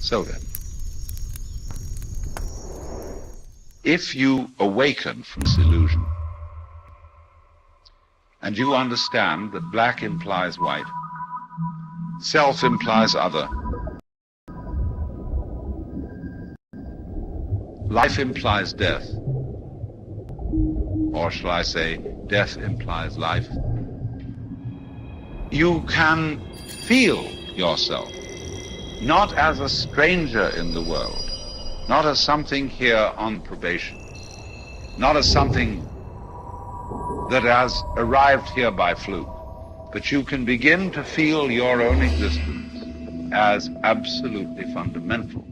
So then, if you awaken from this illusion, and you understand that black implies white, self implies other, life implies death, or shall I say, death implies life, you can feel yourself not as a stranger in the world, not as something here on probation, not as something that has arrived here by fluke, but you can begin to feel your own existence as absolutely fundamental.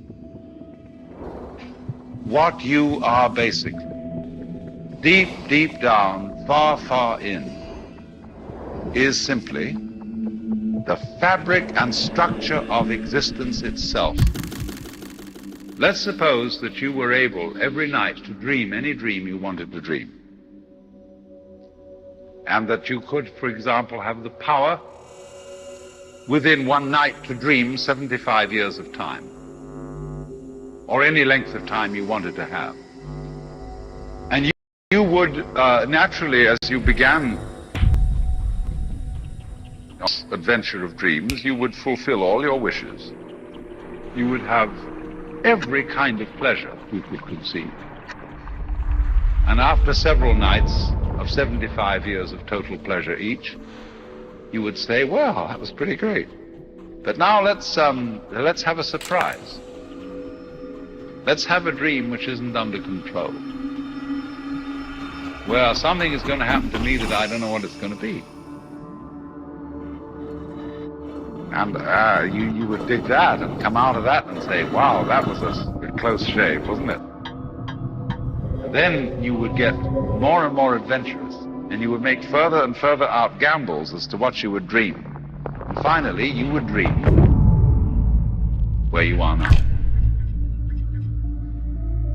What you are basically, deep, deep down, far, far in, is simply the fabric and structure of existence itself. Let's suppose that you were able every night to dream any dream you wanted to dream. And that you could, for example, have the power within one night to dream 75 years of time, or any length of time you wanted to have. And you would naturally, as you began this adventure of dreams, you would fulfill all your wishes. You would have every kind of pleasure you could conceive. And after several nights of 75 years of total pleasure each, you would say, well, that was pretty great. But now let's have a surprise. Let's have a dream which isn't under control, where something is going to happen to me that I don't know what it's going to be. And you would dig that and come out of that and say, wow, that was a close shave, wasn't it? Then you would get more and more adventurous, and you would make further and further out gambles as to what you would dream. And finally, you would dream where you are now.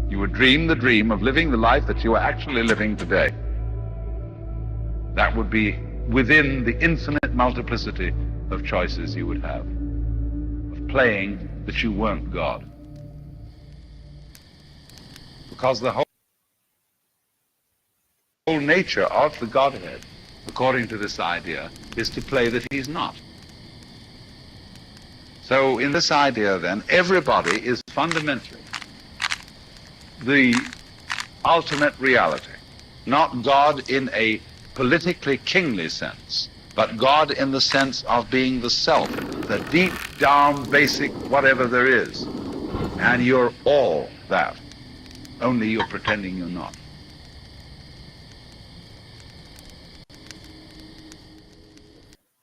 You would dream the dream of living the life that you are actually living today. That would be within the infinite multiplicity of choices you would have, of playing that you weren't God. Because the whole nature of the Godhead, according to this idea, is to play that he's not. So in this idea then, everybody is fundamentally the ultimate reality, not God in a politically kingly sense, but God in the sense of being the self, the deep down basic whatever there is. And you're all that, only you're pretending you're not.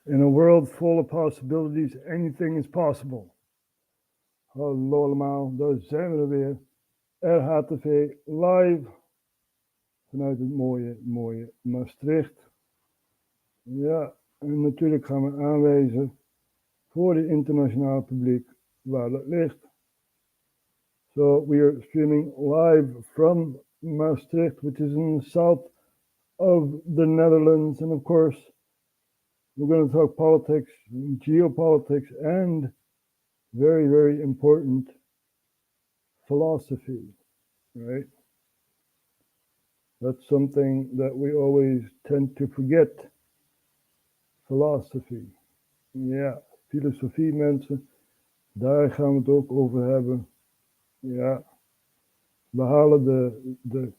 In a world full of possibilities, anything is possible. Hallo allemaal, daar zijn we er weer. RHTV live vanuit het mooie Maastricht. Ja, en natuurlijk gaan we aanwijzen voor het internationaal publiek waar dat ligt. So we are streaming live from Maastricht, which is in the south of the Netherlands, and of course we're going to talk politics, geopolitics, and very, very important philosophy, right? That's something that we always tend to forget. Philosophy. Ja, filosofie mensen, daar gaan we het ook over hebben. Ja, we halen de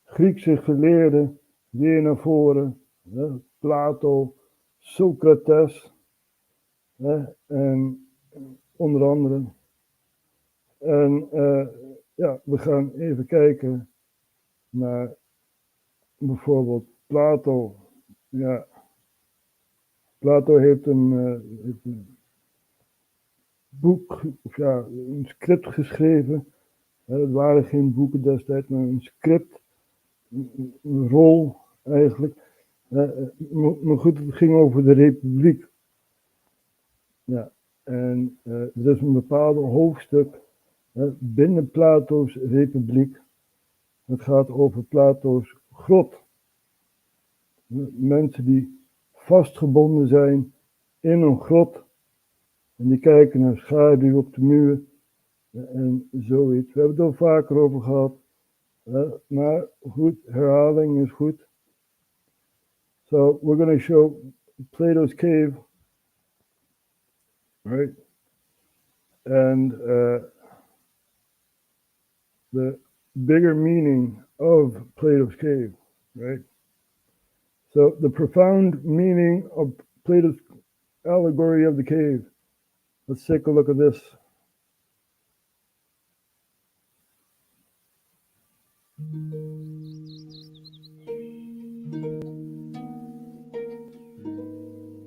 Griekse geleerden weer naar voren. Hè? Plato, Socrates, en onder andere. En ja, we gaan even kijken naar bijvoorbeeld Plato. Ja, Plato heeft een boek, of ja, een script geschreven. Het waren geen boeken destijds, maar een script, een rol eigenlijk. Maar goed, het ging over de republiek. Ja, en er is een bepaalde hoofdstuk binnen Plato's republiek. Het gaat over Plato's grot. Mensen die vastgebonden zijn in een grot. En die kijken naar schaduw op de muur. en zoiets. We hebben het al vaker over gehad. Maar goed, herhaling is goed. So we're going to show Plato's cave, right? And the bigger meaning of Plato's cave, right? So the profound meaning of Plato's allegory of the cave. Let's take a look at this.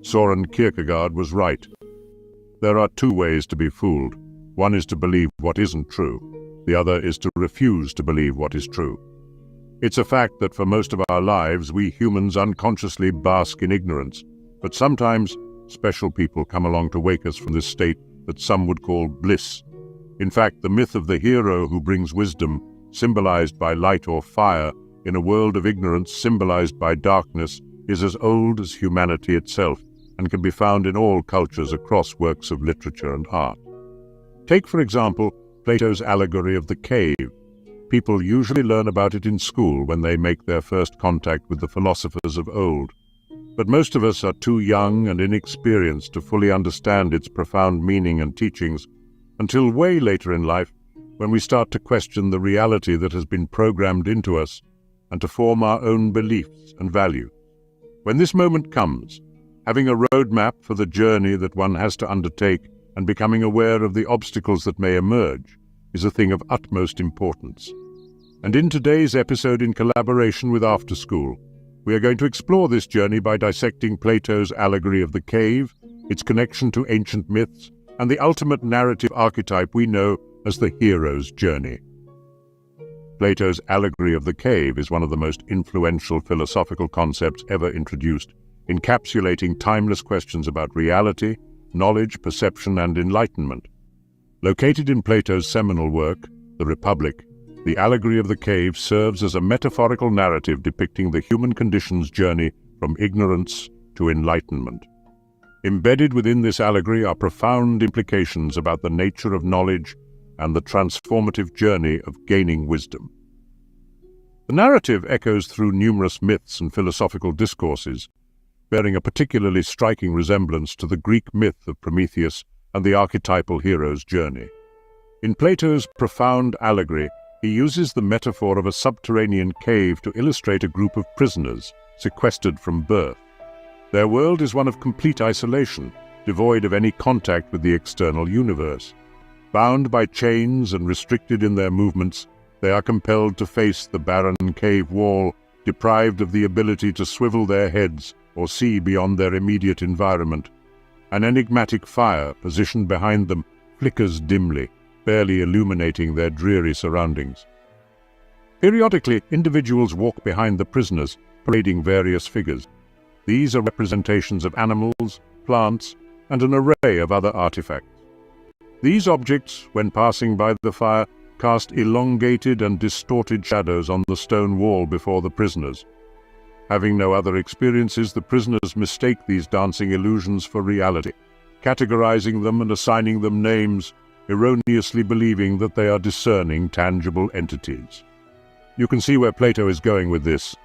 Soren Kierkegaard was right. There are two ways to be fooled. One is to believe what isn't true. The other is to refuse to believe what is true. It's a fact that for most of our lives, we humans unconsciously bask in ignorance. But sometimes, special people come along to wake us from this state that some would call bliss. In fact, the myth of the hero who brings wisdom, symbolized by light or fire, in a world of ignorance symbolized by darkness, is as old as humanity itself, and can be found in all cultures across works of literature and art. Take, for example, Plato's allegory of the cave. People usually learn about it in school when they make their first contact with the philosophers of old. But most of us are too young and inexperienced to fully understand its profound meaning and teachings until way later in life, when we start to question the reality that has been programmed into us and to form our own beliefs and values. When this moment comes, having a roadmap for the journey that one has to undertake and becoming aware of the obstacles that may emerge is a thing of utmost importance. And in today's episode, in collaboration with After School, we are going to explore this journey by dissecting Plato's allegory of the cave, its connection to ancient myths, and the ultimate narrative archetype we know as the hero's journey. Plato's allegory of the cave is one of the most influential philosophical concepts ever introduced, encapsulating timeless questions about reality, knowledge, perception, and enlightenment. Located in Plato's seminal work, The Republic, the allegory of the cave serves as a metaphorical narrative depicting the human condition's journey from ignorance to enlightenment. Embedded within this allegory are profound implications about the nature of knowledge and the transformative journey of gaining wisdom. The narrative echoes through numerous myths and philosophical discourses, bearing a particularly striking resemblance to the Greek myth of Prometheus and the archetypal hero's journey. In Plato's profound allegory, he uses the metaphor of a subterranean cave to illustrate a group of prisoners sequestered from birth. Their world is one of complete isolation, devoid of any contact with the external universe. Bound by chains and restricted in their movements, they are compelled to face the barren cave wall, deprived of the ability to swivel their heads or see beyond their immediate environment. An enigmatic fire positioned behind them flickers dimly, barely illuminating their dreary surroundings. Periodically, individuals walk behind the prisoners, parading various figures. These are representations of animals, plants, and an array of other artifacts. These objects, when passing by the fire, cast elongated and distorted shadows on the stone wall before the prisoners. Having no other experiences, the prisoners mistake these dancing illusions for reality, categorizing them and assigning them names, erroneously believing that they are discerning, tangible entities. You can see where Plato is going with this.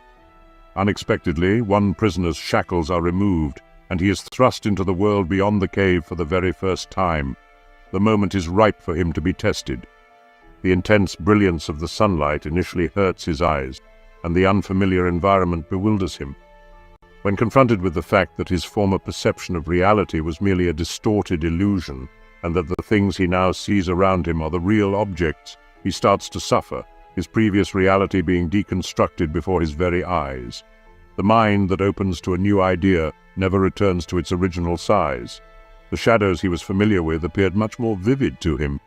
Unexpectedly, one prisoner's shackles are removed, and he is thrust into the world beyond the cave for the very first time. The moment is ripe for him to be tested. The intense brilliance of the sunlight initially hurts his eyes, and the unfamiliar environment bewilders him. When confronted with the fact that his former perception of reality was merely a distorted illusion, and that the things he now sees around him are the real objects, he starts to suffer, his previous reality being deconstructed before his very eyes. The mind that opens to a new idea never returns to its original size. The shadows he was familiar with appeared much more vivid to him.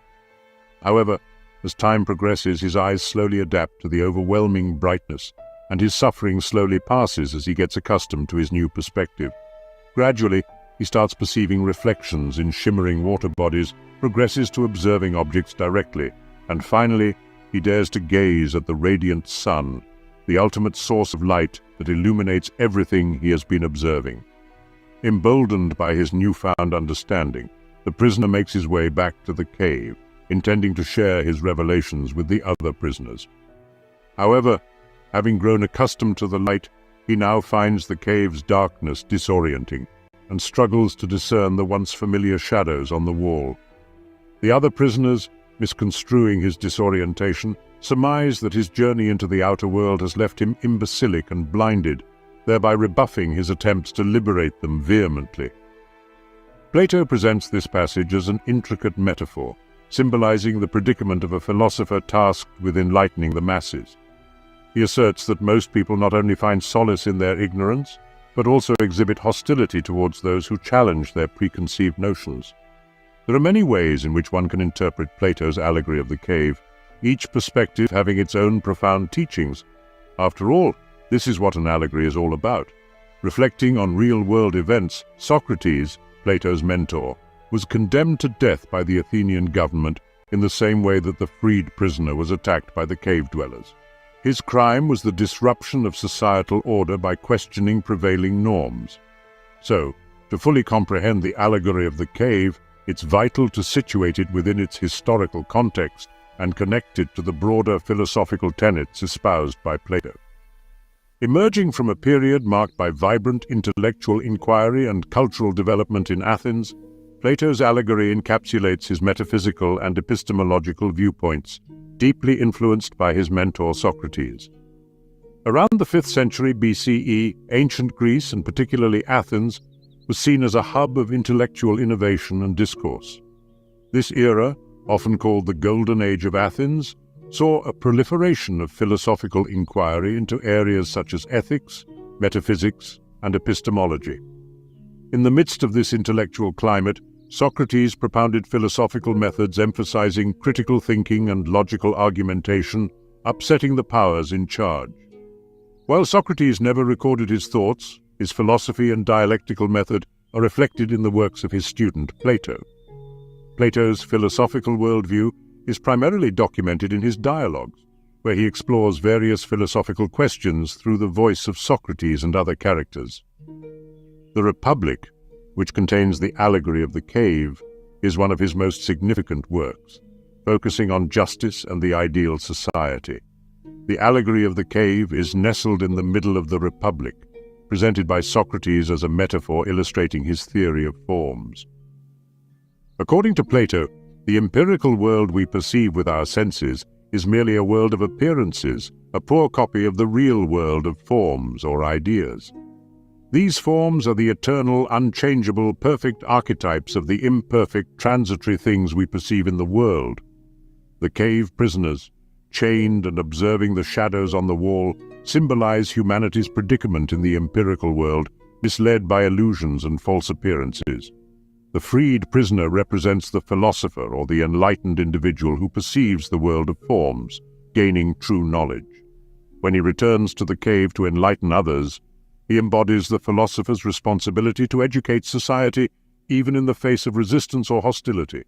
However, as time progresses, his eyes slowly adapt to the overwhelming brightness, and his suffering slowly passes as he gets accustomed to his new perspective. Gradually, he starts perceiving reflections in shimmering water bodies, progresses to observing objects directly, and finally, he dares to gaze at the radiant sun, the ultimate source of light that illuminates everything he has been observing. Emboldened by his newfound understanding, the prisoner makes his way back to the cave, intending to share his revelations with the other prisoners. However, having grown accustomed to the light, he now finds the cave's darkness disorienting and struggles to discern the once familiar shadows on the wall. The other prisoners, misconstruing his disorientation, surmise that his journey into the outer world has left him imbecilic and blinded, thereby rebuffing his attempts to liberate them vehemently. Plato presents this passage as an intricate metaphor, symbolizing the predicament of a philosopher tasked with enlightening the masses. He asserts that most people not only find solace in their ignorance, but also exhibit hostility towards those who challenge their preconceived notions. There are many ways in which one can interpret Plato's allegory of the cave, each perspective having its own profound teachings. After all, this is what an allegory is all about. Reflecting on real-world events, Socrates, Plato's mentor, was condemned to death by the Athenian government in the same way that the freed prisoner was attacked by the cave dwellers. His crime was the disruption of societal order by questioning prevailing norms. So, to fully comprehend the allegory of the cave, it's vital to situate it within its historical context and connect it to the broader philosophical tenets espoused by Plato. Emerging from a period marked by vibrant intellectual inquiry and cultural development in Athens, Plato's allegory encapsulates his metaphysical and epistemological viewpoints, deeply influenced by his mentor Socrates. Around the 5th century BCE, ancient Greece, and particularly Athens, was seen as a hub of intellectual innovation and discourse. This era, often called the Golden Age of Athens, saw a proliferation of philosophical inquiry into areas such as ethics, metaphysics, and epistemology. In the midst of this intellectual climate, Socrates propounded philosophical methods emphasizing critical thinking and logical argumentation, upsetting the powers in charge. While Socrates never recorded his thoughts, his philosophy and dialectical method are reflected in the works of his student Plato. Plato's philosophical worldview is primarily documented in his dialogues, where he explores various philosophical questions through the voice of Socrates and other characters. The Republic, which contains the allegory of the cave, is one of his most significant works, focusing on justice and the ideal society. The allegory of the cave is nestled in the middle of the Republic, presented by Socrates as a metaphor illustrating his theory of forms. According to Plato, the empirical world we perceive with our senses is merely a world of appearances, a poor copy of the real world of forms or ideas. These forms are the eternal, unchangeable, perfect archetypes of the imperfect, transitory things we perceive in the world. The cave prisoners, chained and observing the shadows on the wall, symbolize humanity's predicament in the empirical world, misled by illusions and false appearances. The freed prisoner represents the philosopher or the enlightened individual who perceives the world of forms, gaining true knowledge. When he returns to the cave to enlighten others, he embodies the philosopher's responsibility to educate society even in the face of resistance or hostility.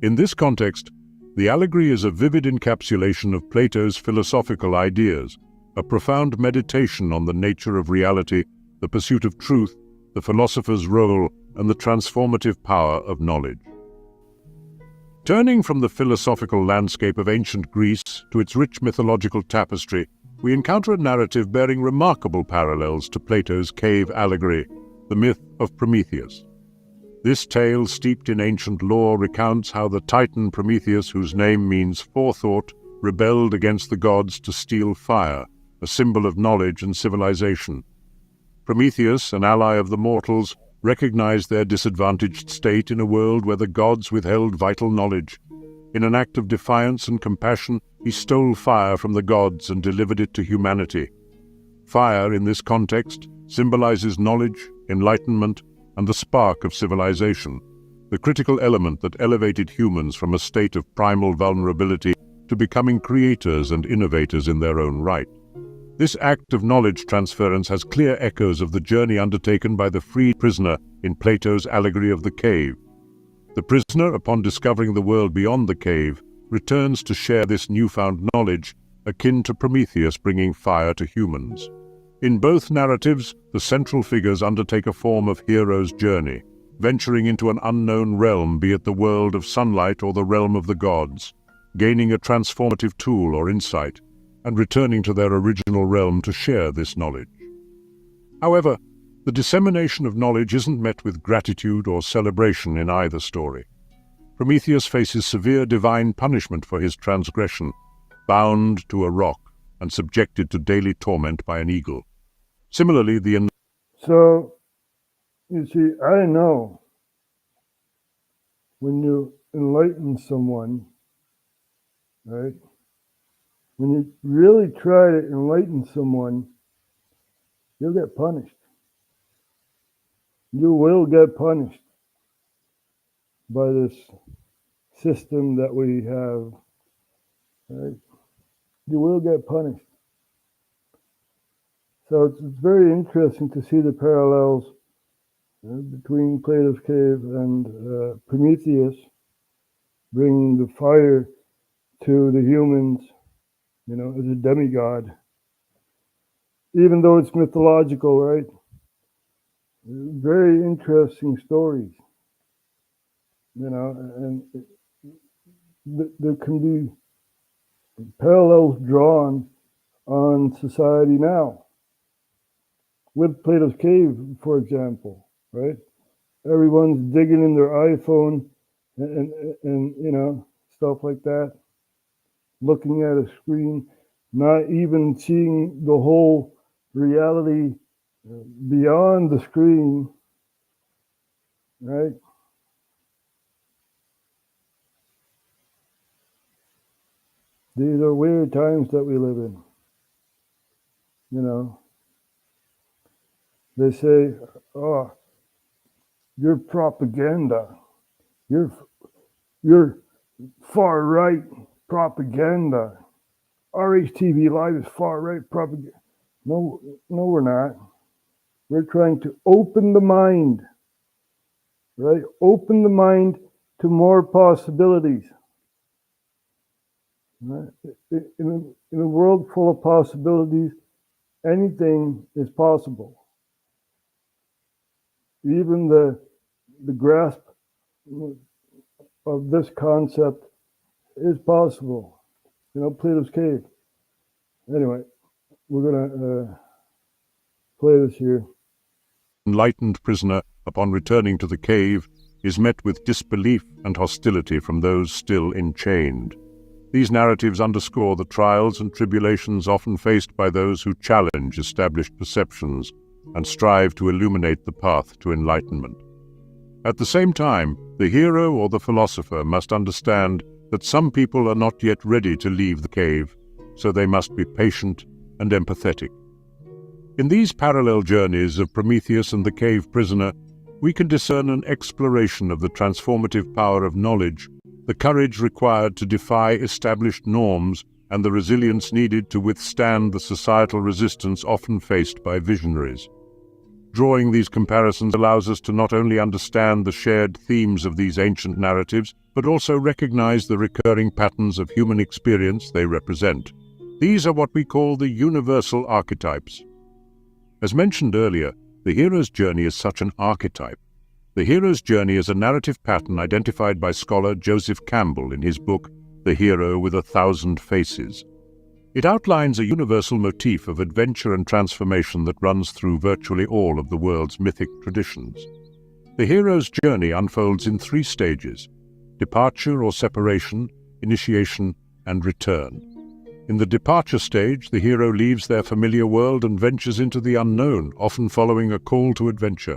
In this context, the allegory is a vivid encapsulation of Plato's philosophical ideas, a profound meditation on the nature of reality, the pursuit of truth, the philosopher's role, and the transformative power of knowledge. Turning from the philosophical landscape of ancient Greece to its rich mythological tapestry, we encounter a narrative bearing remarkable parallels to Plato's cave allegory, the myth of Prometheus. This tale, steeped in ancient lore, recounts how the Titan Prometheus, whose name means forethought, rebelled against the gods to steal fire, a symbol of knowledge and civilization. Prometheus, an ally of the mortals, recognized their disadvantaged state in a world where the gods withheld vital knowledge. In an act of defiance and compassion, he stole fire from the gods and delivered it to humanity. Fire, in this context, symbolizes knowledge, enlightenment, and the spark of civilization, the critical element that elevated humans from a state of primal vulnerability to becoming creators and innovators in their own right. This act of knowledge transference has clear echoes of the journey undertaken by the freed prisoner in Plato's allegory of the cave. The prisoner, upon discovering the world beyond the cave, returns to share this newfound knowledge, akin to Prometheus bringing fire to humans. In both narratives, the central figures undertake a form of hero's journey, venturing into an unknown realm, be it the world of sunlight or the realm of the gods, gaining a transformative tool or insight, and returning to their original realm to share this knowledge. However, the dissemination of knowledge isn't met with gratitude or celebration in either story. Prometheus faces severe divine punishment for his transgression, bound to a rock and subjected to daily torment by an eagle. Similarly, So, you see, I know when you enlighten someone, right? When you really try to enlighten someone, you'll get punished. You will get punished by this system that we have, right? You will get punished. So it's very interesting to see the parallels between Plato's cave and Prometheus bringing the fire to the humans, as a demigod. Even though it's mythological, right? Very interesting stories, and there can be parallels drawn on society now. With Plato's cave, for example, right? Everyone's digging in their iPhone and stuff like that, looking at a screen, not even seeing the whole reality beyond the screen, right? These are weird times that we live in. They say, "Oh, you're propaganda. You're far right propaganda. RHTVLive is far right propaganda." No, we're not. We're trying to open the mind, right? Open the mind to more possibilities. Right? In a world full of possibilities, anything is possible. Even the grasp of this concept is possible. Plato's cave. Anyway, we're going to play this here. Enlightened prisoner, upon returning to the cave, is met with disbelief and hostility from those still enchained. These narratives underscore the trials and tribulations often faced by those who challenge established perceptions and strive to illuminate the path to enlightenment. At the same time, the hero or the philosopher must understand that some people are not yet ready to leave the cave, so they must be patient and empathetic. In these parallel journeys of Prometheus and the cave prisoner, we can discern an exploration of the transformative power of knowledge, the courage required to defy established norms, and the resilience needed to withstand the societal resistance often faced by visionaries. Drawing these comparisons allows us to not only understand the shared themes of these ancient narratives, but also recognize the recurring patterns of human experience they represent. These are what we call the universal archetypes. As mentioned earlier, the hero's journey is such an archetype. The hero's journey is a narrative pattern identified by scholar Joseph Campbell in his book, The Hero with 1,000 Faces. It outlines a universal motif of adventure and transformation that runs through virtually all of the world's mythic traditions. The hero's journey unfolds in 3 stages: departure or separation, initiation, and return. In the departure stage, the hero leaves their familiar world and ventures into the unknown, often following a call to adventure.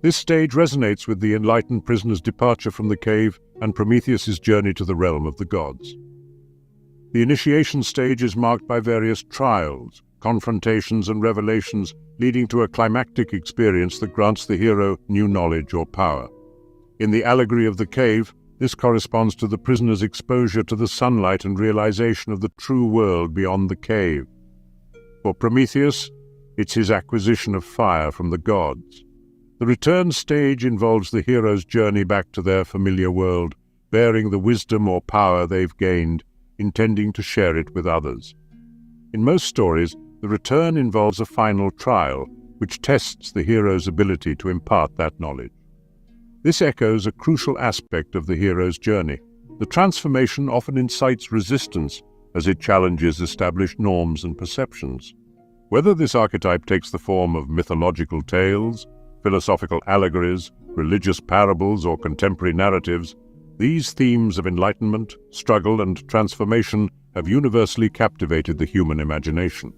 This stage resonates with the enlightened prisoner's departure from the cave and Prometheus's journey to the realm of the gods. The initiation stage is marked by various trials, confrontations, and revelations, leading to a climactic experience that grants the hero new knowledge or power. In the allegory of the cave, this corresponds to the prisoner's exposure to the sunlight and realization of the true world beyond the cave. For Prometheus, it's his acquisition of fire from the gods. The return stage involves the hero's journey back to their familiar world, bearing the wisdom or power they've gained, intending to share it with others. In most stories, the return involves a final trial, which tests the hero's ability to impart that knowledge. This echoes a crucial aspect of the hero's journey. The transformation often incites resistance as it challenges established norms and perceptions. Whether this archetype takes the form of mythological tales, philosophical allegories, religious parables, or contemporary narratives, these themes of enlightenment, struggle, and transformation have universally captivated the human imagination.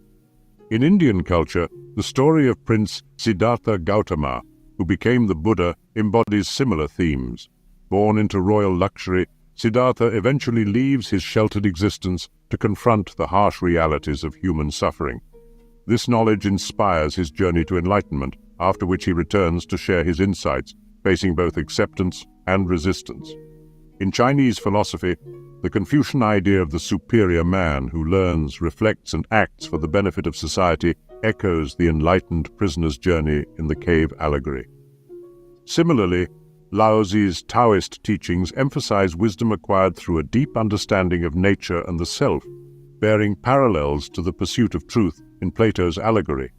In Indian culture, the story of Prince Siddhartha Gautama, who became the Buddha, embodies similar themes. Born into royal luxury, Siddhartha eventually leaves his sheltered existence to confront the harsh realities of human suffering. This knowledge inspires his journey to enlightenment, after which he returns to share his insights, facing both acceptance and resistance. In Chinese philosophy, the Confucian idea of the superior man who learns, reflects, and acts for the benefit of society echoes the enlightened prisoner's journey in the cave allegory. Similarly, Laozi's Taoist teachings emphasize wisdom acquired through a deep understanding of nature and the self, bearing parallels to the pursuit of truth in Plato's allegory.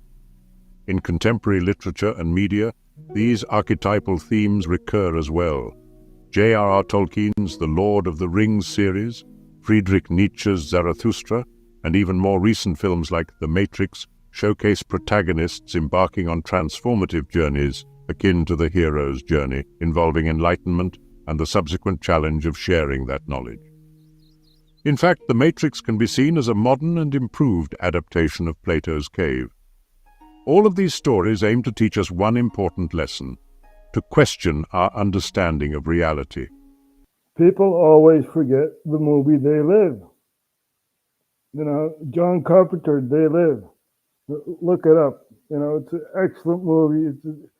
In contemporary literature and media, these archetypal themes recur as well. J.R.R. Tolkien's The Lord of the Rings series, Friedrich Nietzsche's Zarathustra, and even more recent films like The Matrix showcase protagonists embarking on transformative journeys akin to the hero's journey, involving enlightenment and the subsequent challenge of sharing that knowledge. In fact, The Matrix can be seen as a modern and improved adaptation of Plato's cave. All of these stories aim to teach us one important lesson: to question our understanding of reality. People always forget the movie They Live. John Carpenter, They Live. Look it up. It's an excellent movie. It's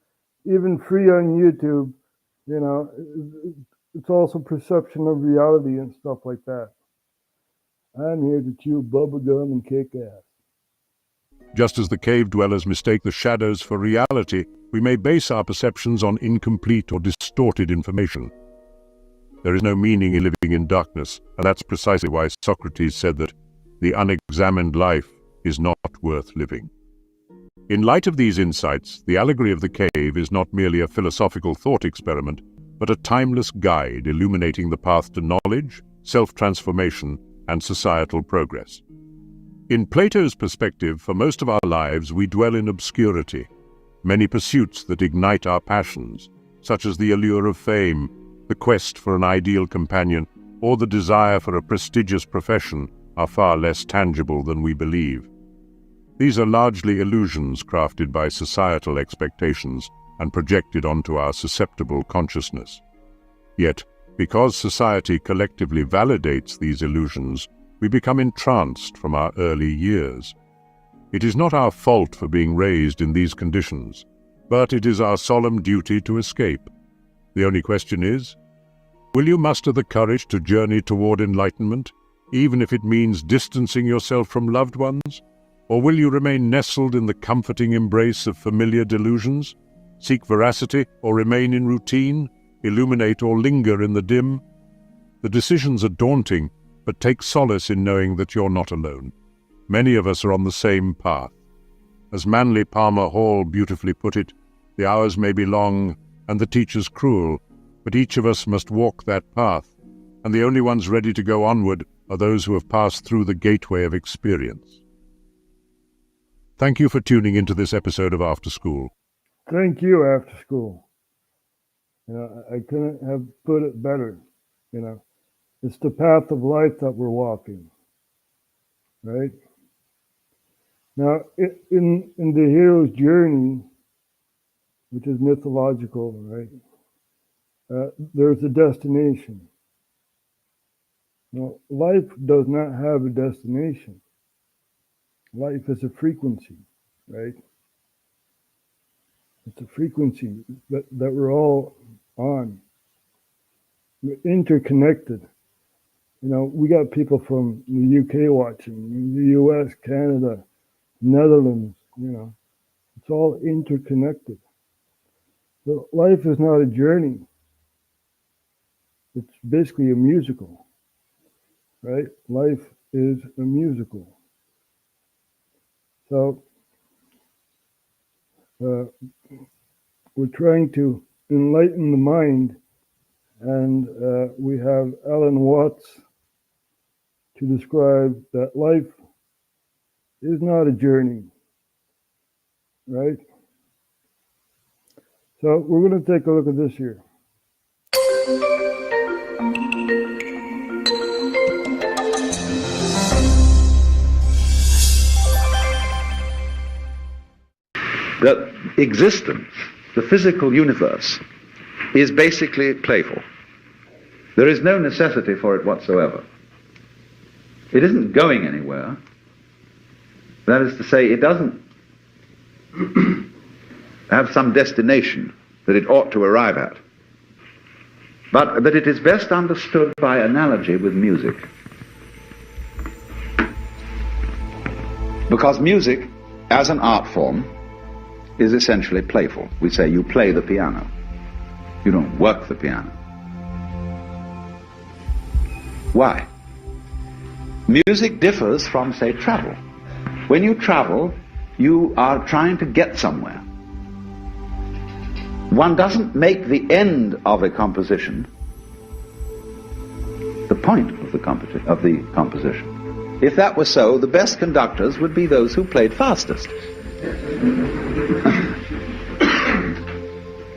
even free on YouTube. It's also perception of reality and stuff like that. I'm here to chew bubblegum and kick ass. Just as the cave dwellers mistake the shadows for reality, we may base our perceptions on incomplete or distorted information. There is no meaning in living in darkness, and that's precisely why Socrates said that the unexamined life is not worth living. In light of these insights, the allegory of the cave is not merely a philosophical thought experiment, but a timeless guide illuminating the path to knowledge, self-transformation, and societal progress. In Plato's perspective, for most of our lives, we dwell in obscurity. Many pursuits that ignite our passions, such as the allure of fame, the quest for an ideal companion, or the desire for a prestigious profession, are far less tangible than we believe. These are largely illusions crafted by societal expectations and projected onto our susceptible consciousness. Yet, because society collectively validates these illusions, we become entranced from our early years. It is not our fault for being raised in these conditions, but it is our solemn duty to escape. The only question is, will you muster the courage to journey toward enlightenment, even if it means distancing yourself from loved ones? Or will you remain nestled in the comforting embrace of familiar delusions, seek veracity or remain in routine, illuminate or linger in the dim? The decisions are daunting, but take solace in knowing that you're not alone. Many of us are on the same path. As Manly Palmer Hall beautifully put it, the hours may be long and the teachers cruel, but each of us must walk that path, and the only ones ready to go onward are those who have passed through the gateway of experience. Thank you for tuning into this episode of After School. Thank you, After School. I couldn't have put it better. It's the path of life that we're walking, right? Now, in the hero's journey, which is mythological, right? There's a destination. Now, life does not have a destination. Life is a frequency, right? It's a frequency that we're all on. We're interconnected. We got people from the UK watching, the US, Canada, Netherlands, it's all interconnected. So life is not a journey. It's basically a musical, right? Life is a musical. So we're trying to enlighten the mind, and we have Alan Watts to describe that life is not a journey, right? So we're going to take a look at this here. That existence, the physical universe, is basically playful. There is no necessity for it whatsoever. It isn't going anywhere. That is to say, it doesn't have some destination that it ought to arrive at. But that it is best understood by analogy with music. Because music, as an art form, is essentially playful. We say you play the piano. You don't work the piano. Why? Music differs from, say, travel. When you travel, you are trying to get somewhere. One doesn't make the end of a composition the point of the composition. If that were so, the best conductors would be those who played fastest.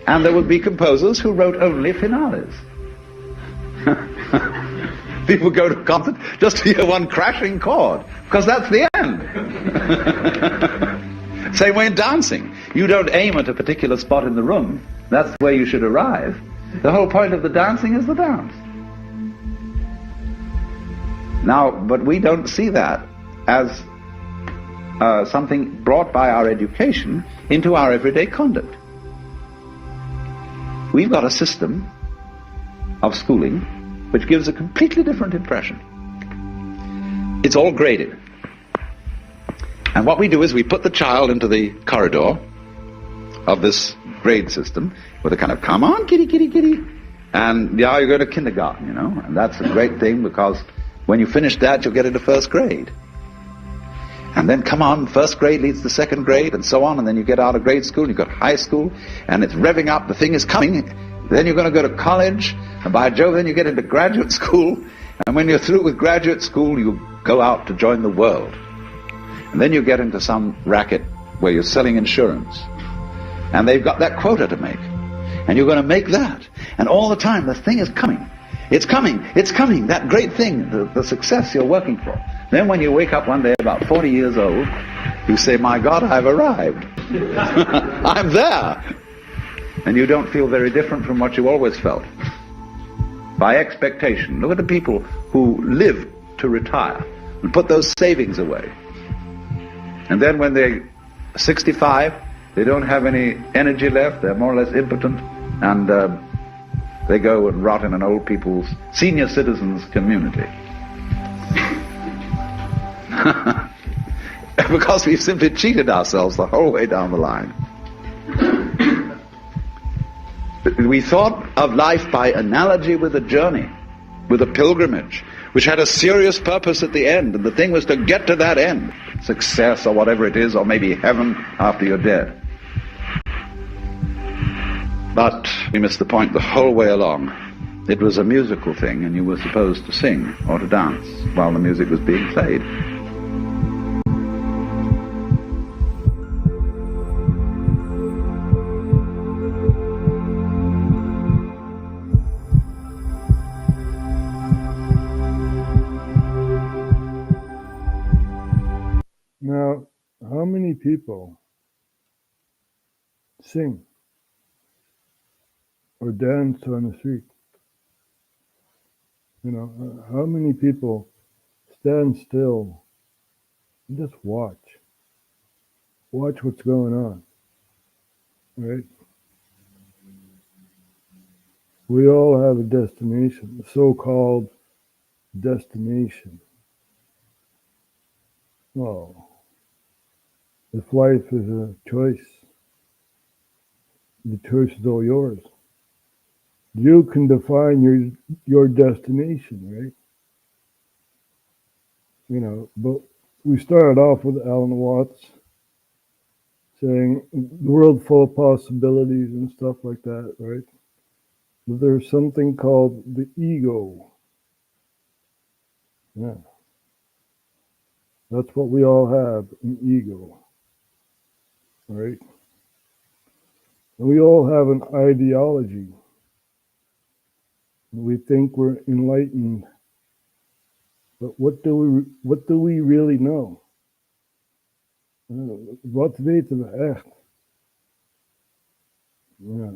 And there would be composers who wrote only finales. People go to a concert just to hear one crashing chord, because that's the end. Same way in dancing. You don't aim at a particular spot in the room. That's where you should arrive. The whole point of the dancing is the dance. Now, but we don't see that as something brought by our education into our everyday conduct. We've got a system of schooling which gives a completely different impression. It's all graded. And what we do is we put the child into the corridor of this grade system with a kind of, come on, kitty, kitty, kitty. And yeah, you go to kindergarten, you know, and that's a great thing because when you finish that, you'll get into first grade. And then, come on, first grade leads to second grade, and so on, and then you get out of grade school, you've got high school, and it's revving up, the thing is coming. Then you're going to go to college, and by Jove, then you get into graduate school, and when you're through with graduate school, you go out to join the world. And then you get into some racket where you're selling insurance, and they've got that quota to make, and you're going to make that. And all the time, the thing is coming. It's coming, that great thing, the success you're working for. Then when you wake up one day about 40 years old, you say, my God, I've arrived. I'm there. And you don't feel very different from what you always felt. By expectation. Look at the people who live to retire and put those savings away. And then when they're 65, they don't have any energy left, they're more or less impotent, and they go and rot in an old people's, senior citizens community. Because we've simply cheated ourselves the whole way down the line. We thought of life by analogy with a journey, with a pilgrimage, which had a serious purpose at the end, and the thing was to get to that end, success or whatever it is, or maybe heaven after you're dead. But we missed the point the whole way along. It was a musical thing, and you were supposed to sing or to dance while the music was being played. Now, how many people sing or dance on the street? You know, how many people stand still and just watch what's going on, right? We all have a destination, a so-called destination. Oh, if life is a choice, the choice is all yours. You can define your destination, right? You know, but we started off with Alan Watts, saying the world full of possibilities and stuff like that, right? But there's something called the ego. Yeah. That's what we all have, an ego, right? And we all have an ideology. We think we're enlightened, but what do we really know? Wat weten we echt? Ja.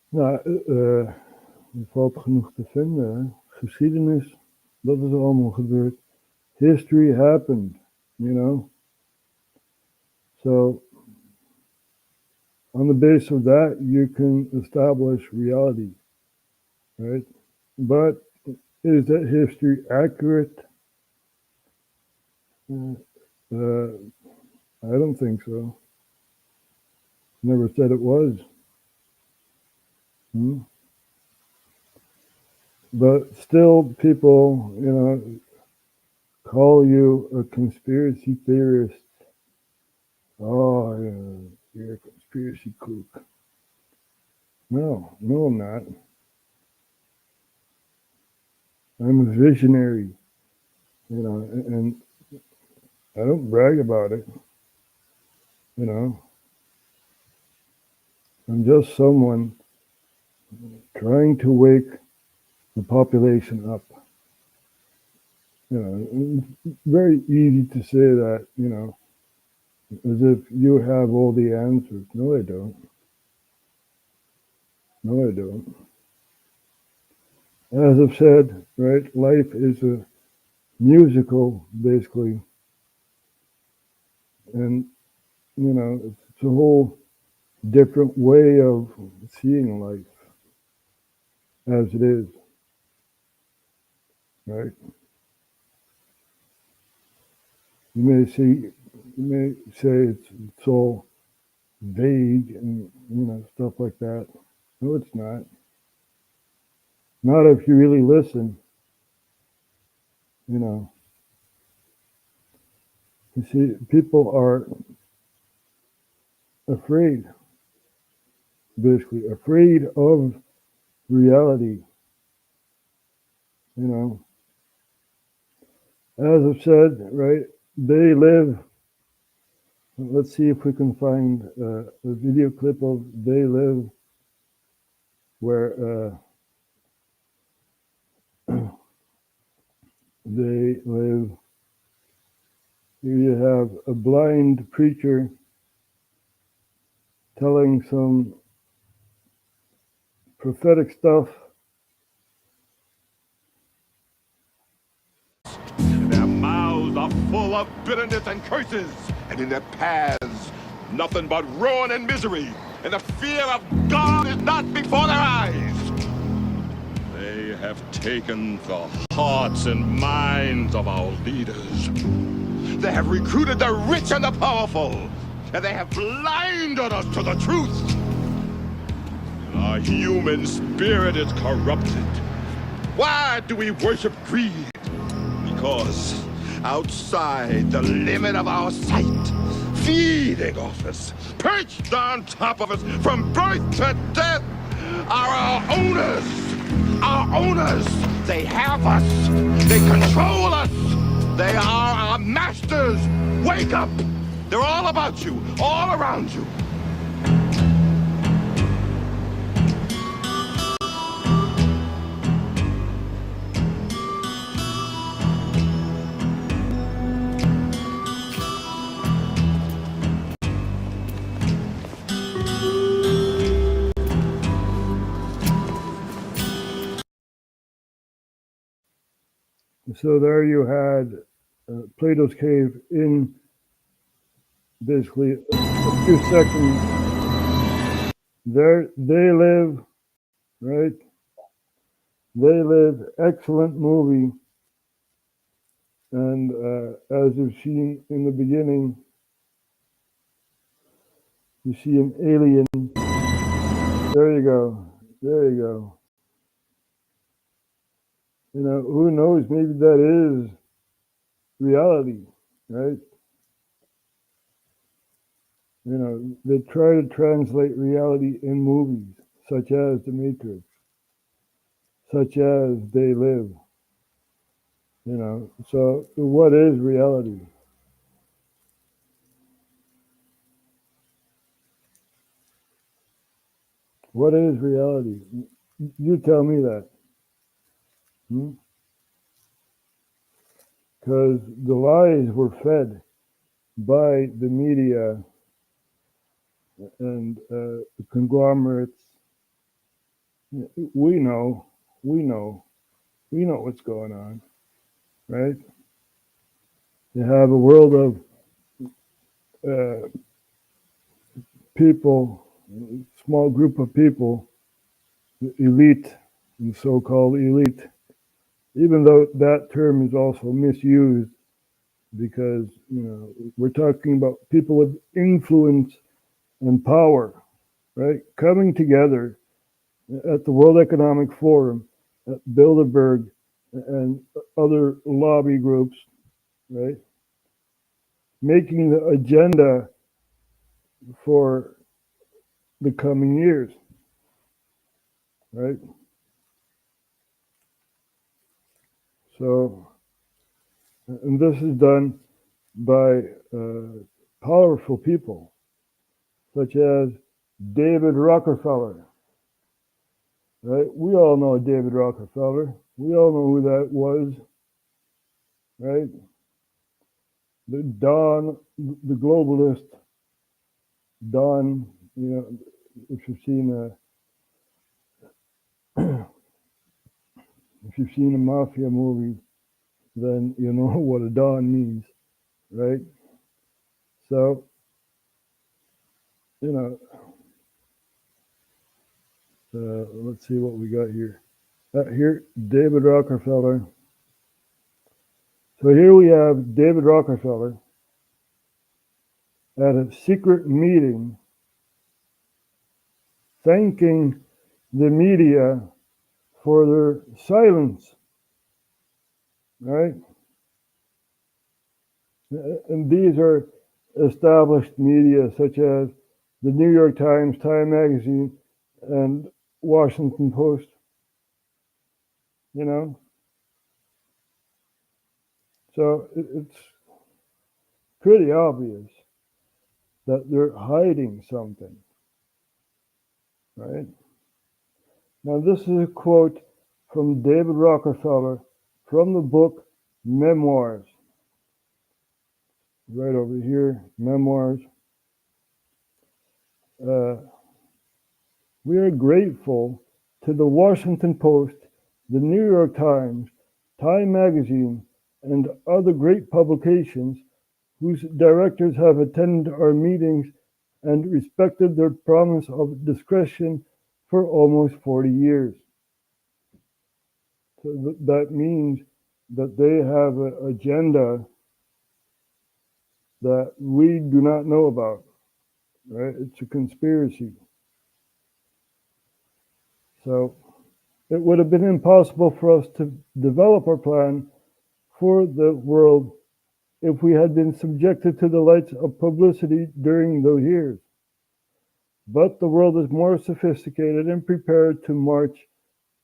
Nou, er valt genoeg te vinden. Hè? Geschiedenis, dat is allemaal gebeurd. History happened, you know. So, on the basis of that, you can establish reality, right? But is that history accurate? I don't think so. Never said it was. But still, people, you know, call you a conspiracy theorist. Oh, yeah, you're a conspiracy kook. No, I'm not. I'm a visionary, you know, and I don't brag about it, you know. I'm just someone trying to wake the population up. You know, it's very easy to say that, you know, as if you have all the answers. No, I don't. No, I don't. As I've said, right, life is a musical, basically. And, you know, it's a whole different way of seeing life as it is, right? You may say it's all vague and, you know, stuff like that. No, it's not. Not if you really listen, you know. You see, people are afraid, basically, afraid of reality, you know. As I've said, right, they live, let's see if we can find a video clip of They Live where they live. Here you have a blind preacher telling some prophetic stuff. Their mouths are full of bitterness and curses, and in their paths, nothing but ruin and misery, and the fear of God is not before their eyes. They have taken the hearts and minds of our leaders. They have recruited the rich and the powerful, and they have blinded us to the truth. Our human spirit is corrupted. Why do we worship greed? Because outside the limit of our sight, feeding off us, perched on top of us from birth to death, are our owners. Our owners. They have us. They control us. They are our masters. Wake up. They're all about you, all around you. So there you had Plato's Cave in basically a few seconds. There they live, right? They live, excellent movie. And as you've seen in the beginning, you see an alien. There you go. There you go. You know, who knows? Maybe that is reality, right? They try to translate reality in movies, such as The Matrix, such as They Live. So what is reality? What is reality? You tell me that. Because the lies were fed by the media and the conglomerates. We know what's going on, right? You have a world of people, small group of people, elite, and so-called elite, even though that term is also misused because, we're talking about people with influence and power, right? Coming together at the World Economic Forum, at Bilderberg, and other lobby groups, right? Making the agenda for the coming years, right? So, and this is done by powerful people, such as David Rockefeller, right? We all know David Rockefeller. We all know who that was, right? The Don, the globalist, Don, if you've seen a mafia movie, then you know what a Don means, right? So, let's see what we got here. Here, David Rockefeller. So here we have David Rockefeller at a secret meeting thanking the media for their silence, right? And these are established media such as the New York Times, Time Magazine, and Washington Post, So it's pretty obvious that they're hiding something, right? Now, this is a quote from David Rockefeller from the book Memoirs. Right over here, Memoirs. We are grateful to the Washington Post, the New York Times, Time Magazine, and other great publications whose directors have attended our meetings and respected their promise of discretion for almost 40 years. So that means that they have an agenda that we do not know about, right? It's a conspiracy. So it would have been impossible for us to develop our plan for the world if we had been subjected to the lights of publicity during those years. But the world is more sophisticated and prepared to march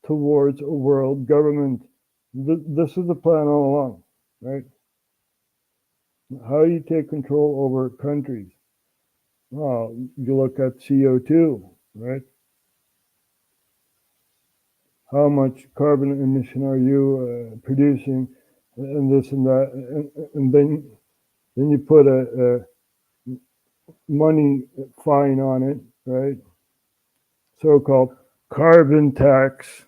towards a world government. This is the plan all along, right? How do you take control over countries? Well, you look at CO2, right? How much carbon emission are you producing, and this and that, and then you put a money fine on it, right? So-called carbon tax.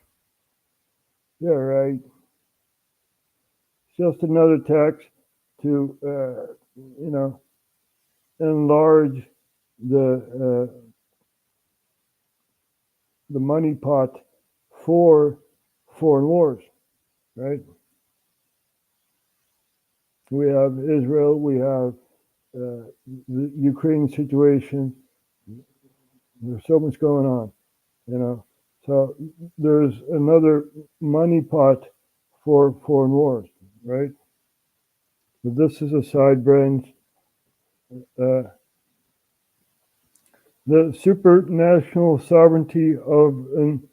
Yeah, right. It's just another tax to, enlarge the money pot for foreign wars, right? We have Israel, we have the Ukraine situation. There's so much going on, So there's another money pot for foreign wars, right? But this is a side branch. The supranational sovereignty of an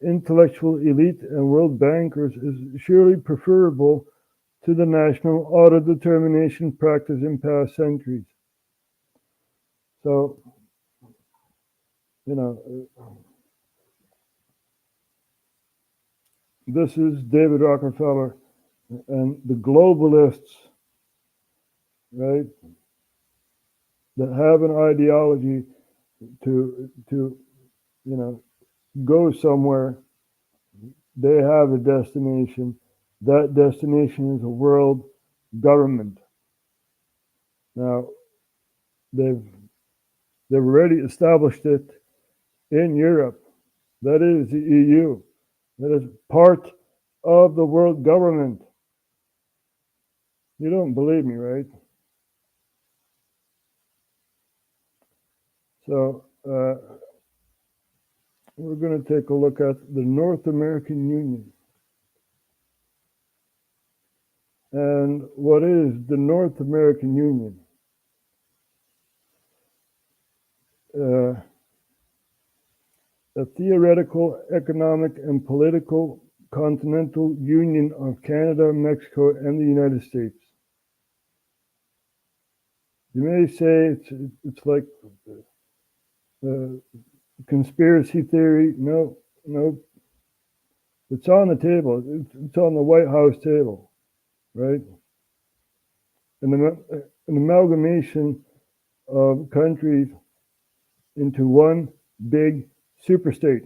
intellectual elite and world bankers is surely preferable to the national auto-determination practice in past centuries. So, this is David Rockefeller and the globalists, right, that have an ideology to go somewhere. They have a destination. That destination is a world government. Now, they've already established it in Europe. That is the EU. That is part of the world government. You don't believe me, right? So we're going to take a look at the North American Union. And what is the North American Union? A theoretical, economic, and political continental union of Canada, Mexico, and the United States. You may say it's like conspiracy theory. No. It's on the table. It's on the White House table, right? An amalgamation of countries into one big superstate.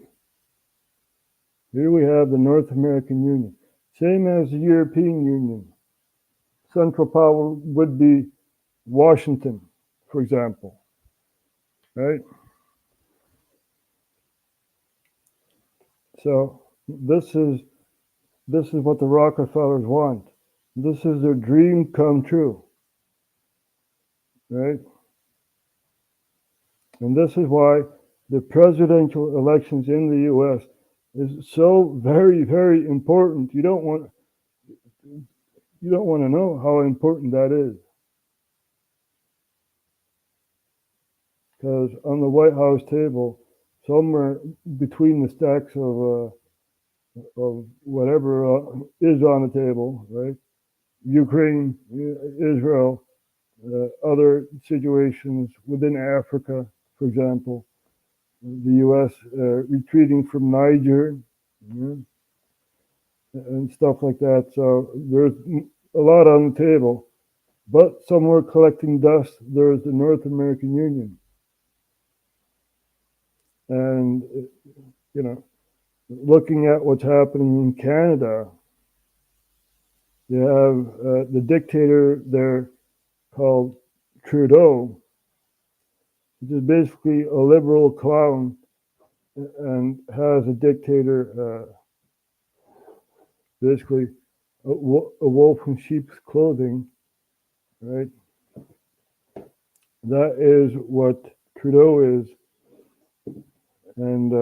Here we have the North American Union, same as the European Union. Central power would be Washington, for example, right? So this is what the Rockefellers want. This is their dream come true, right? And this is why the presidential elections in the U.S. is so very, very important. You don't want to know how important that is. Because on the White House table, somewhere between the stacks of whatever is on the table, right? Ukraine, Israel, other situations within Africa, for example, the U.S. Retreating from Niger, and stuff like that. So there's a lot on the table, but somewhere collecting dust, there's the North American Union. And, looking at what's happening in Canada, you have the dictator there called Trudeau, which is basically a liberal clown and has a dictator, basically a wolf in sheep's clothing, right? That is what Trudeau is. And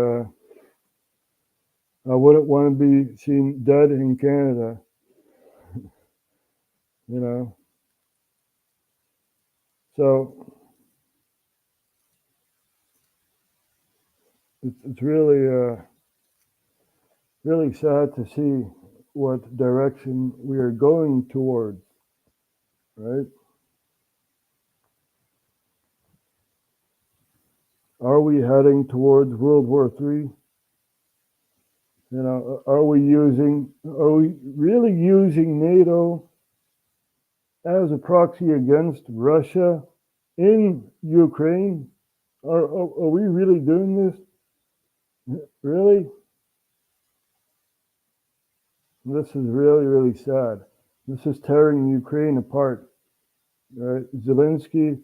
I wouldn't want to be seen dead in Canada, So it's really really sad to see what direction we are going towards, right? Are we heading towards World War III? Are we really using NATO as a proxy against Russia in Ukraine? Are we really doing this? Really? This is really, really sad. This is tearing Ukraine apart. Right? Zelensky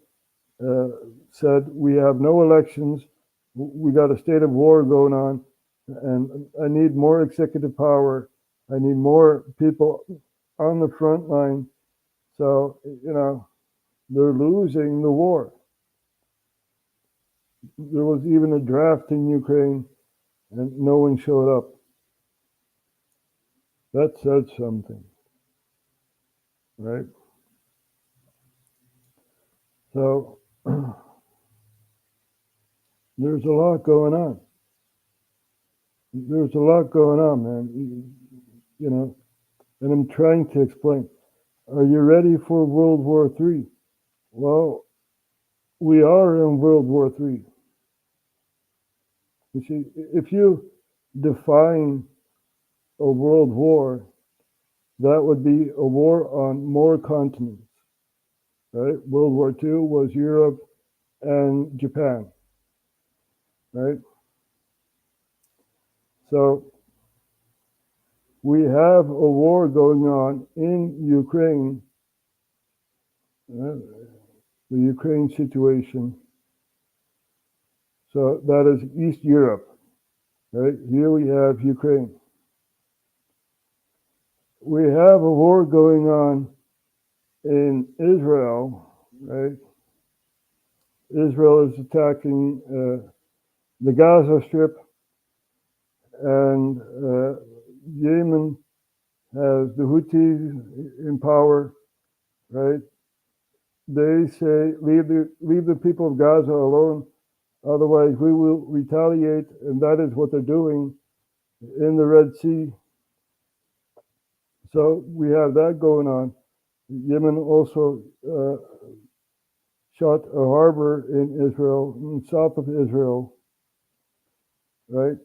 said, we have no elections. We got a state of war going on, and I need more executive power. I need more people on the front line. So, they're losing the war. There was even a draft in Ukraine, and no one showed up. That said something, right? So, There's a lot going on. There's a lot going on, man. You know, and I'm trying to explain. Are you ready for World War III? Well, we are in World War III. You see, if you define a world war, that would be a war on more continents, right? World War II was Europe and Japan, right? So we have a war going on in Ukraine, the Ukraine situation. So that is East Europe, right? Here we have Ukraine. We have a war going on in Israel, right? Israel is attacking the Gaza Strip, and Yemen has the Houthis in power, right? They say, leave the people of Gaza alone, otherwise we will retaliate, and that is what they're doing in the Red Sea. So we have that going on. Yemen also shot a harbor in Israel, in south of Israel, right?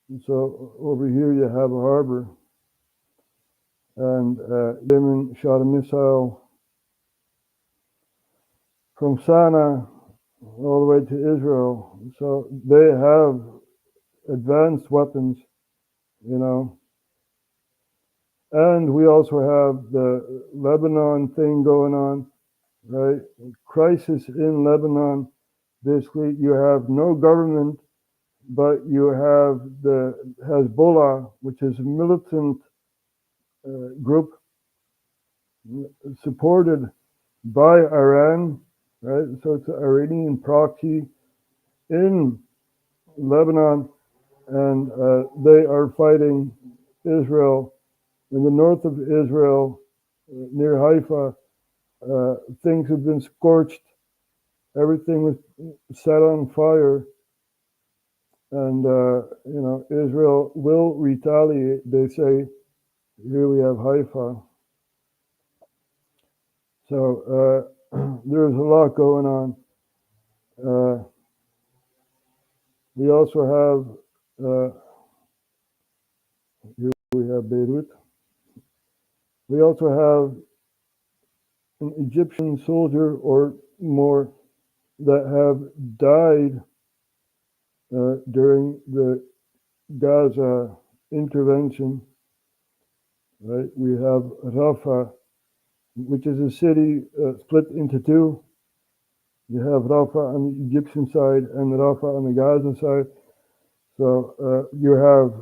And so over here you have a harbor, and Yemen shot a missile from Sana'a all the way to Israel. So they have advanced weapons, you know. And we also have the Lebanon thing going on, right? Crisis in Lebanon. Basically, you have no government, but you have the Hezbollah, which is a militant group supported by Iran, right? So it's an Iranian proxy in Lebanon, and they are fighting Israel. In the north of Israel, near Haifa, things have been scorched. Everything was set on fire. And, you know, Israel will retaliate. They say, here we have Haifa. So there's a lot going on. We also have, here we have Beirut. We also have an Egyptian soldier or more that have died during the Gaza intervention, right? We have Rafah, which is a city split into two. You have Rafah on the Egyptian side and Rafah on the Gaza side. So you have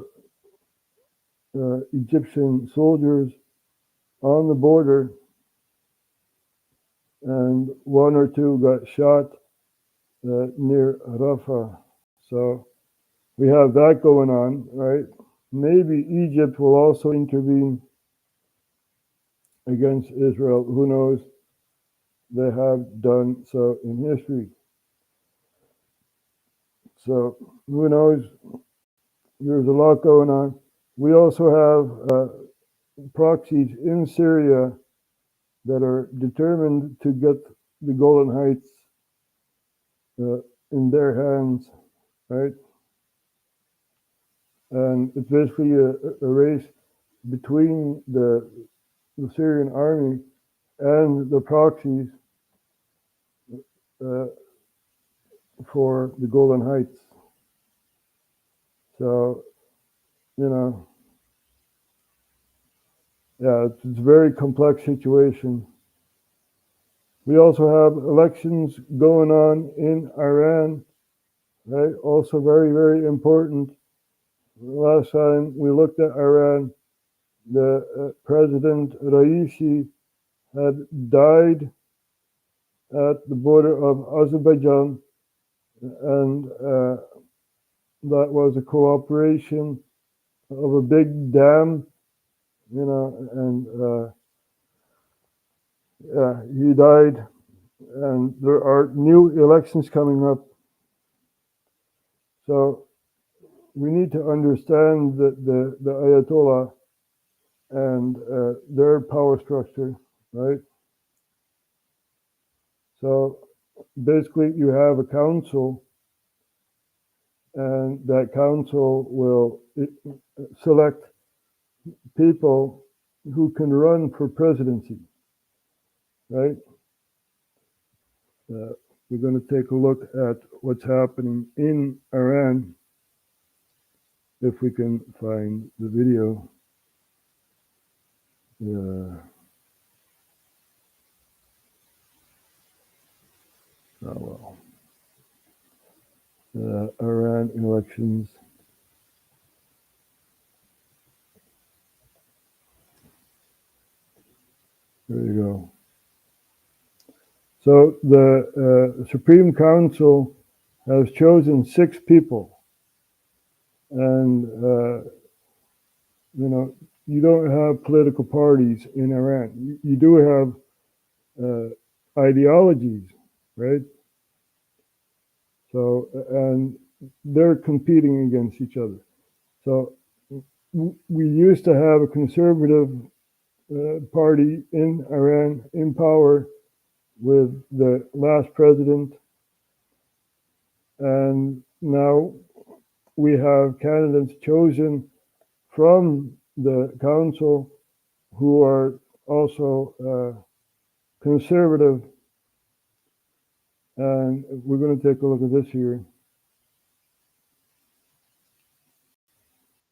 Egyptian soldiers on the border, and one or two got shot near Rafah. So we have that going on, right? Maybe Egypt will also intervene against Israel. Who knows? They have done so in history. So who knows? There's a lot going on. We also have proxies in Syria that are determined to get the Golan Heights in their hands, right? And it's basically a race between the Syrian army and the proxies for the Golan Heights. So, you know, yeah, it's a very complex situation. We also have elections going on in Iran, right? Also very, very important. Last time we looked at Iran, the President Raisi had died at the border of Azerbaijan, and that was a cooperation of a big dam, you know, and yeah, he died and there are new elections coming up. So we need to understand the Ayatollah and their power structure, right? So basically you have a council, and that council will select people who can run for presidency, right? We're going to take a look at what's happening in Iran, if we can find the video. Oh well. Iran elections. There you go. So the Supreme Council has chosen 6 people, and you don't have political parties in Iran. You do have ideologies, right? So, and they're competing against each other. So we used to have a conservative party in Iran in power with the last president, and now we have candidates chosen from the council who are also conservative, and we're going to take a look at this here.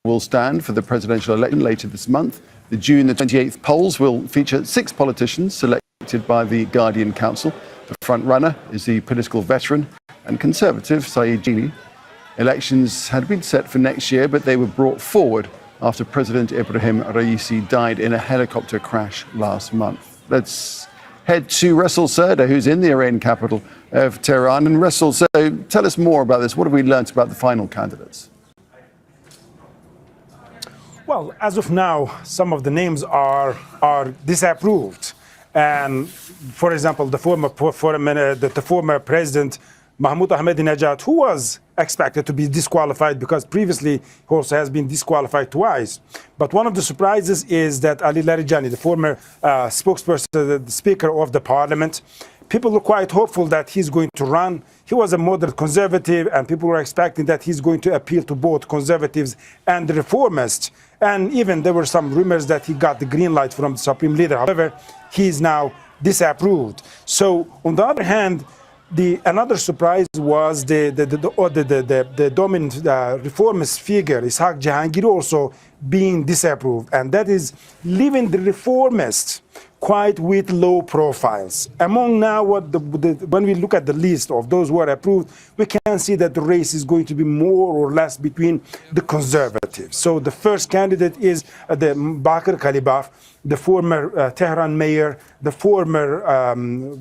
Will stand for the presidential election later this month. The June the 28th polls will feature 6 politicians selected by the Guardian Council. The front runner is the political veteran and conservative Saeed Jili. Elections had been set for next year, but they were brought forward after President Ibrahim Raisi died in a helicopter crash last month. Let's head to Resul Serda, who's in the Iranian capital of Tehran. And Resul, so tell us more about this. What have we learnt about the final candidates? Well, as of now, some of the names are disapproved. And for example, the former president Mahmoud Ahmadinejad, who was expected to be disqualified because previously he also has been disqualified twice. But one of the surprises is that Ali Larijani, the former spokesperson, the Speaker of the Parliament, people were quite hopeful that he's going to run. He was a moderate conservative, and people were expecting that he's going to appeal to both conservatives and the reformists. And even there were some rumors that he got the green light from the Supreme Leader. However, he is now disapproved. So on the other hand, another surprise was the dominant reformist figure, Ishaq Jahangir, also being disapproved, and that is leaving the reformists quite with low profiles. Among now, when we look at the list of those who are approved, we can see that the race is going to be more or less between the conservatives. So the first candidate is the Bakr Kalibaf, the former Tehran mayor, the former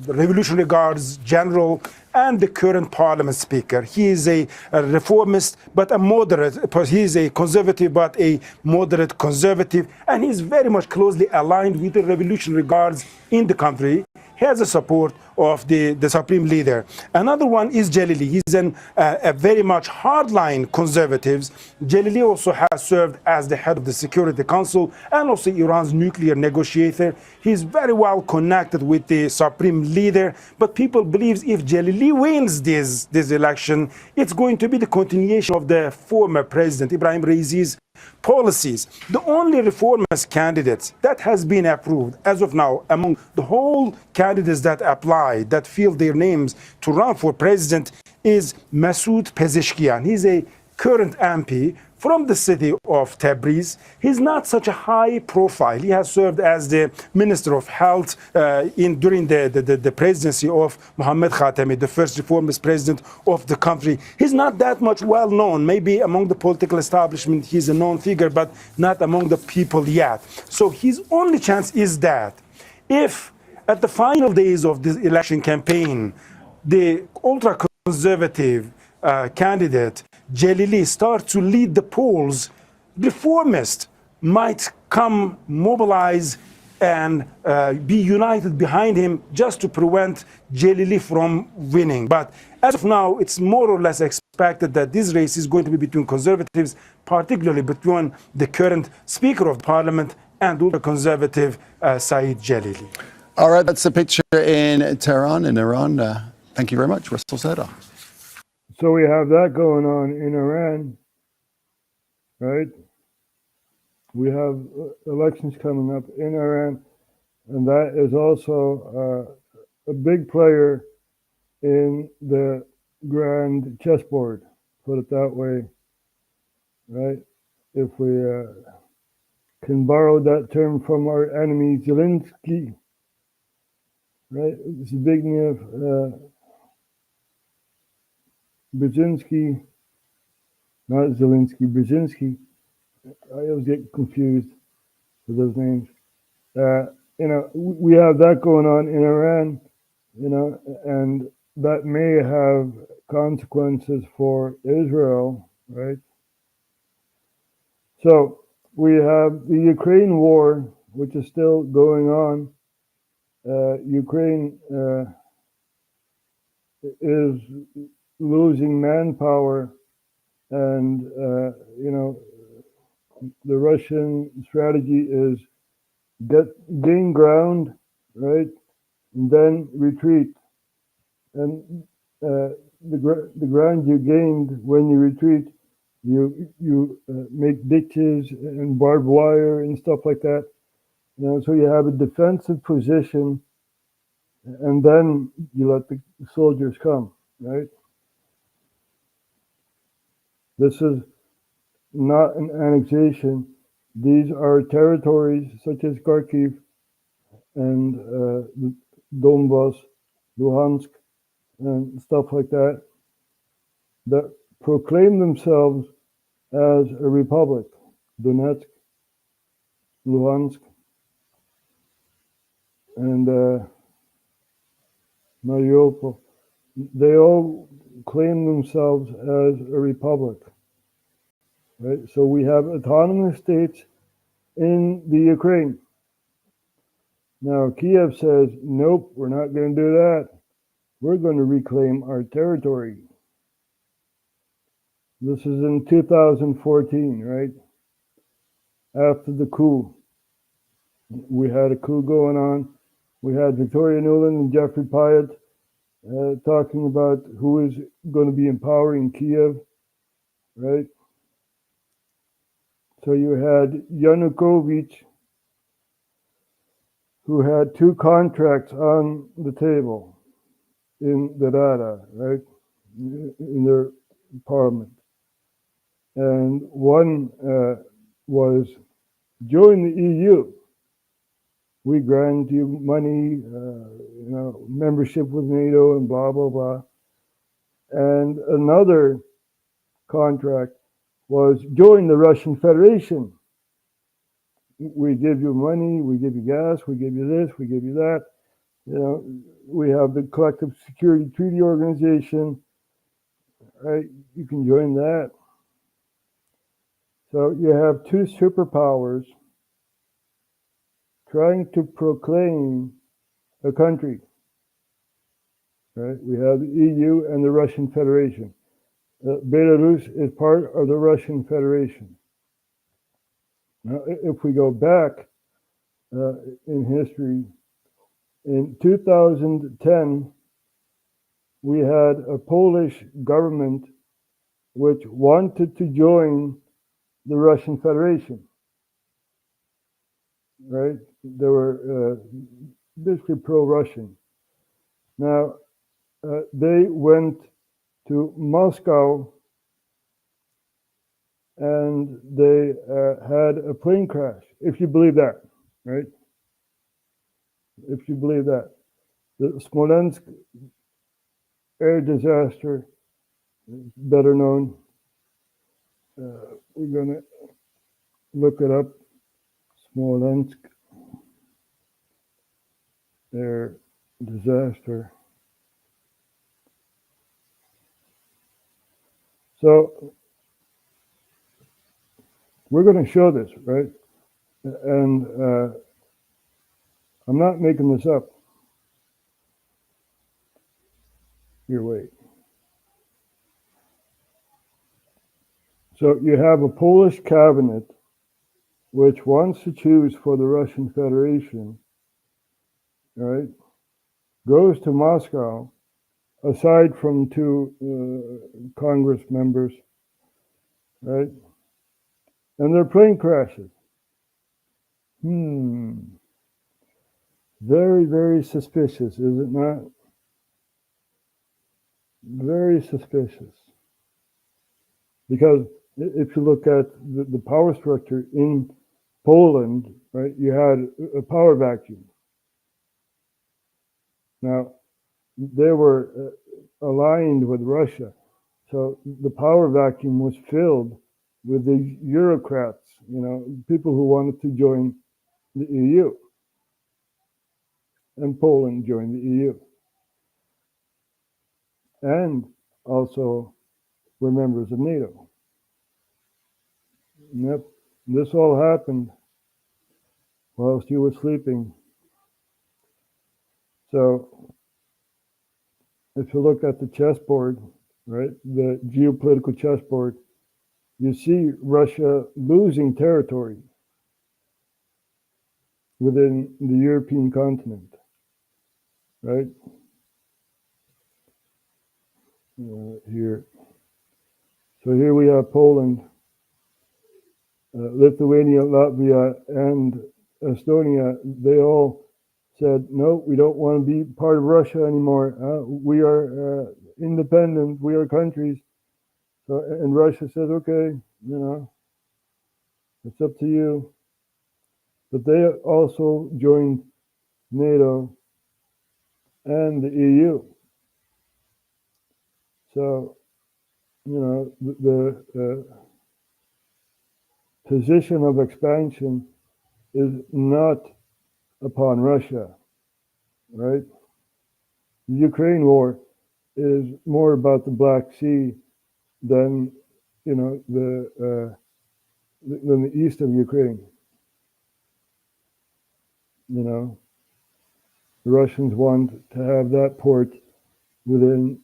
Revolutionary Guards general, and the current parliament speaker. He is a reformist, but a moderate. He is a conservative, but a moderate conservative, and he's very much closely aligned with the Revolutionary Guards in the country. He has the support of the Supreme Leader. Another one is Jalili. He's a very much hardline conservative. Jalili also has served as the head of the Security Council and also Iran's nuclear negotiator. He's very well connected with the Supreme Leader, but people believe if Jalili wins this election, it's going to be the continuation of the former president Ibrahim Raisi's policies. The only reformist candidate that has been approved as of now among the whole candidates that applied, that filled their names to run for president, is Masoud Pezeshkian. He's a current MP from the city of Tabriz. He's not such a high profile. He has served as the Minister of Health during the presidency of Mohammad Khatami, the first reformist president of the country. He's not that much well known. Maybe among the political establishment he's a known figure, but not among the people yet. So his only chance is that if at the final days of this election campaign, the ultra-conservative candidate Jalili starts to lead the polls, reformists might come mobilize and be united behind him just to prevent Jalili from winning. But as of now, it's more or less expected that this race is going to be between conservatives, particularly between the current Speaker of Parliament and ultra-conservative Saeed Jalili. All right, that's the picture in Tehran, in Iran. Thank you very much, Russell Serdar. So we have that going on in Iran, right? We have elections coming up in Iran, and that is also a big player in the grand chessboard, put it that way, right? If we can borrow that term from our enemy Zelensky, right? Zbigniew Brzezinski, not Zelensky, Brzezinski. I always get confused with those names. We have that going on in Iran, and that may have consequences for Israel, right? So we have the Ukraine war, which is still going on. Ukraine is losing manpower, and the Russian strategy is gain ground, right, and then retreat. And the ground you gained when you retreat, you make ditches and barbed wire and stuff like that. So you have a defensive position, and then you let the soldiers come, right? This is not an annexation. These are territories such as Kharkiv and Donbas, Luhansk, and stuff like that, that proclaim themselves as a republic. Donetsk, Luhansk, and Mariupol. They all claim themselves as a republic. Right? So we have autonomous states in the Ukraine. Now Kiev says, nope, we're not going to do that. We're going to reclaim our territory. This is in 2014, right? After the coup. We had a coup going on. We had Victoria Nuland and Jeffrey Pyatt talking about who is going to be in power in Kiev, right? So you had Yanukovych, who had two contracts on the table in the Rada, right, in their parliament. And one was join the EU. We grant you money, membership with NATO and blah, blah, blah. And another contract was join the Russian Federation. We give you money, we give you gas, we give you this, we give you that. We have the Collective Security Treaty Organization, right? You can join that. So you have two superpowers trying to proclaim a country, right? We have the EU and the Russian Federation. Belarus is part of the Russian Federation. Now, if we go back in history, in 2010, we had a Polish government which wanted to join the Russian Federation, right? They were basically pro-Russian. Now, they went to Moscow and they had a plane crash, if you believe that, right? If you believe that. The Smolensk air disaster, better known. We're going to look it up. Smolensk air disaster. So we're going to show this, right? And I'm not making this up. Here, wait. So you have a Polish cabinet which wants to choose for the Russian Federation, right? Goes to Moscow, aside from two Congress members, right? And their plane crashes. Very, very suspicious, is it not? Very suspicious. Because if you look at the power structure in Poland, right, you had a power vacuum. Now, they were aligned with Russia, so the power vacuum was filled with the Eurocrats, people who wanted to join the EU. And Poland joined the EU. And also were members of NATO. Yep, this all happened whilst you were sleeping. So, if you look at the chessboard, right, the geopolitical chessboard, you see Russia losing territory within the European continent, right? Here. So here we have Poland, Lithuania, Latvia, and Estonia. They all said, no, we don't want to be part of Russia anymore. We are independent. We are countries. So, and Russia says, okay, it's up to you. But they also joined NATO and the EU. So, the position of expansion is not upon Russia, right? The Ukraine war is more about the Black Sea than, than the east of Ukraine. The Russians want to have that port within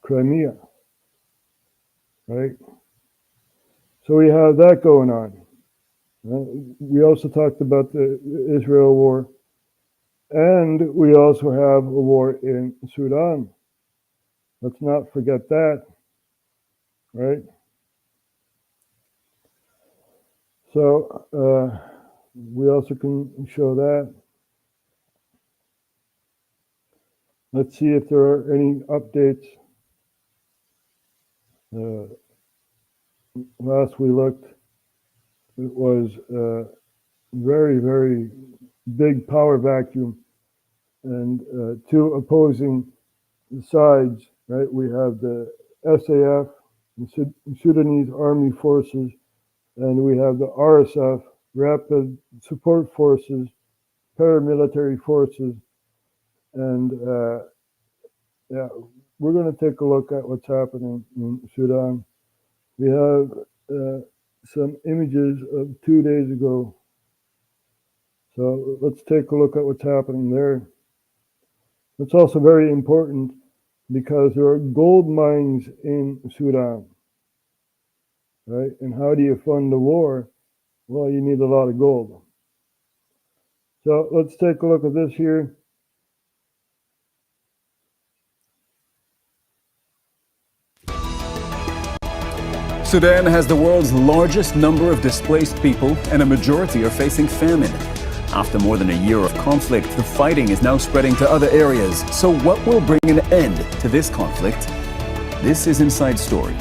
Crimea, right? So we have that going on. We also talked about the Israel war, and we also have a war in Sudan. Let's not forget that, right? So we also can show that. Let's see if there are any updates. Last we looked, it was a very, very big power vacuum and two opposing sides, right? We have the SAF, the Sudanese Army Forces, and we have the RSF, Rapid Support Forces, paramilitary forces. And we're going to take a look at what's happening in Sudan. We have some images of 2 days ago. So let's take a look at what's happening there. It's also very important because there are gold mines in Sudan, right? And how do you fund the war? Well, you need a lot of gold. So let's take a look at this here. Sudan has the world's largest number of displaced people, and a majority are facing famine. After more than a year of conflict, the fighting is now spreading to other areas. So what will bring an end to this conflict? This is Inside Story.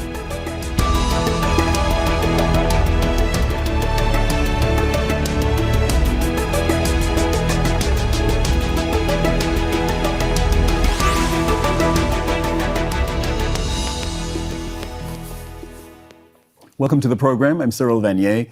Welcome to the program. I'm Cyril Vanier.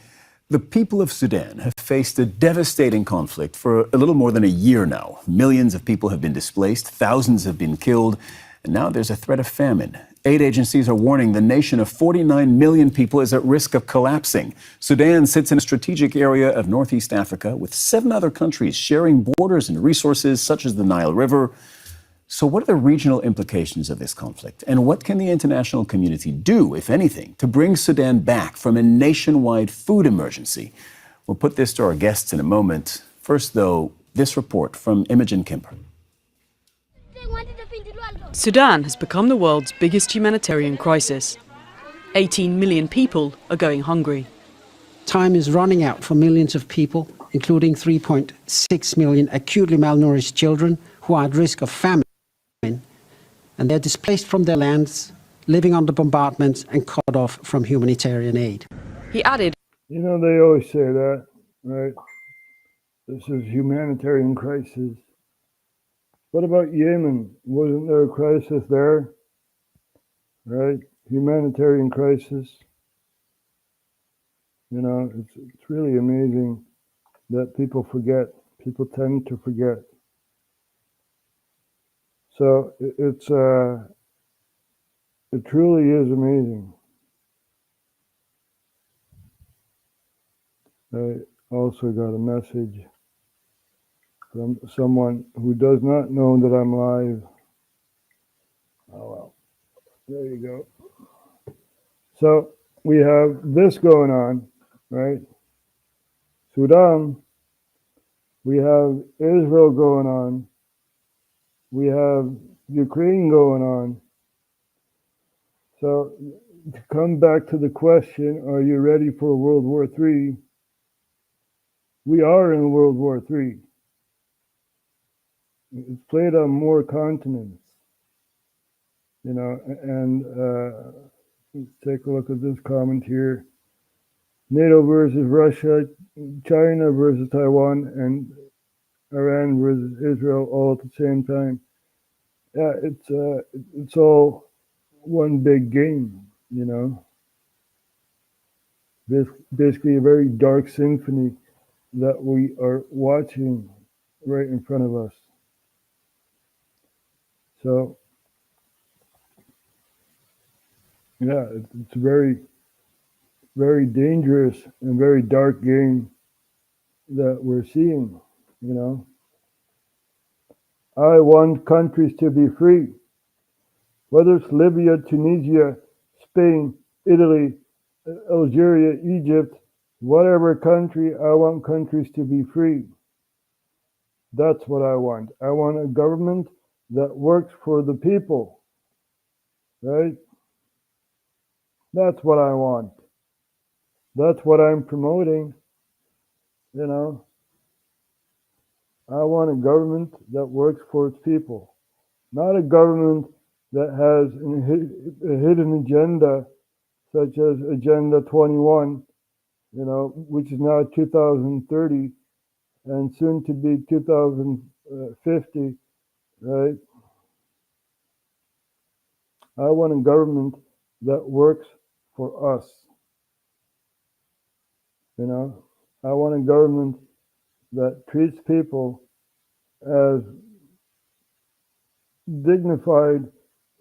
The people of Sudan have faced a devastating conflict for a little more than a year now. Millions of people have been displaced, thousands have been killed, and now there's a threat of famine. Aid agencies are warning the nation of 49 million people is at risk of collapsing. Sudan sits in a strategic area of Northeast Africa with 7 other countries sharing borders and resources such as the Nile River. So what are the regional implications of this conflict? And what can the international community do, if anything, to bring Sudan back from a nationwide food emergency? We'll put this to our guests in a moment. First, though, this report from Imogen Kimper. Sudan has become the world's biggest humanitarian crisis. 18 million people are going hungry. Time is running out for millions of people, including 3.6 million acutely malnourished children who are at risk of famine. And they're displaced from their lands, living under bombardments and cut off from humanitarian aid. He added, You know, they always say that, right? This is humanitarian crisis. What about Yemen? Wasn't there a crisis there? Right? Humanitarian crisis. You know, it's really amazing that people forget. People tend to forget. So it truly is amazing. I also got a message from someone who does not know that I'm live. Oh well, there you go. So we have this going on, right? Sudan. We have Israel going on. We have Ukraine going on. So to come back to the question, are you ready for World War III? We are in World War III. It's played on more continents, you know, and let's take a look at this comment here. NATO versus Russia, China versus Taiwan, and Iran versus Israel all at the same time. Yeah, it's all one big game, you know. Basically a very dark symphony that we are watching right in front of us. So, yeah, it's a very, very dangerous and very dark game that we're seeing, you know. I want countries to be free, whether it's Libya, Tunisia, Spain, Italy, Algeria, Egypt, whatever country, I want countries to be free. That's what I want. I want a government that works for the people, right? That's what I want. That's what I'm promoting, you know. I want a government that works for its people, not a government that has a hidden agenda, such as Agenda 21, you know, which is now 2030 and soon to be 2050, right? I want a government that works for us, you know. I want a government that treats people as dignified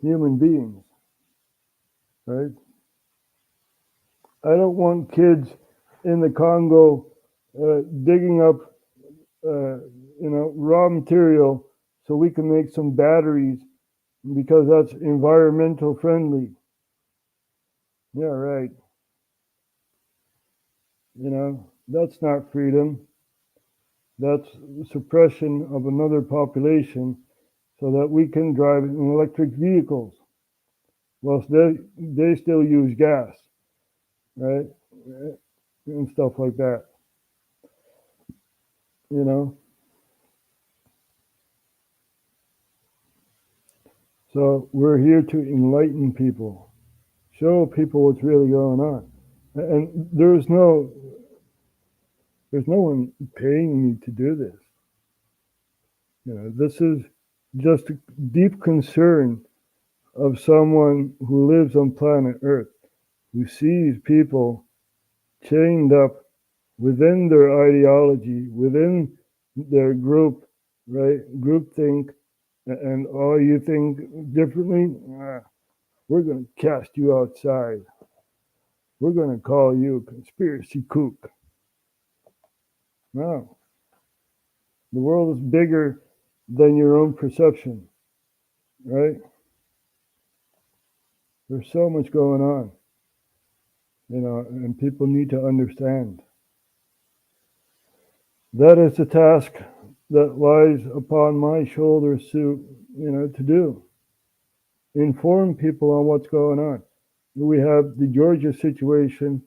human beings, right? I don't want kids in the Congo digging up, you know, raw material so we can make some batteries because that's environmental friendly. Yeah, right. You know, that's not freedom. That's suppression of another population so that we can drive in electric vehicles whilst they still use gas, right? And stuff like that. You know? So we're here to enlighten people, show people what's really going on. And there's no one paying me to do this. You know, this is just a deep concern of someone who lives on planet Earth, who sees people chained up within their ideology, within their group, right? Groupthink, and oh, you think differently? we're going to cast you outside. We're going to call you a conspiracy kook. No. The world is bigger than your own perception, right? There's so much going on, and people need to understand. That is the task that lies upon my shoulders to do. Inform people on what's going on. We have the Georgia situation,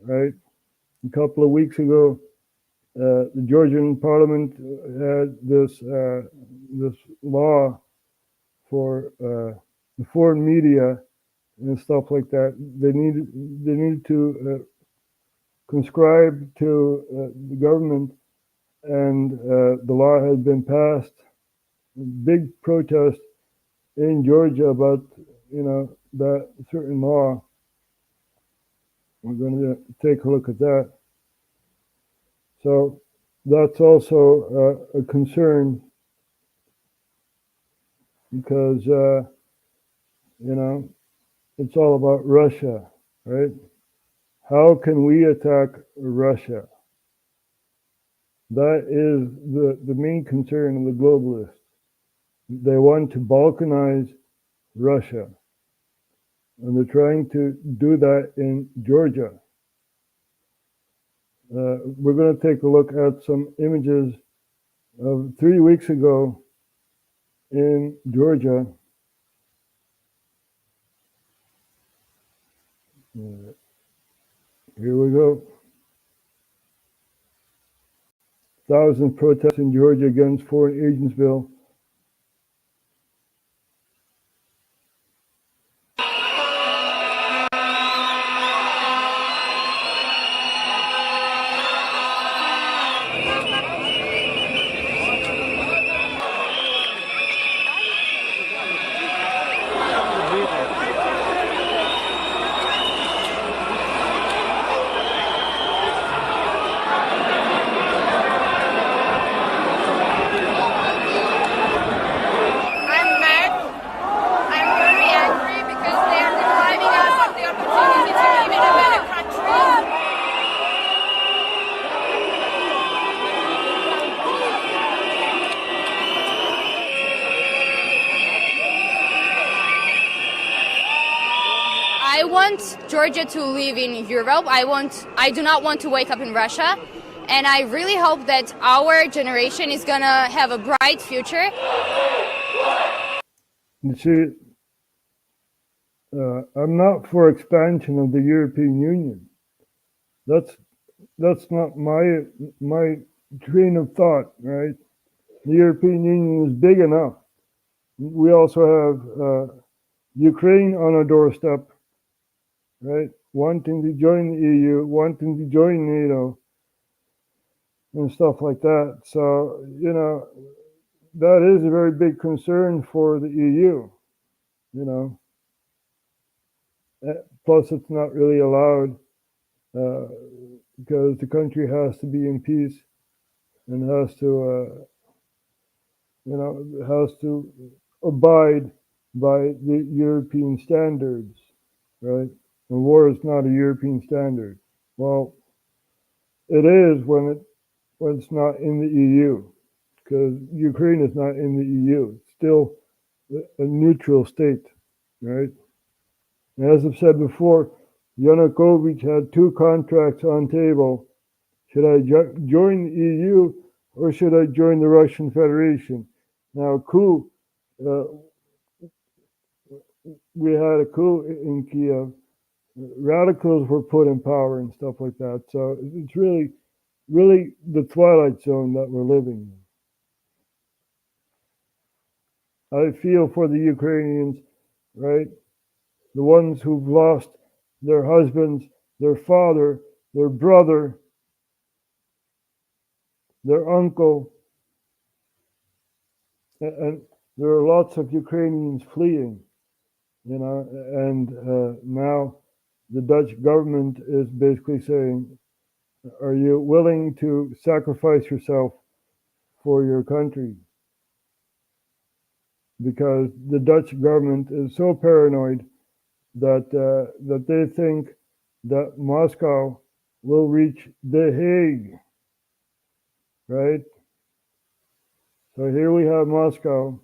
right? A couple of weeks ago, the Georgian Parliament had this law for the foreign media and stuff like that. They need to conscribe to the government, and the law has been passed. Big protest in Georgia about that certain law. We're going to take a look at that. So that's also a concern, because it's all about Russia, right? How can we attack Russia? That is the main concern of the globalists. They want to balkanize Russia, and they're trying to do that in Georgia. We're going to take a look at some images of 3 weeks ago in Georgia. Here we go. 1,000 protests in Georgia against Foreign Agents Bill. I want Georgia to live in Europe. I do not want to wake up in Russia. And I really hope that our generation is going to have a bright future. You see, I'm not for expansion of the European Union. That's not my train of thought, right? The European Union is big enough. We also have Ukraine on our doorstep, right? Wanting to join the EU, wanting to join NATO, and stuff like that. So, that is a very big concern for the EU, Plus, it's not really allowed because the country has to be in peace and has to abide by the European standards, right? And war is not a European standard. Well, it is when it's not in the EU, because Ukraine is not in the EU. It's still a neutral state, right? And as I've said before, Yanukovych had two contracts on table. Should I join the EU or should I join the Russian Federation? Now, we had a coup in Kiev. Radicals were put in power and stuff like that. So it's really the twilight zone that we're living in. I feel for the Ukrainians, right? The ones who've lost their husbands, their father, their brother, their uncle. And there are lots of Ukrainians fleeing, and now the Dutch government is basically saying, are you willing to sacrifice yourself for your country? Because the Dutch government is so paranoid that they think that Moscow will reach The Hague, right? So here we have Moscow.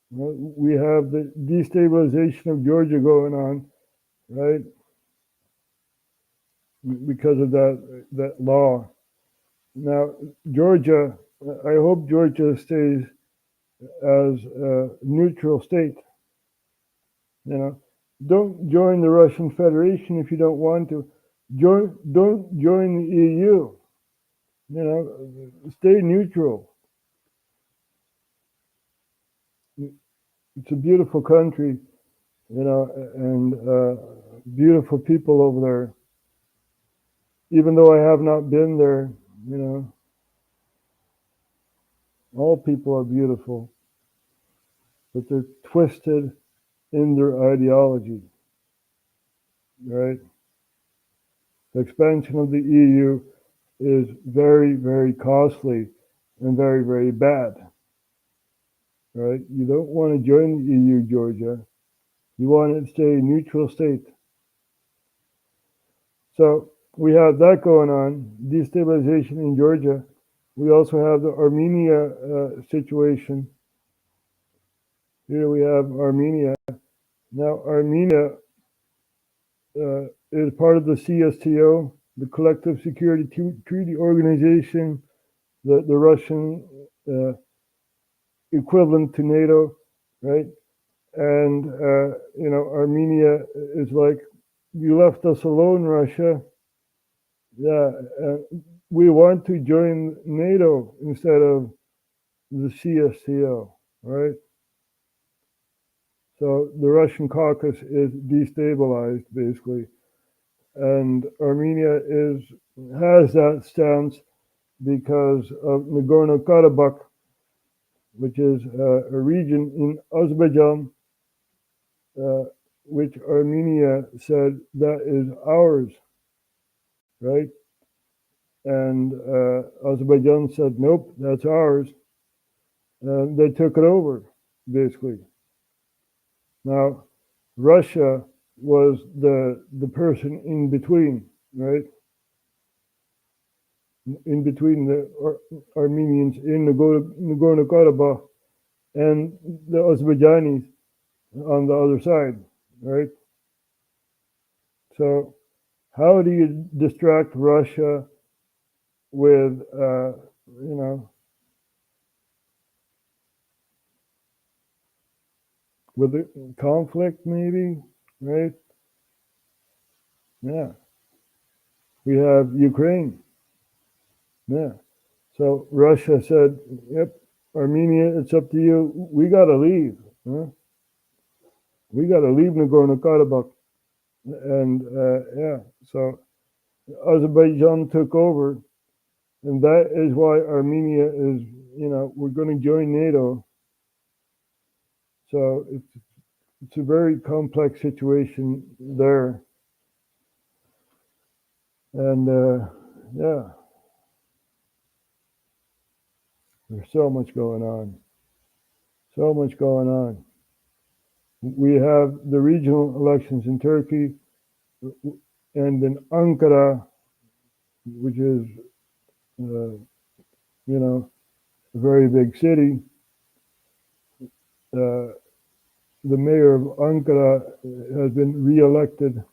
We have the destabilization of Georgia going on, right? Because of that law. Now, Georgia, I hope Georgia stays as a neutral state. You know, don't join the Russian Federation if you don't want to. Don't join the EU. You know, stay neutral. It's a beautiful country, you know, and beautiful people over there. Even though I have not been there, you know, all people are beautiful, but they're twisted in their ideology, right? The expansion of the EU is very, very costly and very, very bad, right? You don't want to join the EU, Georgia. You want to stay a neutral state. So we have that going on, destabilization in Georgia. We also have the Armenia situation. Here we have Armenia. Now, Armenia is part of the CSTO, the Collective Security Treaty Organization, the Russian equivalent to NATO, right? And, you know, Armenia is like, you left us alone, Russia. Yeah, we want to join NATO instead of the CSTO, right? So the Russian Caucasus is destabilized, basically. And Armenia has that stance because of Nagorno-Karabakh, which is a region in Azerbaijan, which Armenia said that is ours, right? And Azerbaijan said, nope, that's ours. And they took it over, basically. Now, Russia was the person in between, right? In between the Armenians in Nagorno-Karabakh and the Azerbaijanis on the other side, right? So how do you distract Russia with, you know, with a conflict maybe, right? Yeah. We have Ukraine. Yeah. So Russia said, yep, Armenia, it's up to you. We got to leave. Huh? We got to leave Nagorno-Karabakh. And yeah, so Azerbaijan took over. And that is why Armenia is, you know, we're going to join NATO. So it's a very complex situation there. And yeah, there's so much going on. So much going on. We have the regional elections in Turkey and in Ankara, which is, you know, a very big city. The mayor of Ankara has been re-elected,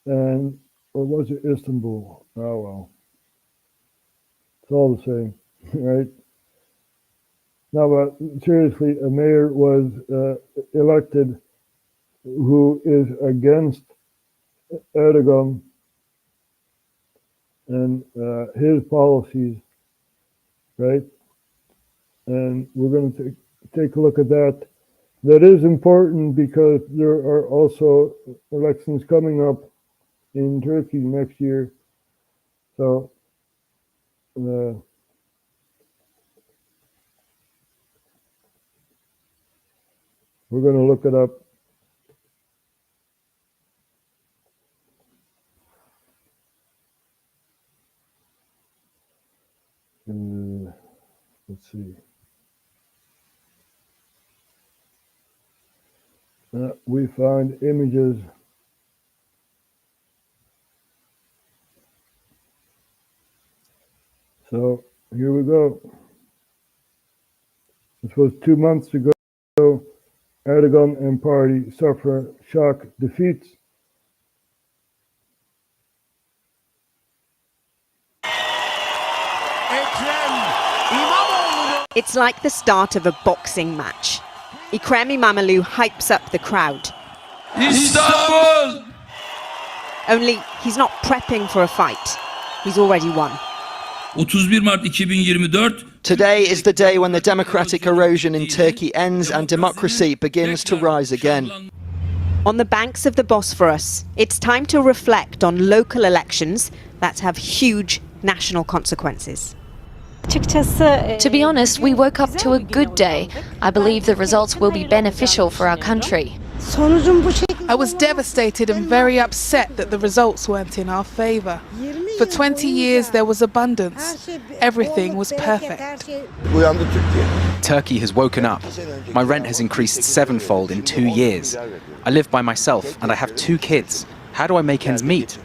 and, or was it Istanbul? Oh well, it's all the same, right? Now, but seriously, a mayor was elected who is against Erdogan and his policies, right? And we're going to take a look at that. That is important because there are also elections coming up in Turkey next year. So we're going to look it up. Let's see. We found images. So here we go. This was 2 months ago. Erdogan and party suffer shock defeats. It's like the start of a boxing match. Ekrem İmamoğlu hypes up the crowd. Istanbul! Only he's not prepping for a fight. He's already won. 31 Mart 2024. Today is the day when the democratic erosion in Turkey ends and democracy begins to rise again. On the banks of the Bosphorus, it's time to reflect on local elections that have huge national consequences. To be honest, we woke up to a good day. I believe the results will be beneficial for our country. I was devastated and very upset that the results weren't in our favour. For 20 years there was abundance. Everything was perfect. Turkey has woken up. My rent has increased 7-fold in 2 years. I live by myself and I have 2 kids. How do I make ends meet?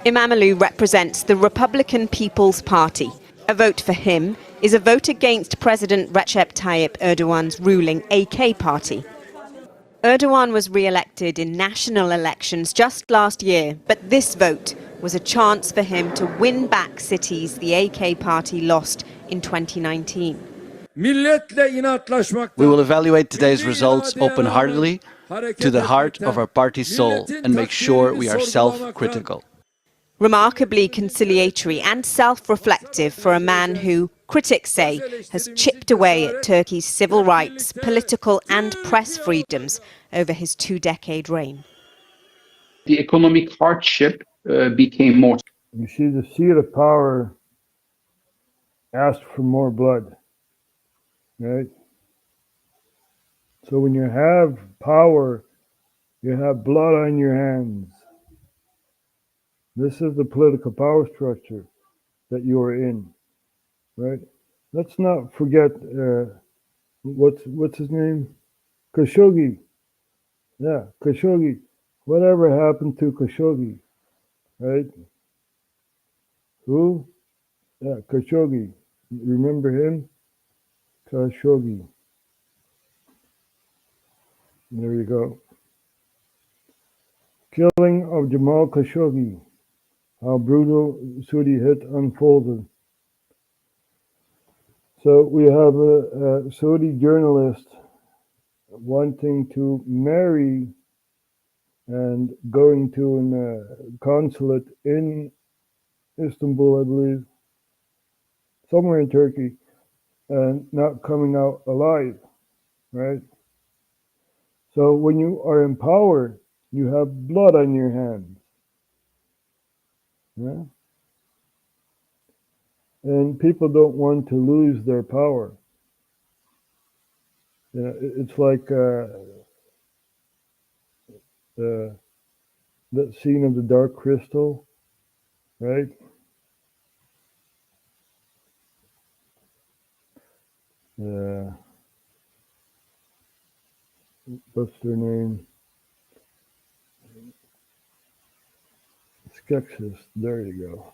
İmamoğlu represents the Republican People's Party. A vote for him is a vote against President Recep Tayyip Erdogan's ruling AK party. Erdogan was re-elected in national elections just last year, but this vote was a chance for him to win back cities the AK party lost in 2019. We will evaluate today's results open-heartedly, to the heart of our party's soul, and make sure we are self-critical. Remarkably conciliatory and self-reflective for a man who, critics say, has chipped away at Turkey's civil rights, political and press freedoms over his 2-decade reign. The economic hardship became more. You see, the seat of power asked for more blood, right? So when you have power, you have blood on your hands. This is the political power structure that you are in, right? Let's not forget, what's his name? Khashoggi. Yeah, Khashoggi. Whatever happened to Khashoggi, right? Who? Yeah, Khashoggi. Remember him? Khashoggi. There you go. Killing of Jamal Khashoggi. How brutal Saudi hit unfolded. So we have a Saudi journalist wanting to marry and going to a consulate in Istanbul, I believe, somewhere in Turkey, and not coming out alive, right? So when you are in power, you have blood on your hands. Yeah? And people don't want to lose their power. You know, it's like that scene of the Dark Crystal, right? What's their name? Skeksis, there you go.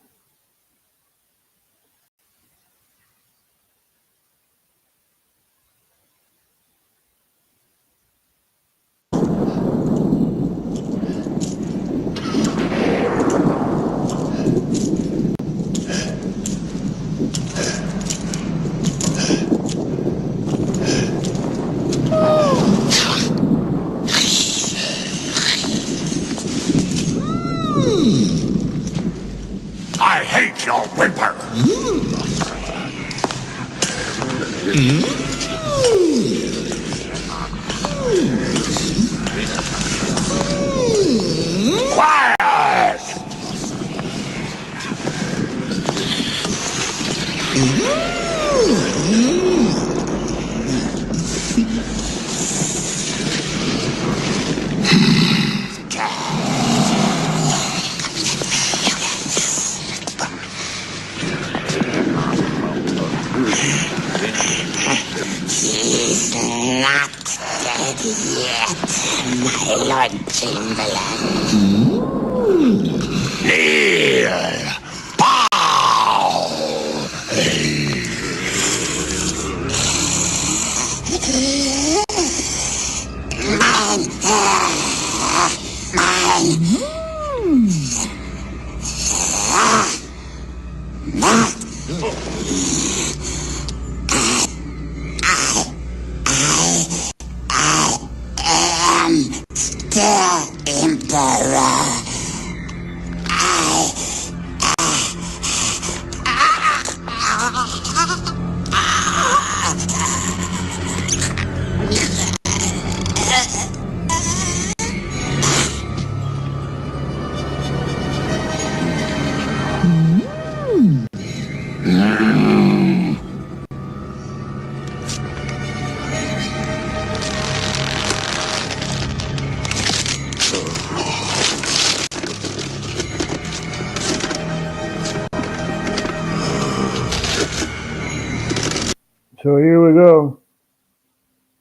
So here we go.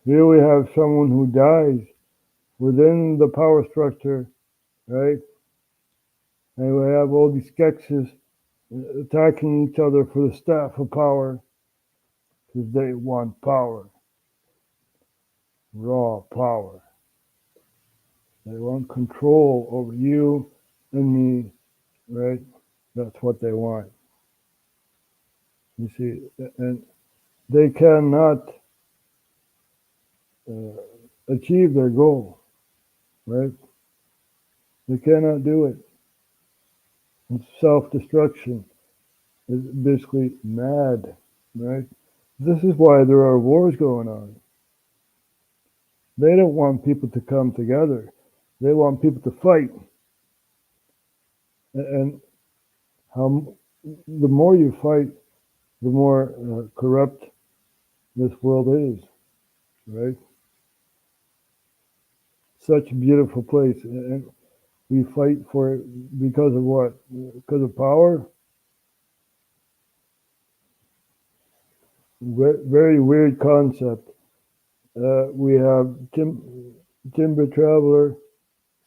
Here we have someone who dies within the power structure, right? And we have all these sketches attacking each other for the staff of power because they want power. Raw power. They want control over you and me, right? That's what they want. You see, and they cannot achieve their goal, right? They cannot do it. It's self-destruction. It's basically mad, right? This is why there are wars going on. They don't want people to come together. They want people to fight. And the more you fight, the more corrupt this world is, right? Such a beautiful place. And we fight for it because of what? Because of power? Very weird concept. We have Timber Traveler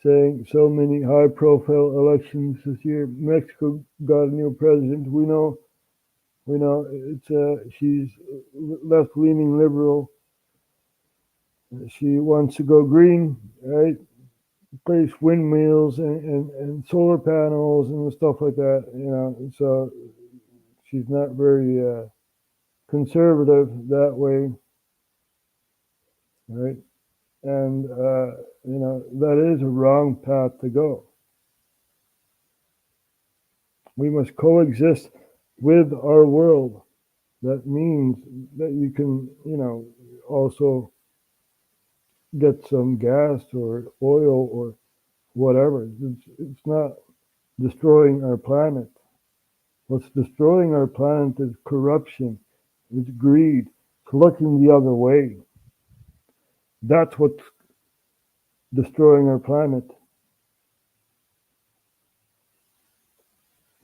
saying so many high-profile elections this year. Mexico got a new president. We know it's she's left-leaning liberal. She wants to go green, right? Place windmills and solar panels and stuff like that, you know. So she's not very conservative that way, right? And you know, that is a wrong path to go. We must coexist with our world. That means that you can, you know, also get some gas or oil or whatever. It's not destroying our planet. What's destroying our planet is corruption, it's greed, it's looking the other way. That's what's destroying our planet.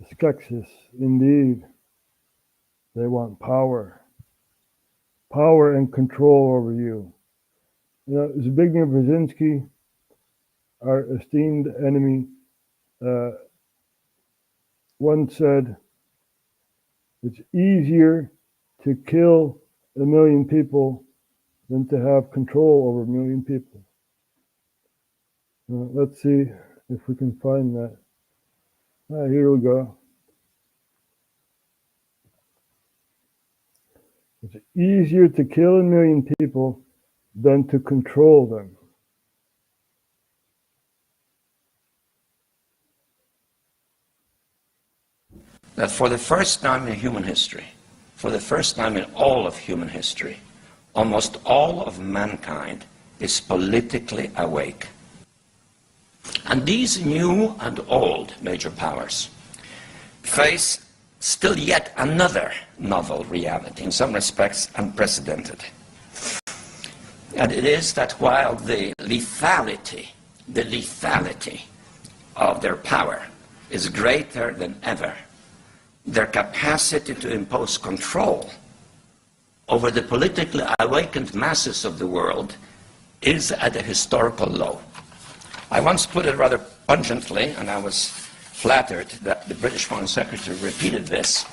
The Skeksis, indeed. They want power. Power and control over you. You know, Zbigniew Brzezinski, our esteemed enemy, once said, it's easier to kill 1 million people than to have control over 1 million people. Let's see if we can find that. Here we go. It's easier to kill 1 million people than to control them. That for the first time in human history, for the first time in all of human history, almost all of mankind is politically awake. And these new and old major powers face still yet another novel reality, in some respects unprecedented. And it is that while the lethality of their power is greater than ever, their capacity to impose control over the politically awakened masses of the world is at a historical low. I once put it rather pungently, and I was flattered that the British Foreign Secretary repeated this,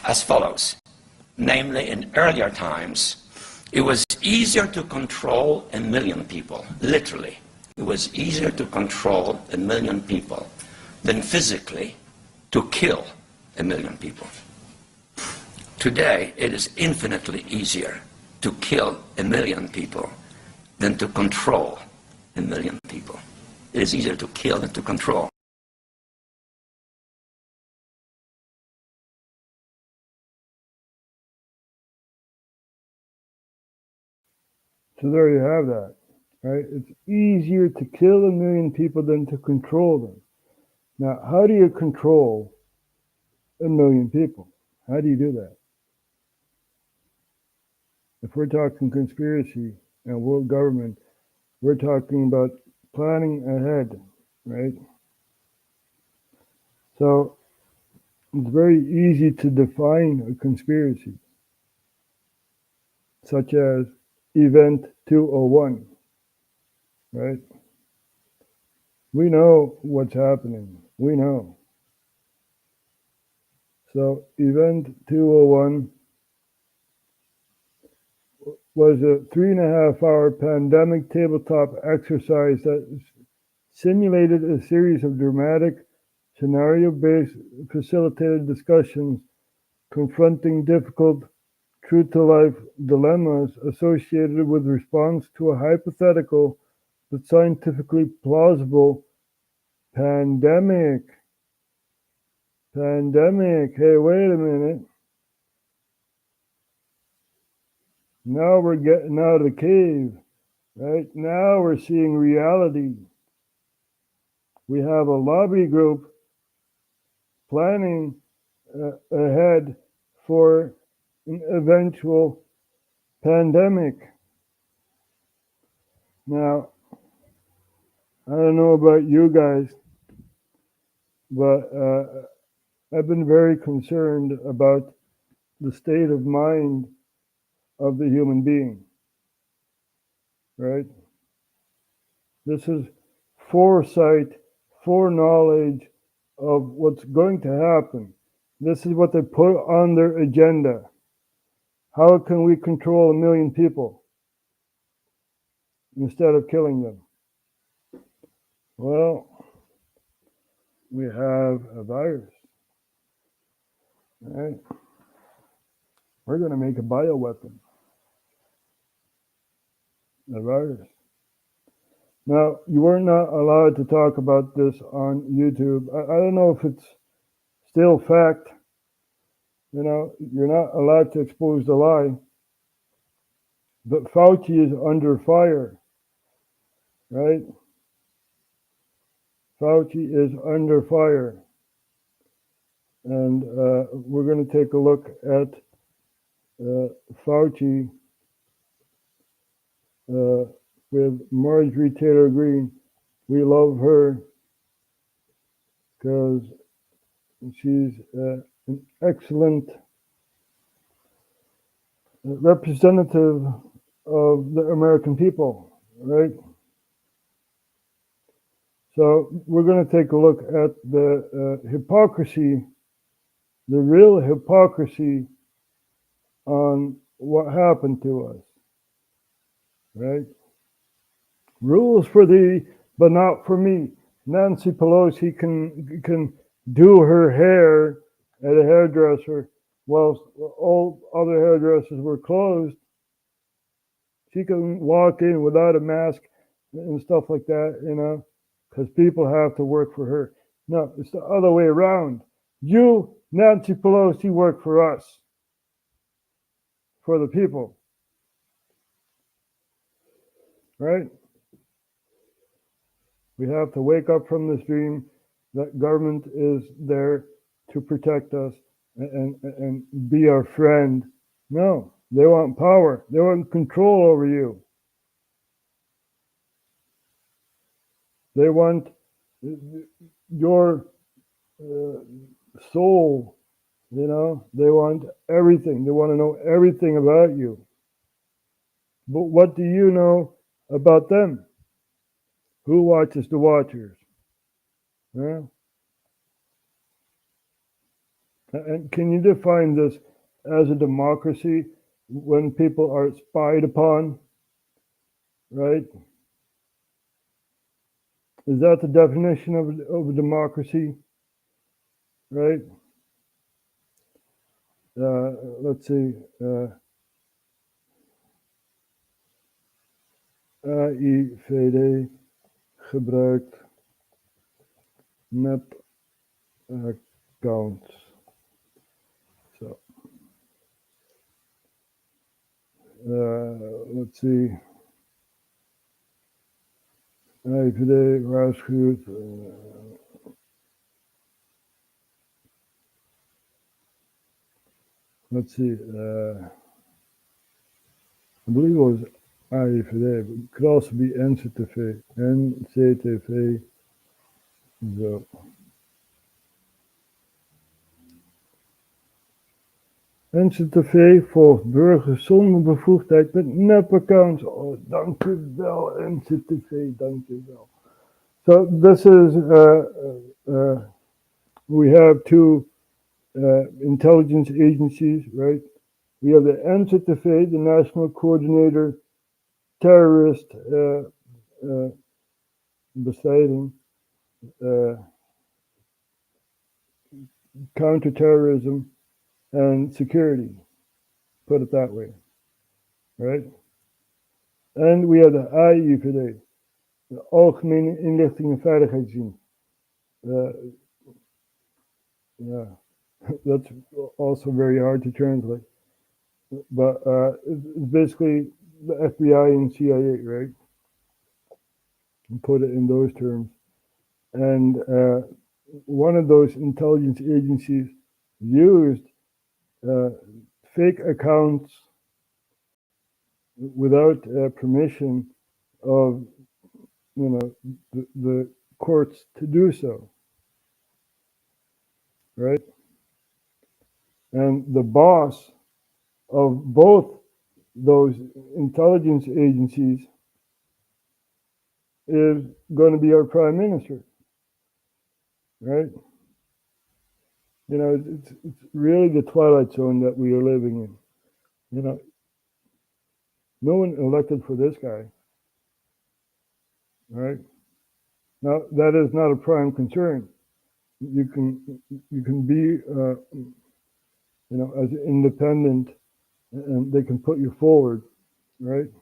as follows. Namely, in earlier times, it was easier to control 1 million people, literally. It was easier to control 1 million people than physically to kill 1 million people. Today, it is infinitely easier to kill 1 million people than to control 1 million people. It is easier to kill than to control. So there you have that, right? It's easier to kill 1 million people than to control them. Now, how do you control 1 million people? How do you do that? If we're talking conspiracy and world government, we're talking about planning ahead, right? So it's very easy to define a conspiracy, such as Event 201, right? We know what's happening. We know. So Event 201 was a 3.5-hour pandemic tabletop exercise that simulated a series of dramatic, scenario-based, facilitated discussions confronting difficult, true-to-life dilemmas associated with response to a hypothetical but scientifically plausible pandemic. Pandemic. Hey, wait a minute. Now we're getting out of the cave, right? Now we're seeing reality. We have a lobby group planning ahead for an eventual pandemic. Now, I don't know about you guys, but I've been very concerned about the state of mind of the human being, right? This is foresight, foreknowledge of what's going to happen. This is what they put on their agenda. How can we control 1 million people instead of killing them? Well, we have a virus, right? We're going to make a bioweapon, a virus. Now, you were not allowed to talk about this on YouTube. I don't know if it's still fact. You know, you're not allowed to expose the lie. But Fauci is under fire, right? Fauci is under fire. And we're going to take a look at Fauci with Marjorie Taylor Greene. We love her because she's an excellent representative of the American people, right? So we're going to take a look at the hypocrisy, the real hypocrisy on what happened to us, right? Rules for thee, but not for me. Nancy Pelosi can do her hair at a hairdresser whilst all other hairdressers were closed. She can walk in without a mask and stuff like that, you know, because people have to work for her. No, it's the other way around. You, Nancy Pelosi, work for us, for the people, right? We have to wake up from this dream that government is there to protect us and be our friend. No, they want power. They want control over you. They want your soul, you know. They want everything. They want to know everything about you. But what do you know about them? Who watches the watchers? Yeah. And can you define this as a democracy when people are spied upon? Right? Is that the definition of a democracy? Right? Let's see. AIVD gebruikt map-accounts. So, let's see. AIVD waarschuwt. Let's see. I believe it was AIVD, but it could also be NCTV. NCTV. Zo. NCTV volgt burgers zonder bevoegdheid met nepaccounts. Oh, dank u wel, NCTV, dank u wel. So this is, we have two intelligence agencies, right? We have the NCTV, the National Coordinator Terrorist Bestrijding, Counterterrorism and Security, put it that way, right? And we have the AIVD, the Algemene Inlichting en Veiligheidsdienst. Yeah, that's also very hard to translate. But it's basically the FBI and CIA, right? And put it in those terms. And one of those intelligence agencies used fake accounts without permission of, the courts to do so, right? And the boss of both those intelligence agencies is going to be our prime minister, right? It's really the twilight zone that we are living in. No one elected for this guy, right? Now, that is not a prime concern. You can be, as independent, and they can put you forward, right?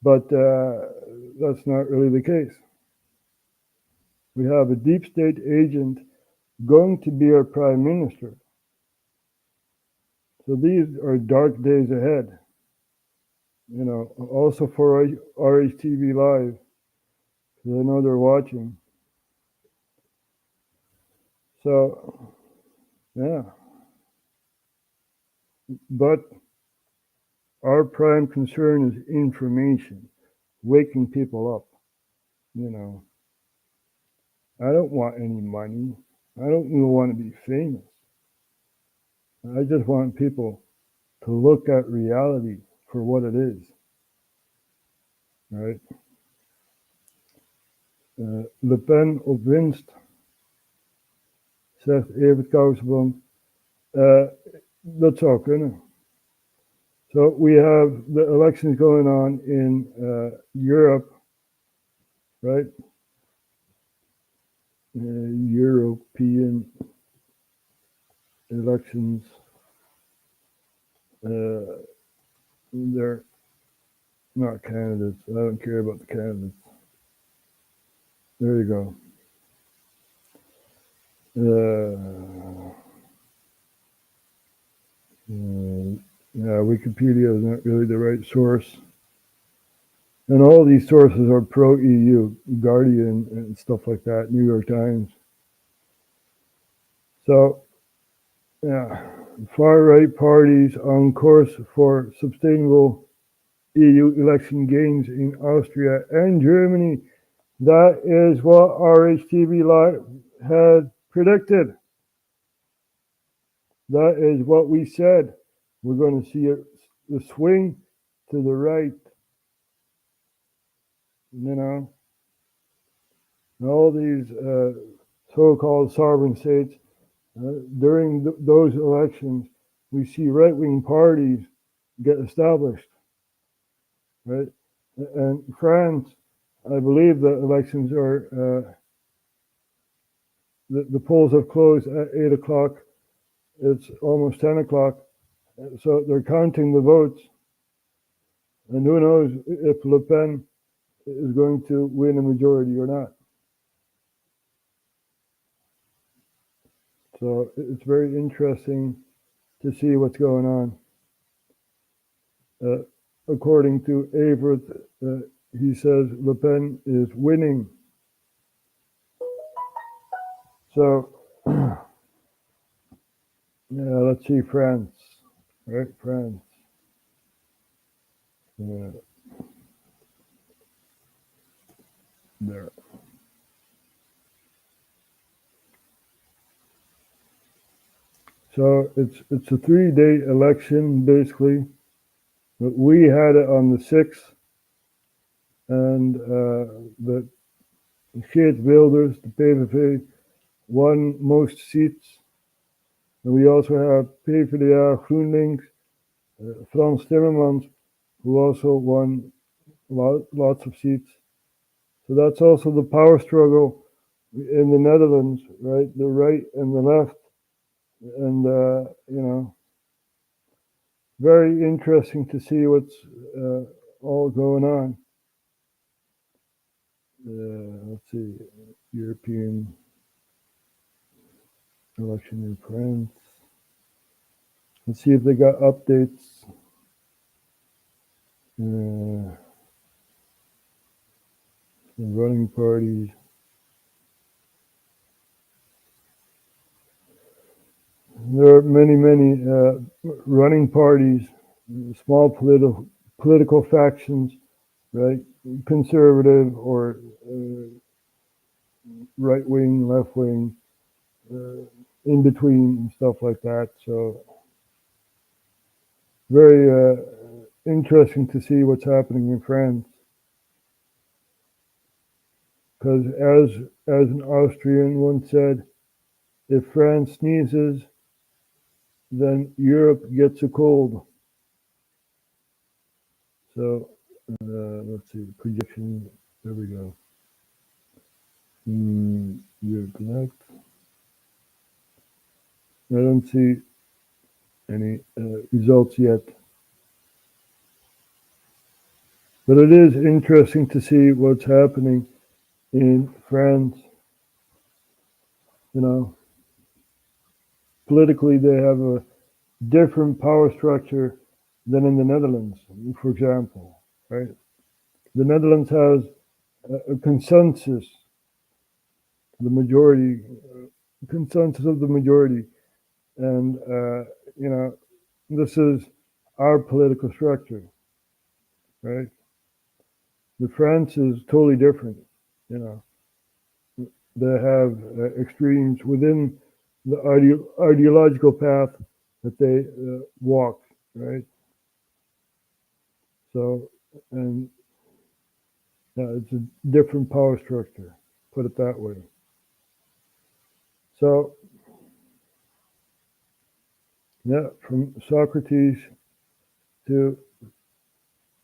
But that's not really the case. We have a deep state agent going to be our prime minister. So these are dark days ahead. Also for RHTVLive, because I know they're watching. So, yeah. But our prime concern is information, waking people up. I don't want any money. I don't even want to be famous. I just want people to look at reality for what it is. Right? Le Pen op winst, zegt Evert Kousenband. Dat zou kunnen. So we have the elections going on in Europe, right? European elections. They're not candidates. I don't care about the candidates. There you go. Yeah, Wikipedia is not really the right source. And all these sources are pro-EU, Guardian and stuff like that, New York Times. So, yeah, far-right parties on course for sustainable EU election gains in Austria and Germany. That is what RHTVLive had predicted. That is what we said. We're going to see the swing to the right. you know, and all these so-called sovereign states, during those elections, we see right-wing parties get established, right? And France, I believe the elections are, the polls have closed at 8 o'clock. It's almost 10 o'clock. So they're counting the votes. And who knows if Le Pen is going to win a majority or not. So it's very interesting to see what's going on. According to Evert, he says Le Pen is winning. So, yeah, let's see France, right? France. Yeah. There. So it's a 3-day election basically. But we had it on the 6th, and the RHTVLive, the PVV, won most seats. And we also have PvdA, GroenLinks, Frans Timmermans, who also won lots of seats. So that's also the power struggle in the Netherlands, right? The right and the left. And, you know, very interesting to see what's all going on. Let's see, European election in France. Let's see if they got updates. The running parties. There are many running parties, small political factions, right? Conservative or right wing, left wing, in between and stuff like that. So very interesting to see what's happening in France. Because as an Austrian once said, if France sneezes, then Europe gets a cold. So let's see, projection. There we go. You connect. I don't see any results yet. But it is interesting to see what's happening in France. You know, politically they have a different power structure than in the Netherlands, for example, right? The Netherlands has a consensus, the majority, consensus of the majority. And, you know, this is our political structure, right? The France is totally different, you know. They have extremes within the ideological path that they walk, right? So, and it's a different power structure, put it that way. So, yeah, from Socrates to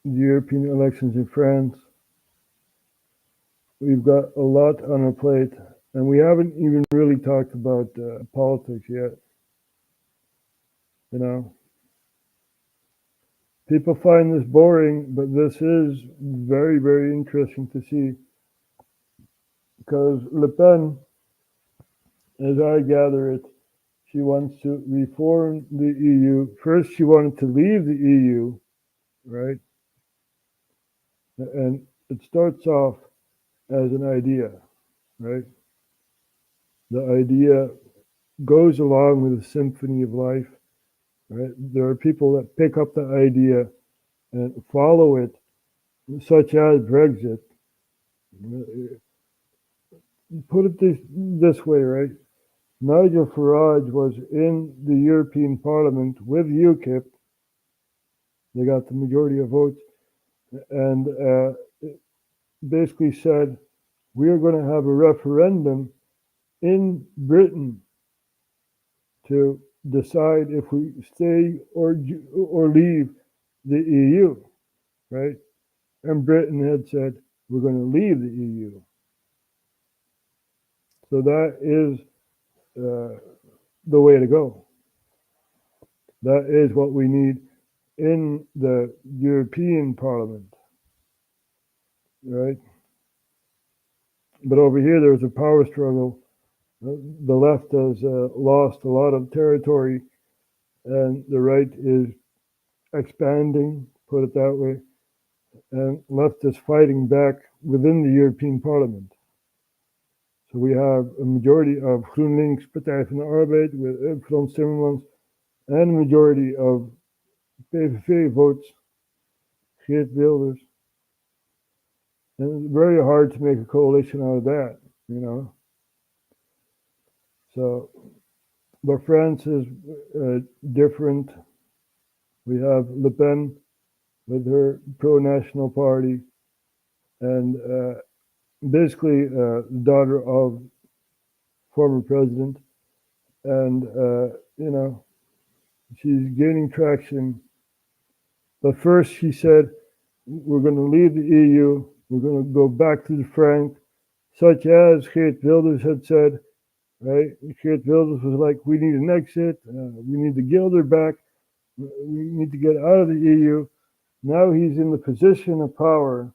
the European elections in France, we've got a lot on our plate, and we haven't even really talked about politics yet. You know, people find this boring, but this is very, very interesting to see, because Le Pen, as I gather it, she wants to reform the EU. First, she wanted to leave the EU, right? And it starts off as an idea, right? The idea goes along with the symphony of life, right? There are people that pick up the idea and follow it, such as Brexit. Put it this way, right? Nigel Farage was in the European Parliament with UKIP. They got the majority of votes, and basically said, we are going to have a referendum in Britain to decide if we stay or leave the EU, right? And Britain had said, we're going to leave the EU. So that is the way to go. That is what we need in the European Parliament, right? But over here, there's a power struggle. The left has lost a lot of territory, and the right is expanding, put it that way, and left is fighting back within the European Parliament. So we have a majority of GroenLinks, Partij van de Arbeid, with Frans Timmermans, and a majority of PVV votes, Geert Wilders. And it's very hard to make a coalition out of that, you know. So, but France is different. We have Le Pen with her pro-national party, and basically the daughter of former president, and you know, she's gaining traction. But first she said, we're going to leave the EU, we're going to go back to the franc, such as Geert Wilders had said, right? Geert Wilders was like, we need an exit, we need the guilder back, we need to get out of the EU. Now he's in the position of power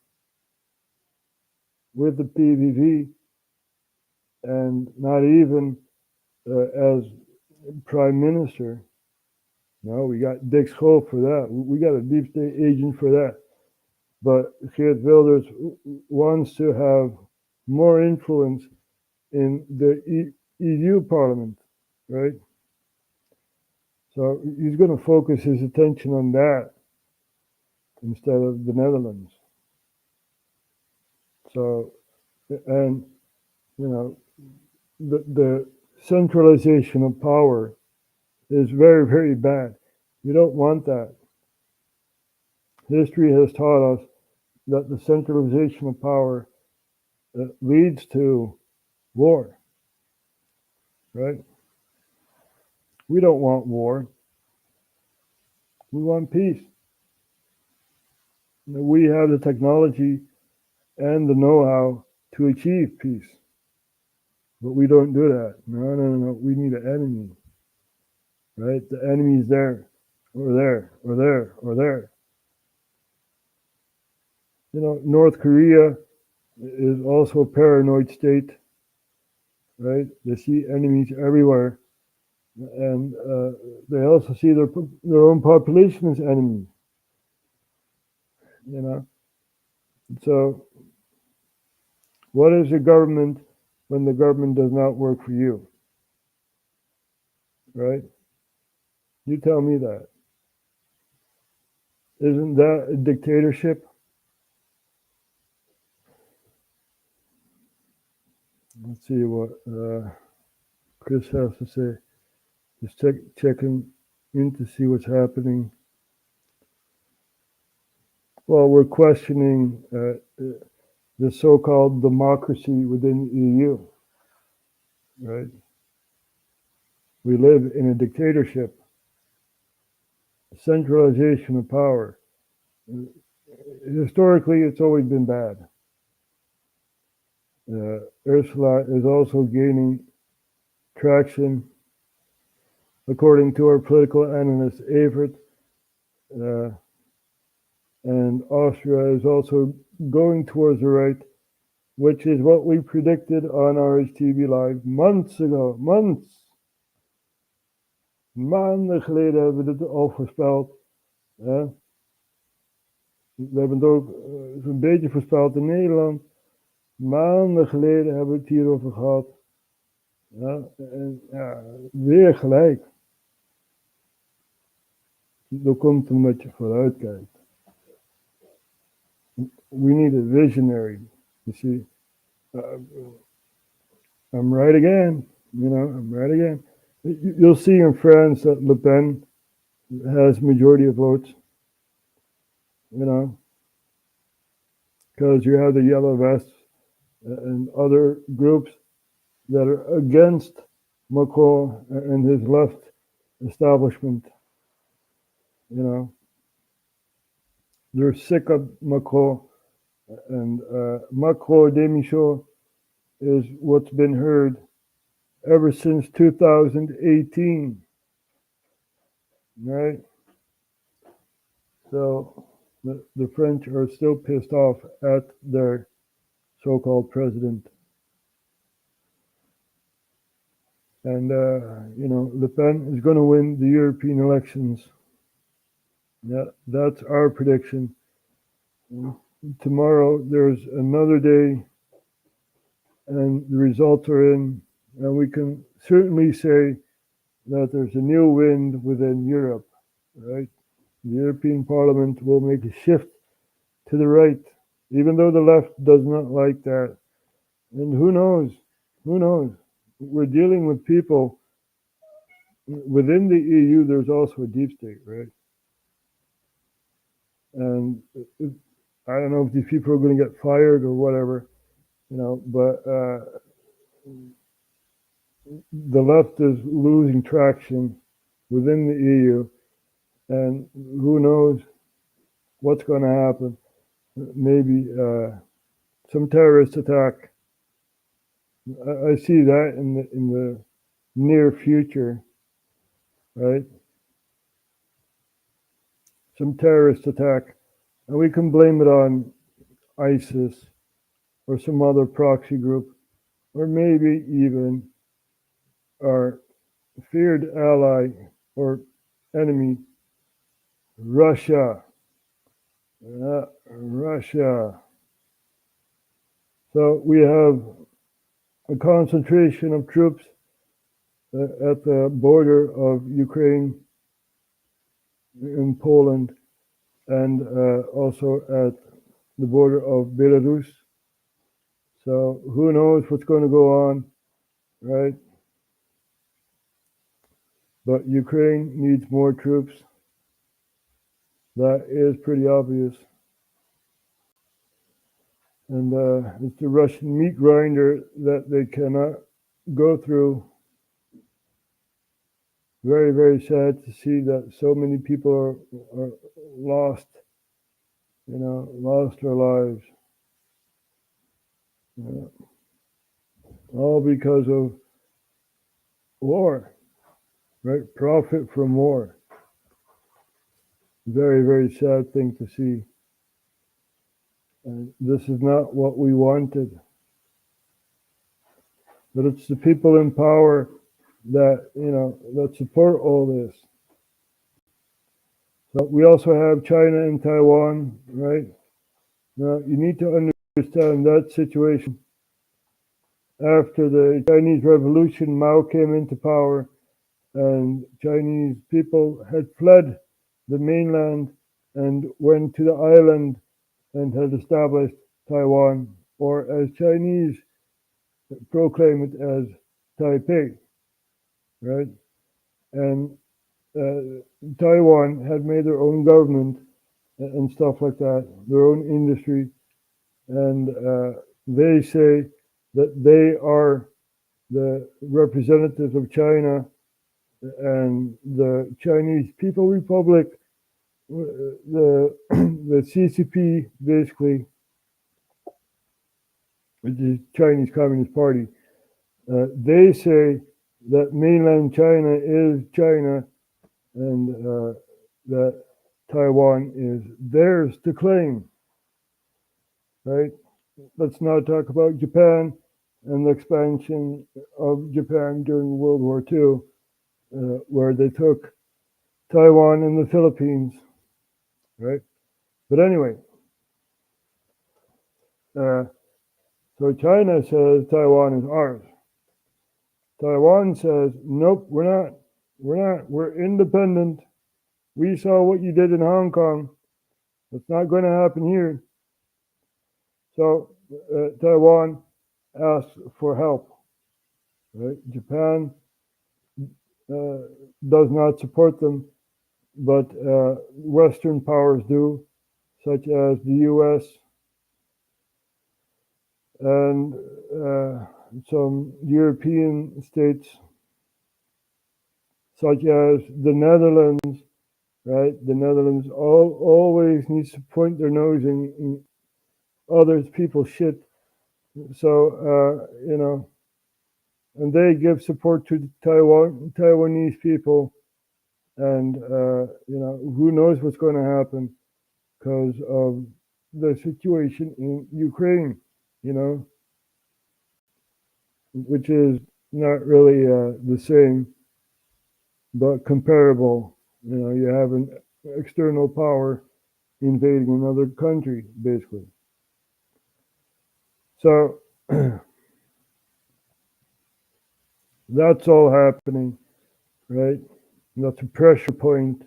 with the PVV, and not even as prime minister. No, we got Dick Schoof for that. We got a deep state agent for that. But Geert Wilders wants to have more influence in the EU Parliament, right? So he's going to focus his attention on that instead of the Netherlands. So, and, you know, the centralization of power is very, very bad. You don't want that. History has taught us that the centralization of power leads to war, right? We don't want war. We want peace. We have the technology and the know-how to achieve peace. But we don't do that. No. We need an enemy, right? The enemy is there, or there, or there, or there. You know, North Korea is also a paranoid state, right? They see enemies everywhere. And they also see their own population as enemies, you know. So what is a government when the government does not work for you, right? You tell me that. Isn't that a dictatorship? Let's see what Chris has to say. Just checking in to see what's happening. Well, we're questioning the so-called democracy within the EU, right? We live in a dictatorship, centralization of power. Historically, it's always been bad. Ursula is also gaining traction. According to our political analyst, Evert, and Austria is also going towards the right, which is what we predicted on RHTVLive months ago. Maanden geleden hebben we dit al voorspeld. We hebben het ook zo'n beetje voorspeld in Nederland. Maanden geleden hebben we het hierover gehad. Ja, en ja, weer gelijk. Dat komt omdat je vooruit kijkt. We need a visionary. You see, I'm right again. You know, I'm right again. You'll see in France that Le Pen has majority of votes. You know, because you have the yellow vests and other groups that are against Macron and his left establishment. You know, they're sick of Macron, and Macron démission is what's been heard ever since 2018, right? So the French are still pissed off at their so-called president. And, you know, Le Pen is going to win the European elections. Yeah, that's our prediction. Tomorrow there's another day and the results are in, and we can certainly say that there's a new wind within Europe, right? The European Parliament will make a shift to the right, even though the left does not like that. And who knows? Who knows? We're dealing with people within the EU. There's also a deep state, right? And I don't know if these people are going to get fired or whatever, you know, but the left is losing traction within the EU, and who knows what's going to happen. Maybe some terrorist attack. I see that in the near future, right? Some terrorist attack, and we can blame it on ISIS or some other proxy group, or maybe even our feared ally or enemy, Russia. Russia. So we have a concentration of troops at the border of Ukraine in Poland, and also at the border of Belarus. So who knows what's going to go on, right? But Ukraine needs more troops. That is pretty obvious. And it's the Russian meat grinder that they cannot go through. Very, very sad to see that so many people are lost, you know, lost their lives. All because of war, right? Profit from war. Very, very sad thing to see. And this is not what we wanted. But it's the people in power that, you know, that support all this. So we also have China and Taiwan, right? Now, you need to understand that situation. After the Chinese Revolution, Mao came into power, and Chinese people had fled the mainland and went to the island and had established Taiwan, or as Chinese proclaim it as Taipei, right? And Taiwan had made their own government and stuff like that, their own industry, and they say that they are the representatives of China, and the Chinese People Republic, the CCP, basically, which is Chinese Communist Party, they say that mainland China is China, and that Taiwan is theirs to claim, right? Let's not talk about Japan and the expansion of Japan during World War II, where they took Taiwan and the Philippines, right? But anyway, so China says Taiwan is ours. Taiwan says, nope, we're not. We're independent. We saw what you did in Hong Kong. That's not going to happen here. So Taiwan asks for help, right? Japan does not support them, but Western powers do, such as the US and some European states, such as the Netherlands, right? The Netherlands always needs to point their nose in other people's shit. So, and they give support to the Taiwanese people. And, who knows what's going to happen because of the situation in Ukraine, which is not really the same, but comparable. You have an external power invading another country, basically. So that's all happening, right? And that's a pressure point.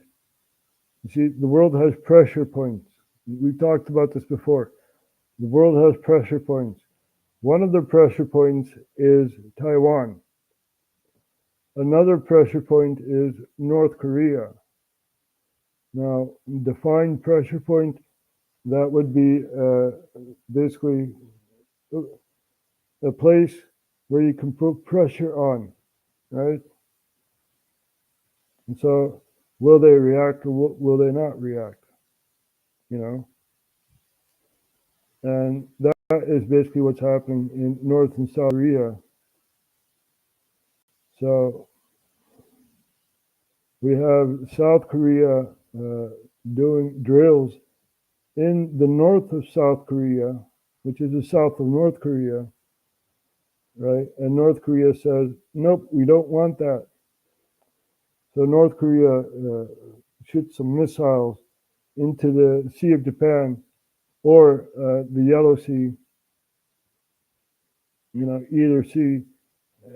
You see, the world has pressure points. We talked about this before. The world has pressure points. One of the pressure points is Taiwan. Another pressure point is North Korea. Now, define pressure point, that would be basically a place where you can put pressure on, right? And so, will they react or will they not react? And that is basically what's happening in North and South Korea. So we have South Korea doing drills in the north of South Korea, which is the south of North Korea, right? And North Korea says, nope, we don't want that. So North Korea shoots some missiles into the Sea of Japan or the Yellow Sea, either sea,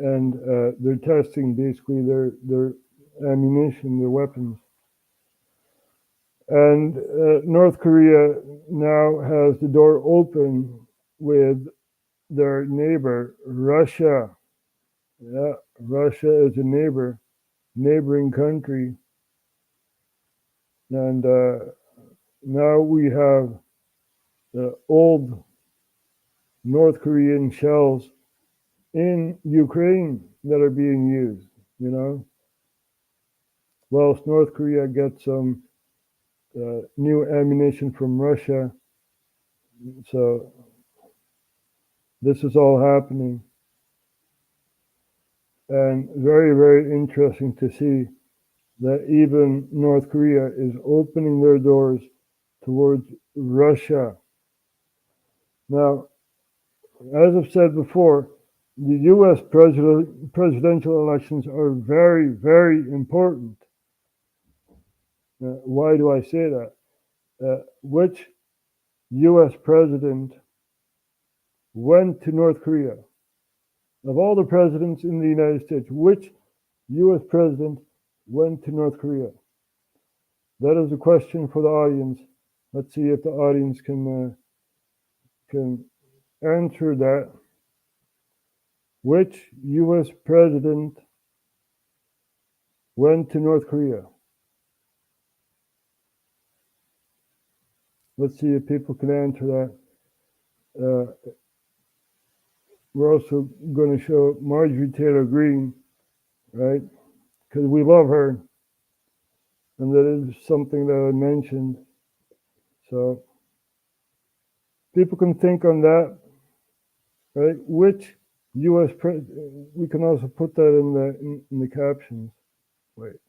and they're testing basically their ammunition, their weapons. And North Korea now has the door open with their neighbor, Russia. Yeah, Russia is a neighboring country. And now we have the old North Korean shells in Ukraine that are being used, whilst North Korea gets some new ammunition from Russia. So this is all happening. And very, very interesting to see that even North Korea is opening their doors towards Russia. Now, as I've said before, the U.S. presidential elections are very, very important. Why do I say that? Which U.S. president went to North Korea? Of all the presidents in the United States, which U.S. president went to North Korea? That is a question for the audience. Let's see if the audience can answer that. Which U.S. president went to North Korea? Let's see if people can answer that. We're also going to show Marjorie Taylor Greene, right? Because we love her. And that is something that I mentioned. So people can think on that, right? Which U.S. president? We can also put that in the captions. Wait.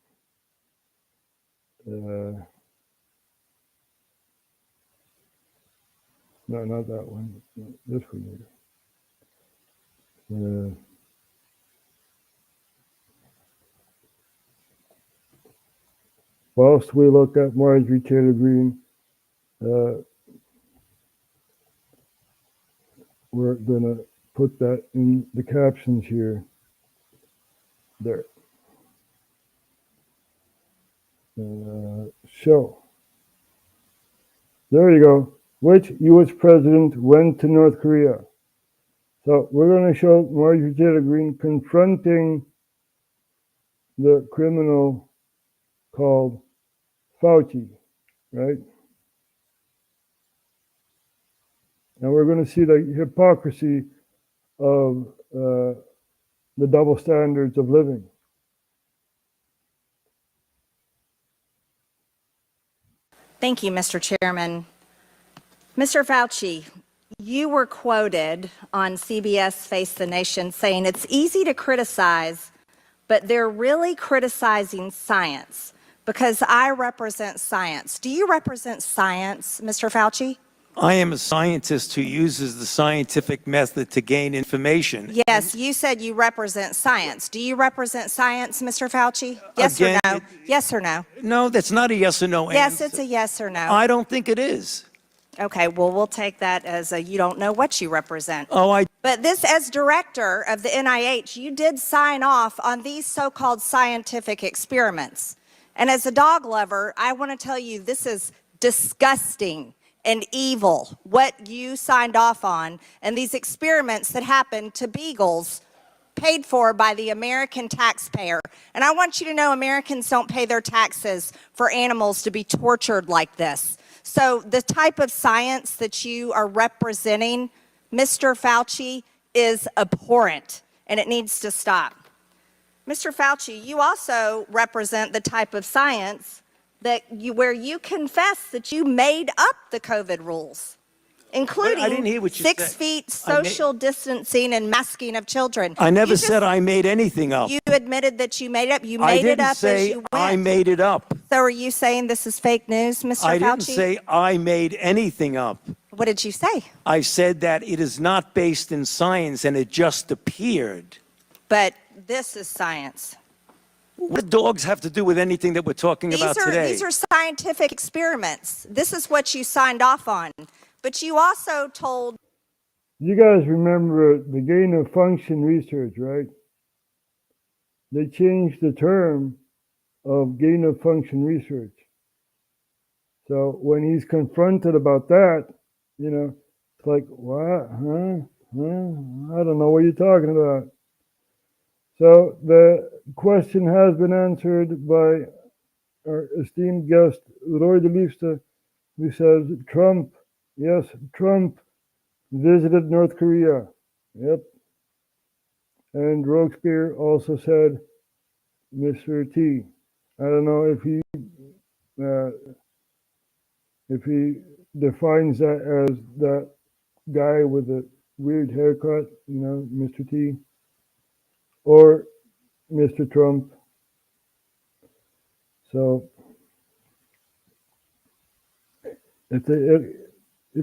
No, not that one. This one here. Whilst we look at Marjorie Taylor Greene, we're going to put that in the captions here. There. Show. There you go. Which U.S. president went to North Korea? So we're going to show Marjorie Taylor Greene confronting the criminal called Fauci, right? And we're going to see the hypocrisy of the double standards of living. Thank you, Mr. Chairman. Mr. Fauci, you were quoted on CBS Face the Nation saying it's easy to criticize, but they're really criticizing science because I represent science. Do you represent science, Mr. Fauci? I am a scientist who uses the scientific method to gain information. Yes, you said you represent science. Do you represent science, Mr. Fauci? Yes or no? Yes or no? No, that's not a yes or no Yes, answer. it's a yes or no. I don't think it is. Okay, well, we'll take that as a you don't know what you represent. Oh, But this, as director of the NIH, you did sign off on these so-called scientific experiments. And as a dog lover, I want to tell you this is disgusting and evil, what you signed off on, and these experiments that happened to beagles paid for by the American taxpayer. And I want you to know Americans don't pay their taxes for animals to be tortured like this. So the type of science that you are representing, Mr. Fauci, is abhorrent, and it needs to stop. Mr. Fauci, you also represent the type of science where you confess that you made up the COVID rules, including I didn't hear what you 6 said. feet social distancing and masking of children. I never said I made anything up. You admitted that you made it up. You I made it didn't up say as you went. I made it up. So are you saying this is fake news, Mr. Fauci? I didn't say I made anything up. What did you say? I said that it is not based in science and it just appeared. But this is science. What do dogs have to do with anything that we're talking about today? These are scientific experiments. This is what you signed off on. But you also told... You guys remember the gain of function research, right? They changed the term of gain of function research. So when he's confronted about that, you know, it's like, what? Huh? I don't know what you're talking about. So the question has been answered by our esteemed guest, Roy de Liefste, who says Trump, yes, Trump visited North Korea. Yep. And Robespierre also said, Mr. T. I don't know if he defines that as that guy with the weird haircut, you know, Mr. T, or Mr. Trump. So if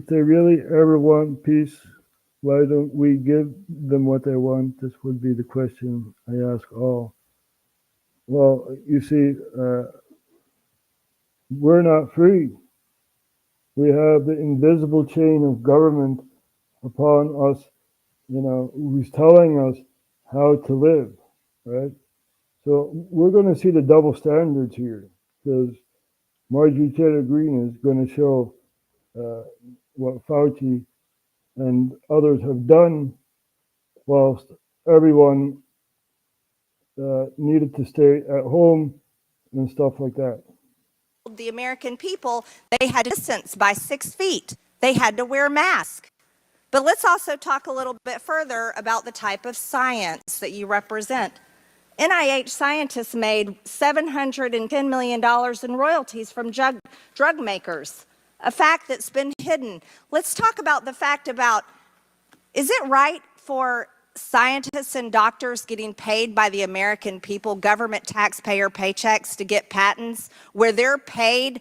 they really ever want peace, why don't we give them what they want? This would be the question I ask all. Well, you see, we're not free. We have the invisible chain of government upon us, you know, who's telling us how to live, right? So we're going to see the double standards here, because Marjorie Taylor Greene is going to show what Fauci and others have done, whilst everyone needed to stay at home and stuff like that. The American people, they had to distance by 6 feet. They had to wear masks. But let's also talk a little bit further about the type of science that you represent. NIH scientists made $710 million in royalties from drug makers, a fact that's been hidden. Let's talk about the fact about, is it right for scientists and doctors getting paid by the American people, government taxpayer paychecks, to get patents where they're paid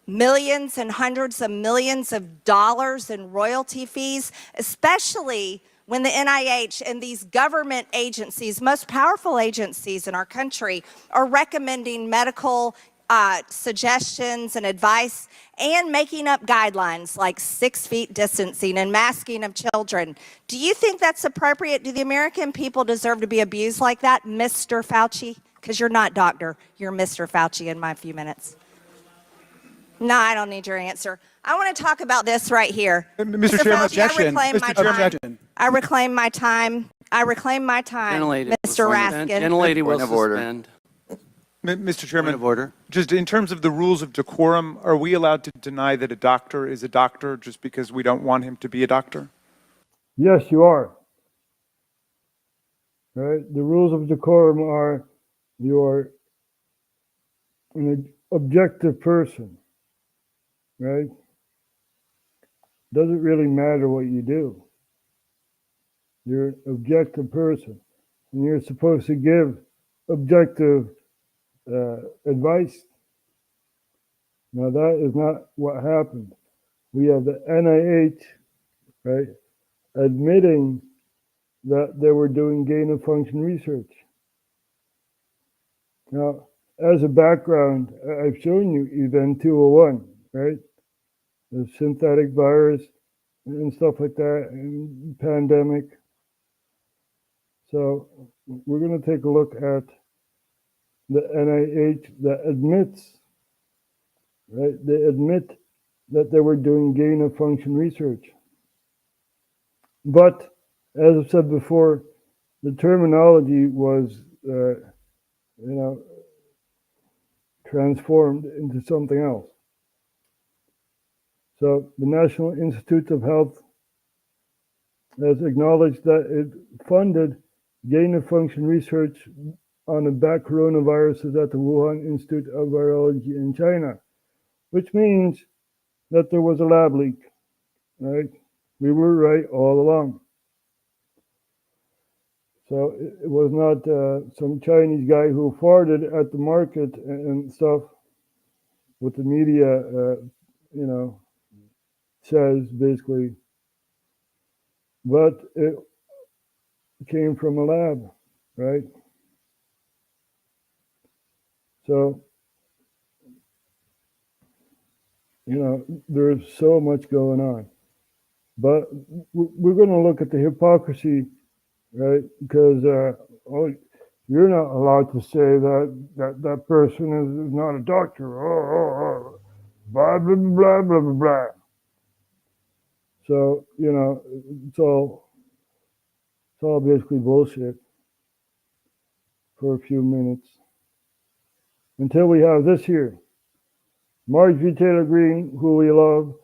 millions and hundreds of millions of dollars in royalty fees, especially when the NIH and these government agencies, most powerful agencies in our country, are recommending medical suggestions and advice and making up guidelines like 6 feet distancing and masking of children. Do you think that's appropriate? Do the American people deserve to be abused like that, Mr. Fauci? Because you're not doctor, you're Mr. Fauci in my few minutes. No, I don't need your answer. I want to talk about this right here. Mr. Chairman, objection. I reclaim my time. I reclaim my time, Mr. Raskin. Gentlelady will suspend. Mr. Chairman, Point of order. just in terms of the rules of decorum, are we allowed to deny that a doctor is a doctor just because we don't want him to be a doctor? Yes, you are. Right? The rules of decorum are you're an objective person, right? Doesn't really matter what you do. You're an objective person, and you're supposed to give objective advice. Now, that is not what happened. We have the NIH, right, admitting that they were doing gain-of-function research. Now, as a background, I've shown you Event 201, right? The synthetic virus and stuff like that, and pandemic. So we're going to take a look at the NIH that admits, right? They admit that they were doing gain-of-function research. But as I said before, the terminology was, transformed into something else. So the National Institute of Health has acknowledged that it funded gain-of-function research on the bat coronaviruses at the Wuhan Institute of Virology in China, which means that there was a lab leak, right? We were right all along. So it was not some Chinese guy who farted at the market and stuff, what the media, says basically. But it came from a lab, right? So, there's so much going on. But we're going to look at the hypocrisy, right? Because you're not allowed to say that person is not a doctor. Blah, blah, blah, blah, blah, blah. So, it's all basically bullshit for a few minutes. Until we have this here. Marjorie Taylor Greene, who we love,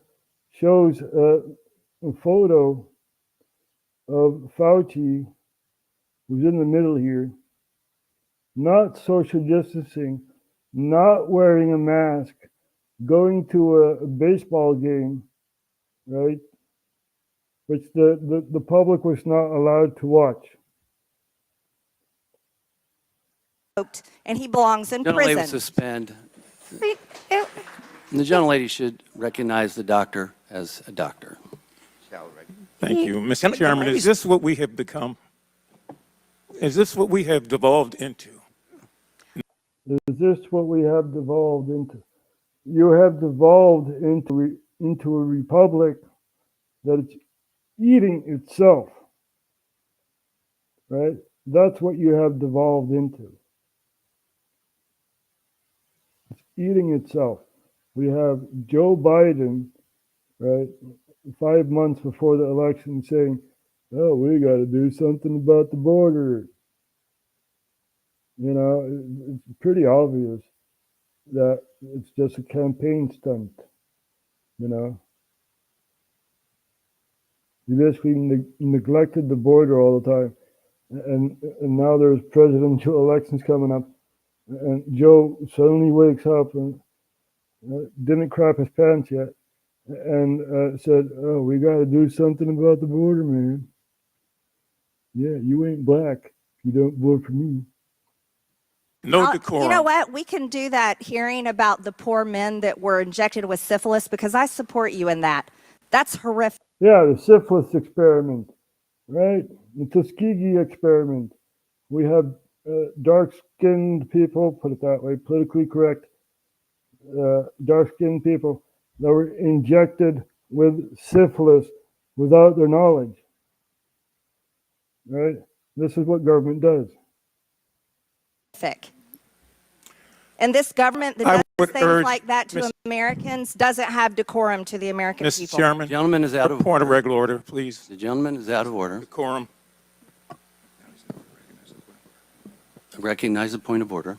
shows a photo of Fauci, who's in the middle here, not social distancing, not wearing a mask, going to a baseball game, right? Which the public was not allowed to watch. And he belongs in Gentlelady prison. will suspend. The gentlelady should recognize the doctor as a doctor. Thank you. Mr. Chairman, is this what we have become? Is this what we have devolved into? Is this what we have devolved into? You have devolved into a republic that it's eating itself, right? That's what you have devolved into. It's eating itself. We have Joe Biden, right, 5 months before the election saying, oh, we got to do something about the border. It's pretty obvious that it's just a campaign stunt, He basically neglected the border all the time. And now there's presidential elections coming up. And Joe suddenly wakes up and didn't crap his pants yet. And said, oh, we got to do something about the border, man. Yeah, you ain't black if you don't vote for me. No decorum. You know what? We can do that hearing about the poor men that were injected with syphilis, because I support you in that. That's horrific. Yeah, the syphilis experiment, right? The Tuskegee experiment. We have dark-skinned people, put it that way, politically correct, dark-skinned people that were injected with syphilis without their knowledge, right? This is what government does. And this government that does things like that to Americans doesn't have decorum to the American people. Mr. Chairman, The gentleman is out of point of regular order, please. The gentleman is out of order. Decorum. I recognize the point of order.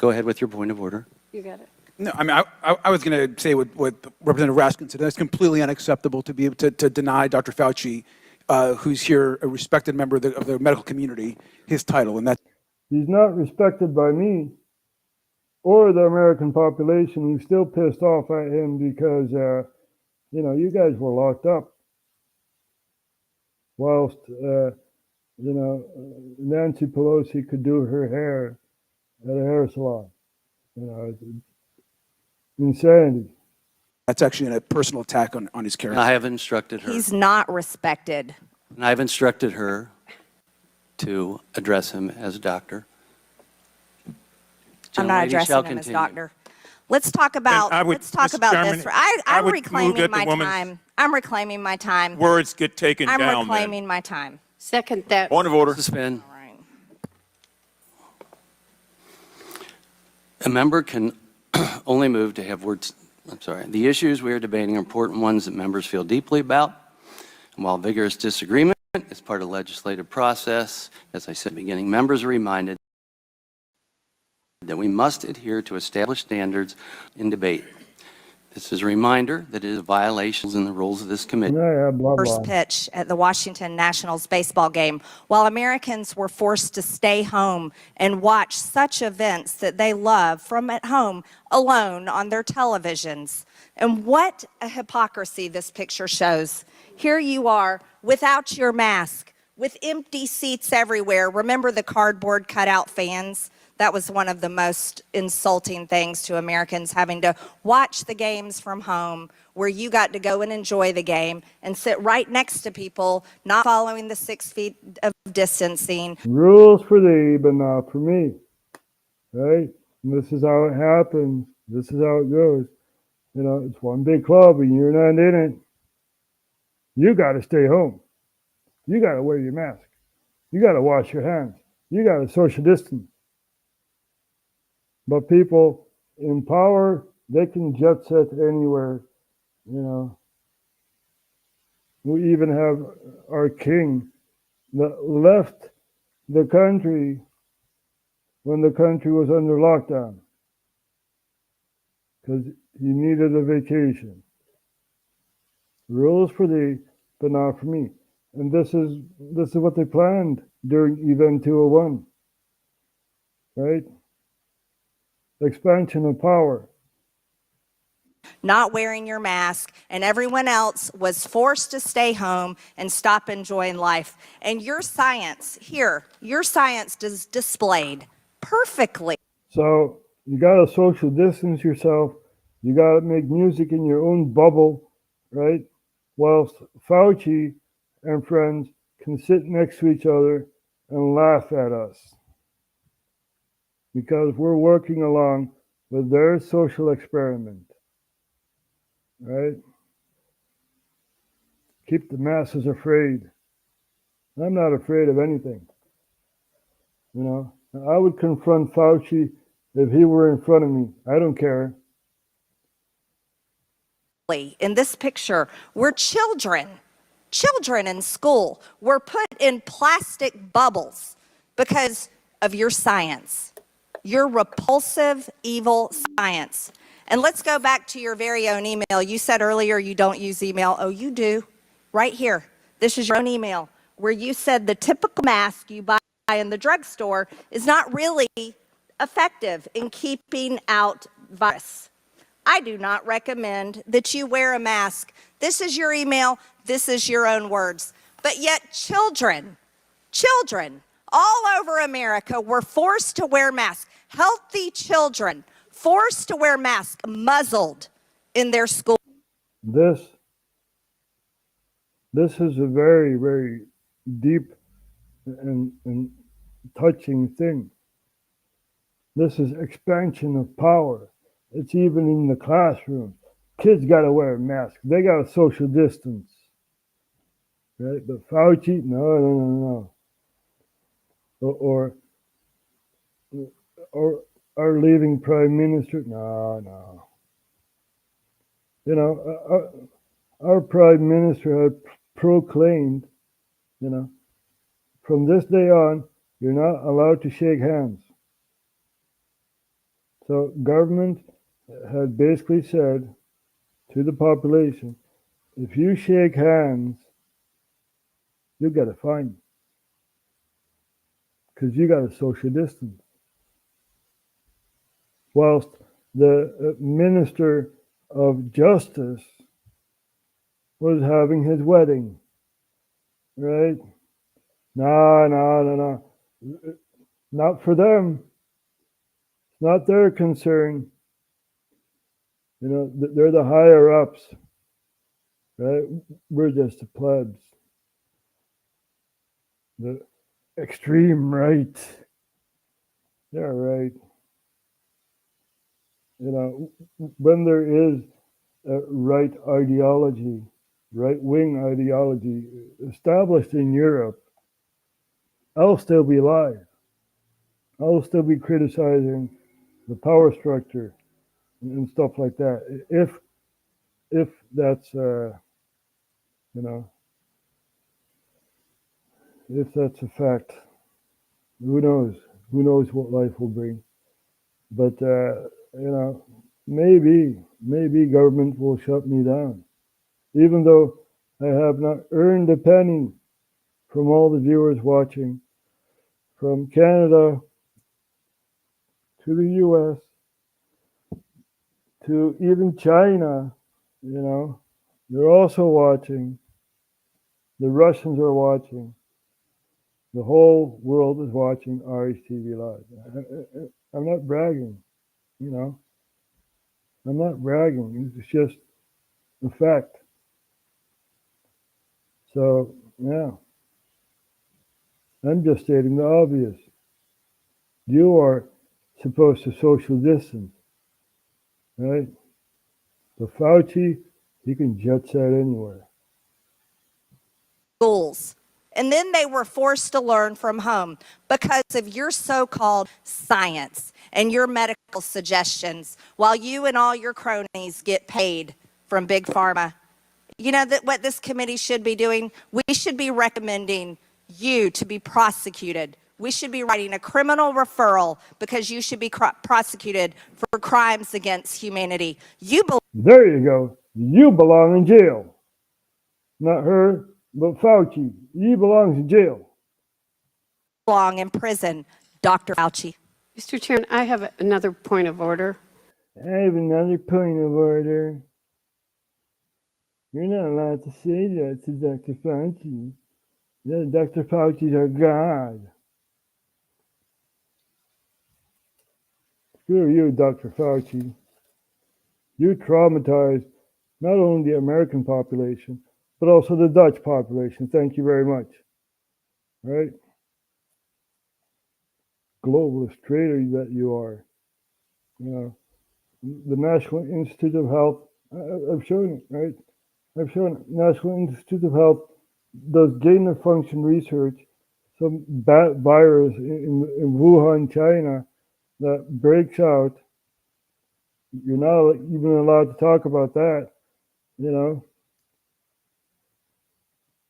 Go ahead with your point of order. You got it. No, I mean, I was going to say what Representative Raskin said. It's completely unacceptable to be able to deny Dr. Fauci, who's here, a respected member of the medical community, his title. And that's. He's not respected by me or the American population, who's still pissed off at him because, you know, you guys were locked up whilst, you know, Nancy Pelosi could do her hair at a hair salon. You know, it's insanity. That's actually a personal attack on his character. I have instructed her. He's not respected. And I've instructed her to address him as doctor. I'm not addressing him as doctor. Let's talk about this. I'm reclaiming my time. I'm reclaiming my time. Words get taken down. I'm reclaiming my time. Second that. Point of order. Suspend. A member can only move to have words. I'm sorry. The issues we are debating are important ones that members feel deeply about. And while vigorous disagreement is part of the legislative process, as I said at the beginning, members are reminded that we must adhere to established standards in debate. This is a reminder that it is violations in the rules of this committee. First pitch at the Washington Nationals baseball game, while Americans were forced to stay home and watch such events that they love from at home alone on their televisions. And what a hypocrisy this picture shows. Here you are without your mask, with empty seats everywhere. Remember the cardboard cutout fans? That was one of the most insulting things to Americans, having to watch the games from home where you got to go and enjoy the game and sit right next to people, not following the 6 feet of distancing. Rules for thee, but not for me. Right? And this is how it happens. This is how it goes. You know, it's one big club and you're not in it. You got to stay home. You got to wear your mask. You got to wash your hands. You got to social distance. But people in power, they can jet set anywhere, you know. We even have our king that left the country when the country was under lockdown because he needed a vacation. Rules for thee, but not for me. And this is what they planned during Event 201, right? Expansion of power. Not wearing your mask, and everyone else was forced to stay home and stop enjoying life. And your science here, your science is displayed perfectly. So you got to social distance yourself. You got to make music in your own bubble, right? Whilst Fauci and friends can sit next to each other and laugh at us. Because we're working along with their social experiment, right? Keep the masses afraid. I'm not afraid of anything. You know, I would confront Fauci if he were in front of me. I don't care. In this picture, where children in school were put in plastic bubbles because of your science. Your repulsive, evil science. And let's go back to your very own email. You said earlier you don't use email. Oh, you do. Right here. This is your own email where you said the typical mask you buy in the drugstore is not really effective in keeping out virus. I do not recommend that you wear a mask. This is your email. This is your own words. But yet children all over America were forced to wear masks. Healthy children forced to wear masks, muzzled in their school. This is a very, very deep and touching thing. This is expansion of power. It's even in the classroom. Kids got to wear a mask. They got to social distance. Right? But Fauci, no. Or our leaving prime minister, no. You know, our prime minister had proclaimed, you know, from this day on, you're not allowed to shake hands. So government had basically said to the population, if you shake hands, you get a fine because you got to social distance. Whilst the Minister of Justice was having his wedding, right? No. Not for them. It's not their concern. You know, they're the higher ups, right? We're just the plebs. The extreme right. Yeah, right. You know, when there is a right ideology, right-wing ideology established in Europe, I'll still be alive. I'll still be criticizing the power structure and stuff like that. If that's, you know, if that's a fact, who knows? Who knows what life will bring? But, you know, maybe government will shut me down, even though I have not earned a penny from all the viewers watching from Canada to the US to even China. You know, they're also watching. The Russians are watching. The whole world is watching RHTVLive. I'm not bragging, you know. I'm not bragging. It's just a fact. So, yeah. I'm just stating the obvious. You are supposed to social distance, right? But Fauci, he can jet set anywhere. Schools. And then they were forced to learn from home because of your so-called science and your medical suggestions, while you and all your cronies get paid from Big Pharma. You know that what this committee should be doing? We should be recommending you to be prosecuted. We should be writing a criminal referral because you should be prosecuted for crimes against humanity. There you go. You belong in jail. Not her, but Fauci. He belongs in jail. Belong in prison, Dr. Fauci. Mr. Chairman, I have another point of order. I have another point of order. You're not allowed to say that to Dr. Fauci. Dr. Fauci's our God. Screw you, Dr. Fauci. You traumatized not only the American population, but also the Dutch population. Thank you very much. Right? Globalist traitor that you are. You know, the National Institute of Health, I've shown it, right? I've shown it. National Institute of Health does gain of function research, some bat virus in Wuhan, China, that breaks out. You're not even allowed to talk about that, you know.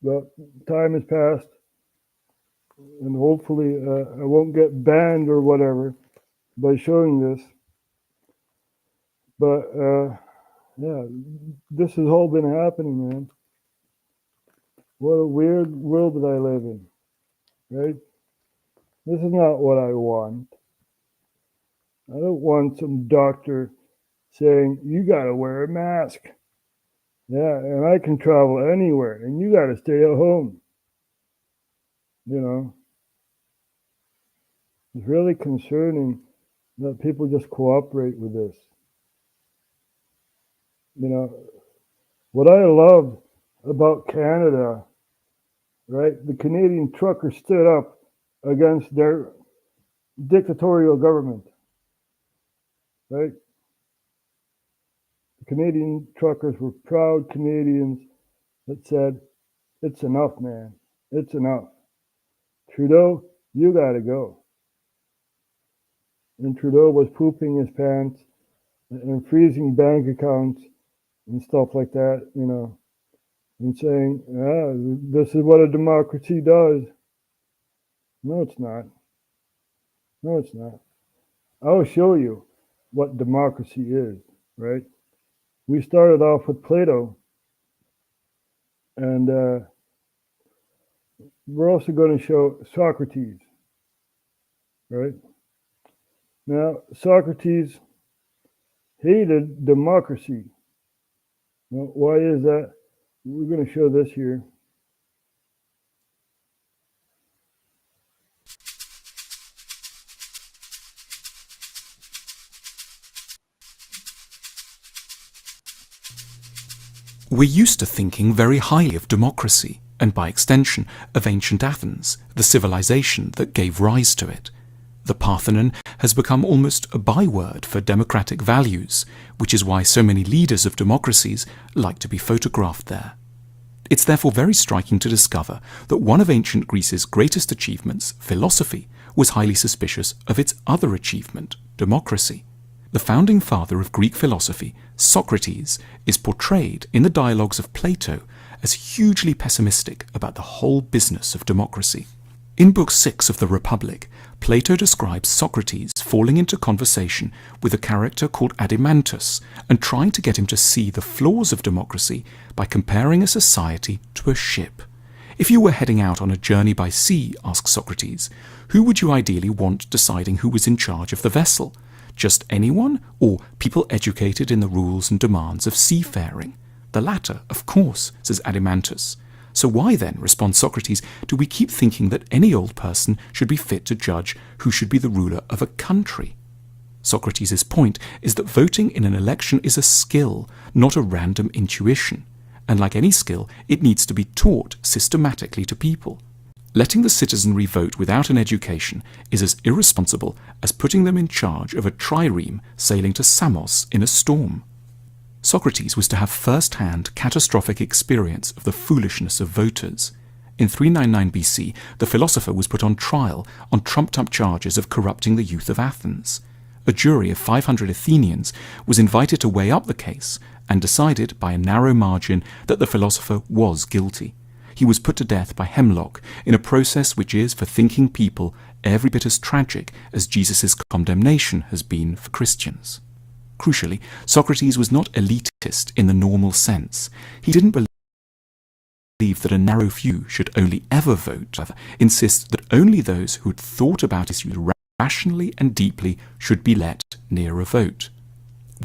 But time has passed, and hopefully I won't get banned or whatever by showing this. But yeah, this has all been happening, man. What a weird world that I live in, right? This is not what I want. I don't want some doctor saying, you got to wear a mask. Yeah, and I can travel anywhere, and you got to stay at home. You know, it's really concerning that people just cooperate with this. You know, what I love about Canada, right? The Canadian truckers stood up against their dictatorial government, right? The Canadian truckers were proud Canadians that said, it's enough, man. It's enough. Trudeau, you got to go. And Trudeau was pooping his pants and freezing bank accounts and stuff like that, you know, and saying, this is what a democracy does. No, it's not. No, it's not. I'll show you. what democracy is, right? We started off with Plato, and we're also going to show Socrates, right? Now, Socrates hated democracy. Now, why is that? We're going to show this here. We're used to thinking very highly of democracy, and by extension of ancient Athens, the civilization that gave rise to it. The Parthenon has become almost a byword for democratic values, which is why so many leaders of democracies like to be photographed there. It's therefore very striking to discover that one of ancient Greece's greatest achievements, philosophy, was highly suspicious of its other achievement, democracy. The founding father of Greek philosophy, Socrates, is portrayed in the dialogues of Plato as hugely pessimistic about the whole business of democracy. In Book 6 of the Republic, Plato describes Socrates falling into conversation with a character called Adimantus and trying to get him to see the flaws of democracy by comparing a society to a ship. If you were heading out on a journey by sea, asks Socrates, who would you ideally want deciding who was in charge of the vessel? Just anyone, or people educated in the rules and demands of seafaring? The latter, of course, says Adimantus. So why then, responds Socrates, do we keep thinking that any old person should be fit to judge who should be the ruler of a country? Socrates' point is that voting in an election is a skill, not a random intuition. And like any skill, it needs to be taught systematically to people. Letting the citizenry vote without an education is as irresponsible as putting them in charge of a trireme sailing to Samos in a storm. Socrates was to have first-hand catastrophic experience of the foolishness of voters. In 399 BC, the philosopher was put on trial on trumped-up charges of corrupting the youth of Athens. A jury of 500 Athenians was invited to weigh up the case and decided by a narrow margin that the philosopher was guilty. He was put to death by hemlock in a process which is, for thinking people, every bit as tragic as Jesus' condemnation has been for Christians. Crucially, Socrates was not elitist in the normal sense. He didn't believe that a narrow few should only ever vote, rather insist that only those who had thought about issues rationally and deeply should be let near a vote.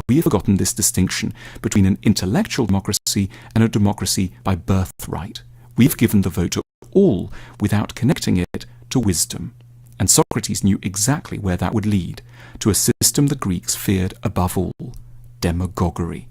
We have forgotten this distinction between an intellectual democracy and a democracy by birthright. We've given the vote to all without connecting it to wisdom. And Socrates knew exactly where that would lead, to a system the Greeks feared above all, demagoguery.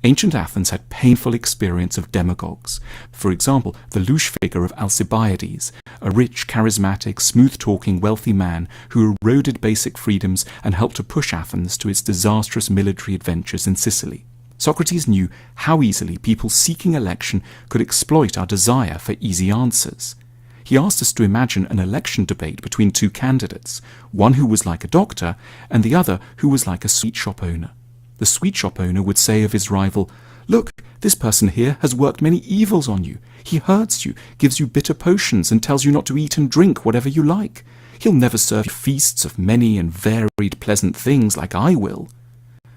Ancient Athens had painful experience of demagogues. For example, the louche figure of Alcibiades, a rich, charismatic, smooth-talking, wealthy man who eroded basic freedoms and helped to push Athens to its disastrous military adventures in Sicily. Socrates knew how easily people seeking election could exploit our desire for easy answers. He asked us to imagine an election debate between two candidates, one who was like a doctor and the other who was like a sweet shop owner. The sweet shop owner would say of his rival, "Look, this person here has worked many evils on you. He hurts you, gives you bitter potions, and tells you not to eat and drink whatever you like. He'll never serve you feasts of many and varied pleasant things like I will."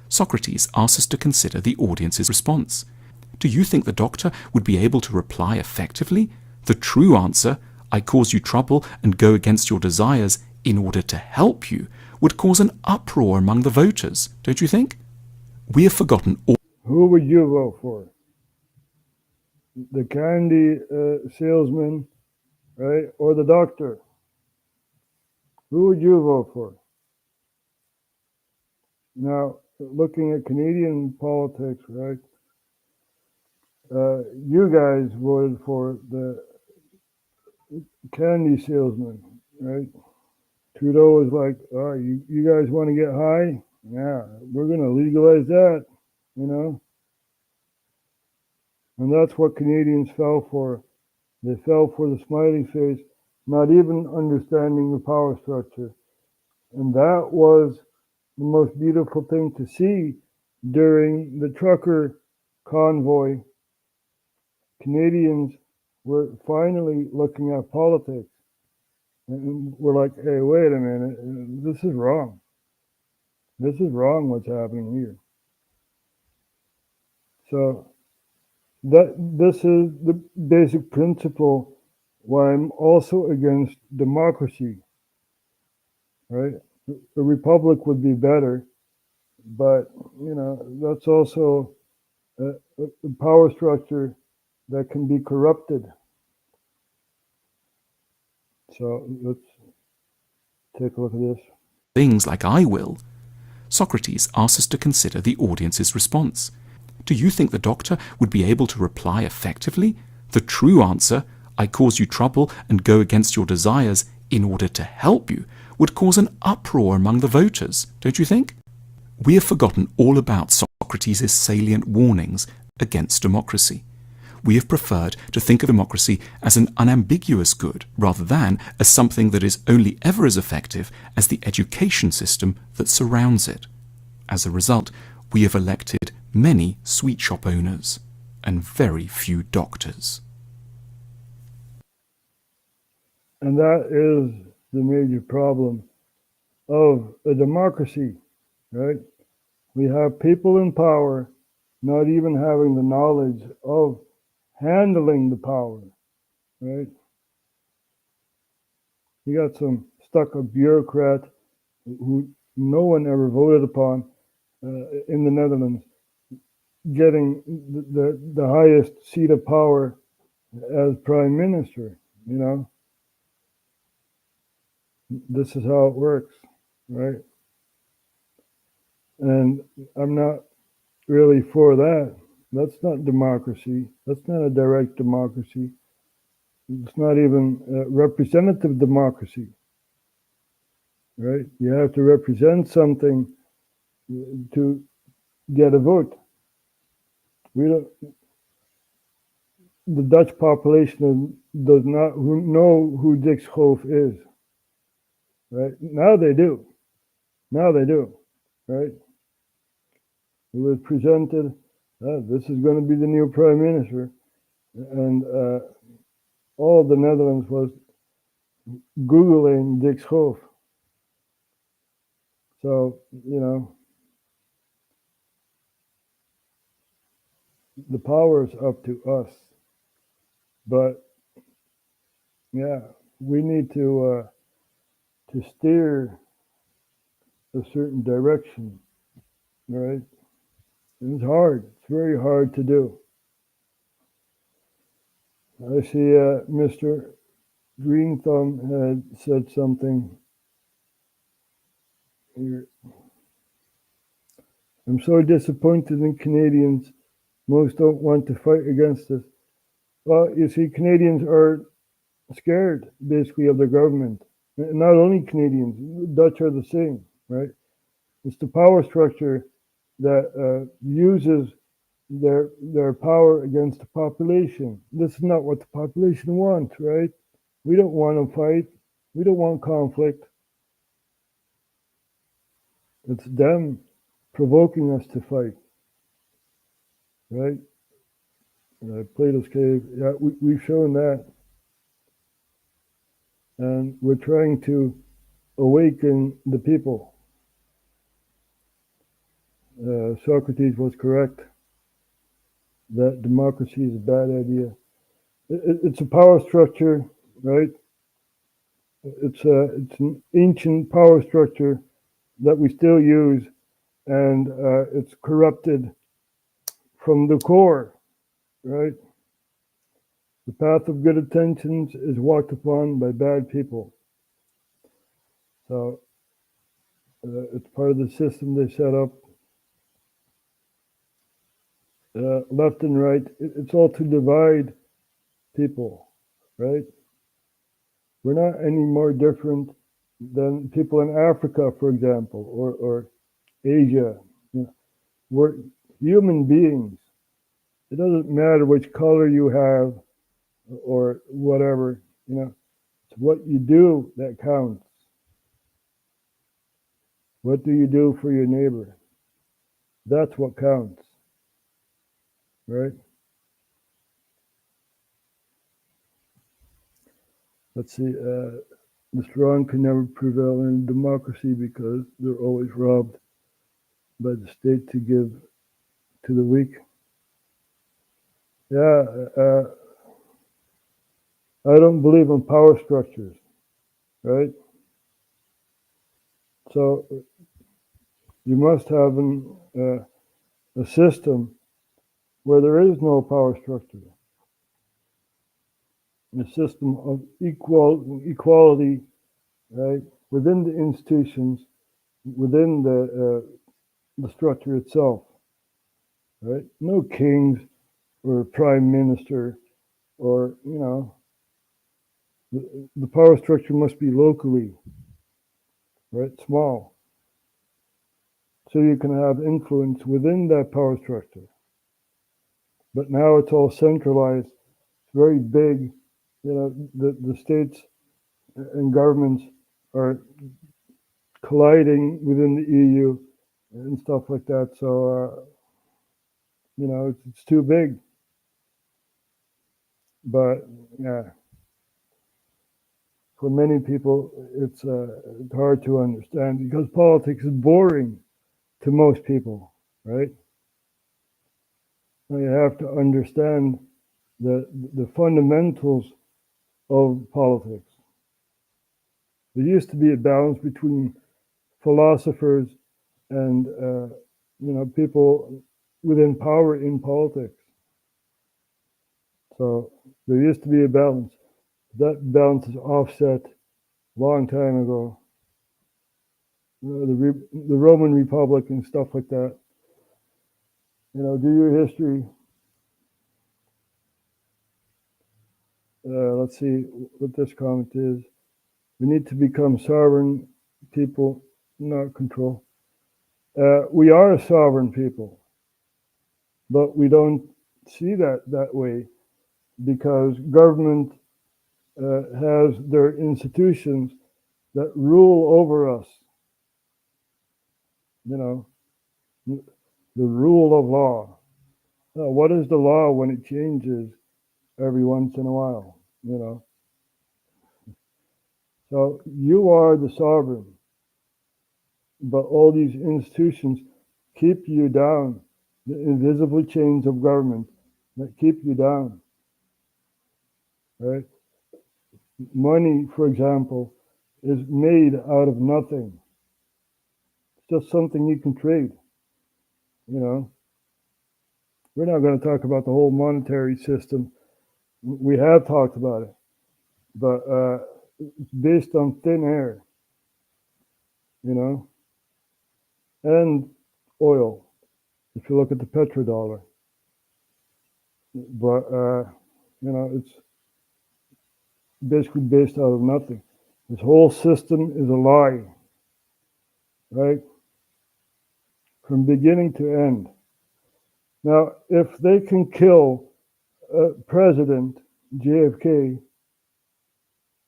Socrates asks us to consider the audience's response. Do you think the doctor would be able to reply effectively? The true answer, "I cause you trouble and go against your desires in order to help you," would cause an uproar among the voters, don't you think? We have forgotten all. Who would you vote for? The candy salesman, right? Or the doctor? Who would you vote for? Now, looking at Canadian politics, right? You guys voted for the candy salesman, right? Trudeau was like, "Oh, you guys want to get high? Yeah, we're going to legalize that, you know?" And that's what Canadians fell for. They fell for the smiley face, not even understanding the power structure. And that was the most beautiful thing to see during the trucker convoy. Canadians were finally looking at politics. And we're like, "Hey, wait a minute, this is wrong." This is wrong what's happening here. So this is the basic principle why I'm also against democracy, right? A republic would be better, but that's also a power structure that can be corrupted. So let's take a look at this. Things like I will. Socrates asks us to consider the audience's response. Do you think the doctor would be able to reply effectively? The true answer, I cause you trouble and go against your desires in order to help you, would cause an uproar among the voters, don't you think? We have forgotten all about Socrates' salient warnings against democracy. We have preferred to think of democracy as an unambiguous good rather than as something that is only ever as effective as the education system that surrounds it. As a result, we have elected many sweet shop owners and very few doctors. And that is the major problem of a democracy, right? We have people in power not even having the knowledge of handling the power, right? You got some stuck-up bureaucrat who no one ever voted upon in the Netherlands getting the highest seat of power as prime minister, This is how it works, right? And I'm not really for that. That's not democracy. That's not a direct democracy. It's not even a representative democracy, right? You have to represent something to get a vote. The Dutch population does not know who Dick Schoof is, right? Now they do, right? It was presented, this is going to be the new prime minister, and all the Netherlands was Googling Dick Schoof. So, the power is up to us. But, yeah, we need to steer a certain direction, right? And it's hard. It's very hard to do. I see Mr. Green Thumb had said something here. I'm so disappointed in Canadians. Most don't want to fight against us. Well, you see, Canadians are scared, basically, of the government. Not only Canadians, Dutch are the same, right? It's the power structure that uses their power against the population. This is not what the population wants, right? We don't want to fight. We don't want conflict. It's them provoking us to fight, right? Plato's Cave, yeah, we've shown that. And we're trying to awaken the people. Socrates was correct that democracy is a bad idea. It's a power structure, right? It's an ancient power structure that we still use, and it's corrupted from the core, right? The path of good intentions is walked upon by bad people. So it's part of the system they set up. Left and right, it's all to divide people, right? We're not any more different than people in Africa, for example, or Asia. We're human beings. It doesn't matter which color you have or whatever, it's what you do that counts. What do you do for your neighbor? That's what counts, right? Let's see, the strong can never prevail in democracy because they're always robbed. by the state to give to the weak. Yeah, I don't believe in power structures, right? So you must have a system where there is no power structure, a system of equality, right, within the institutions, within the structure itself, right? No kings or prime minister, or the power structure must be locally, right, small, so you can have influence within that power structure. But now it's all centralized, it's very big. The states and governments are colliding within the EU and stuff like that. So, it's too big. But yeah, for many people, it's hard to understand because politics is boring to most people, right? You have to understand the fundamentals of politics. There used to be a balance between philosophers and people within power in politics. So there used to be a balance. That balance is offset a long time ago. The Roman Republic and stuff like that. Do your history. Let's see what this comment is. We need to become sovereign people, not control. We are a sovereign people, but we don't see that way because government has their institutions that rule over us. The rule of law. What is the law when it changes every once in a while? So you are the sovereign, but all these institutions keep you down, the invisible chains of government that keep you down, right? Money, for example, is made out of nothing. It's just something you can trade, We're not going to talk about the whole monetary system. We have talked about it, but it's based on thin air, and oil, if you look at the petrodollar. But, it's basically based out of nothing. This whole system is a lie, right? From beginning to end. Now, if they can kill President JFK,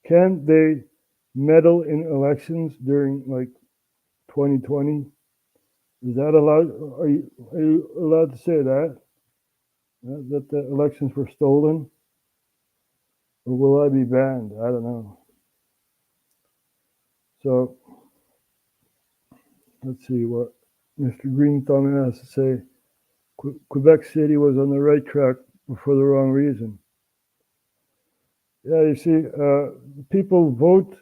can't they meddle in elections during 2020? Is that allowed? Are you allowed to say that? That the elections were stolen? Or will I be banned? I don't know. So, let's see what Mr. Green Thumb has to say. Quebec City was on the right track, but for the wrong reason. Yeah, you see, people vote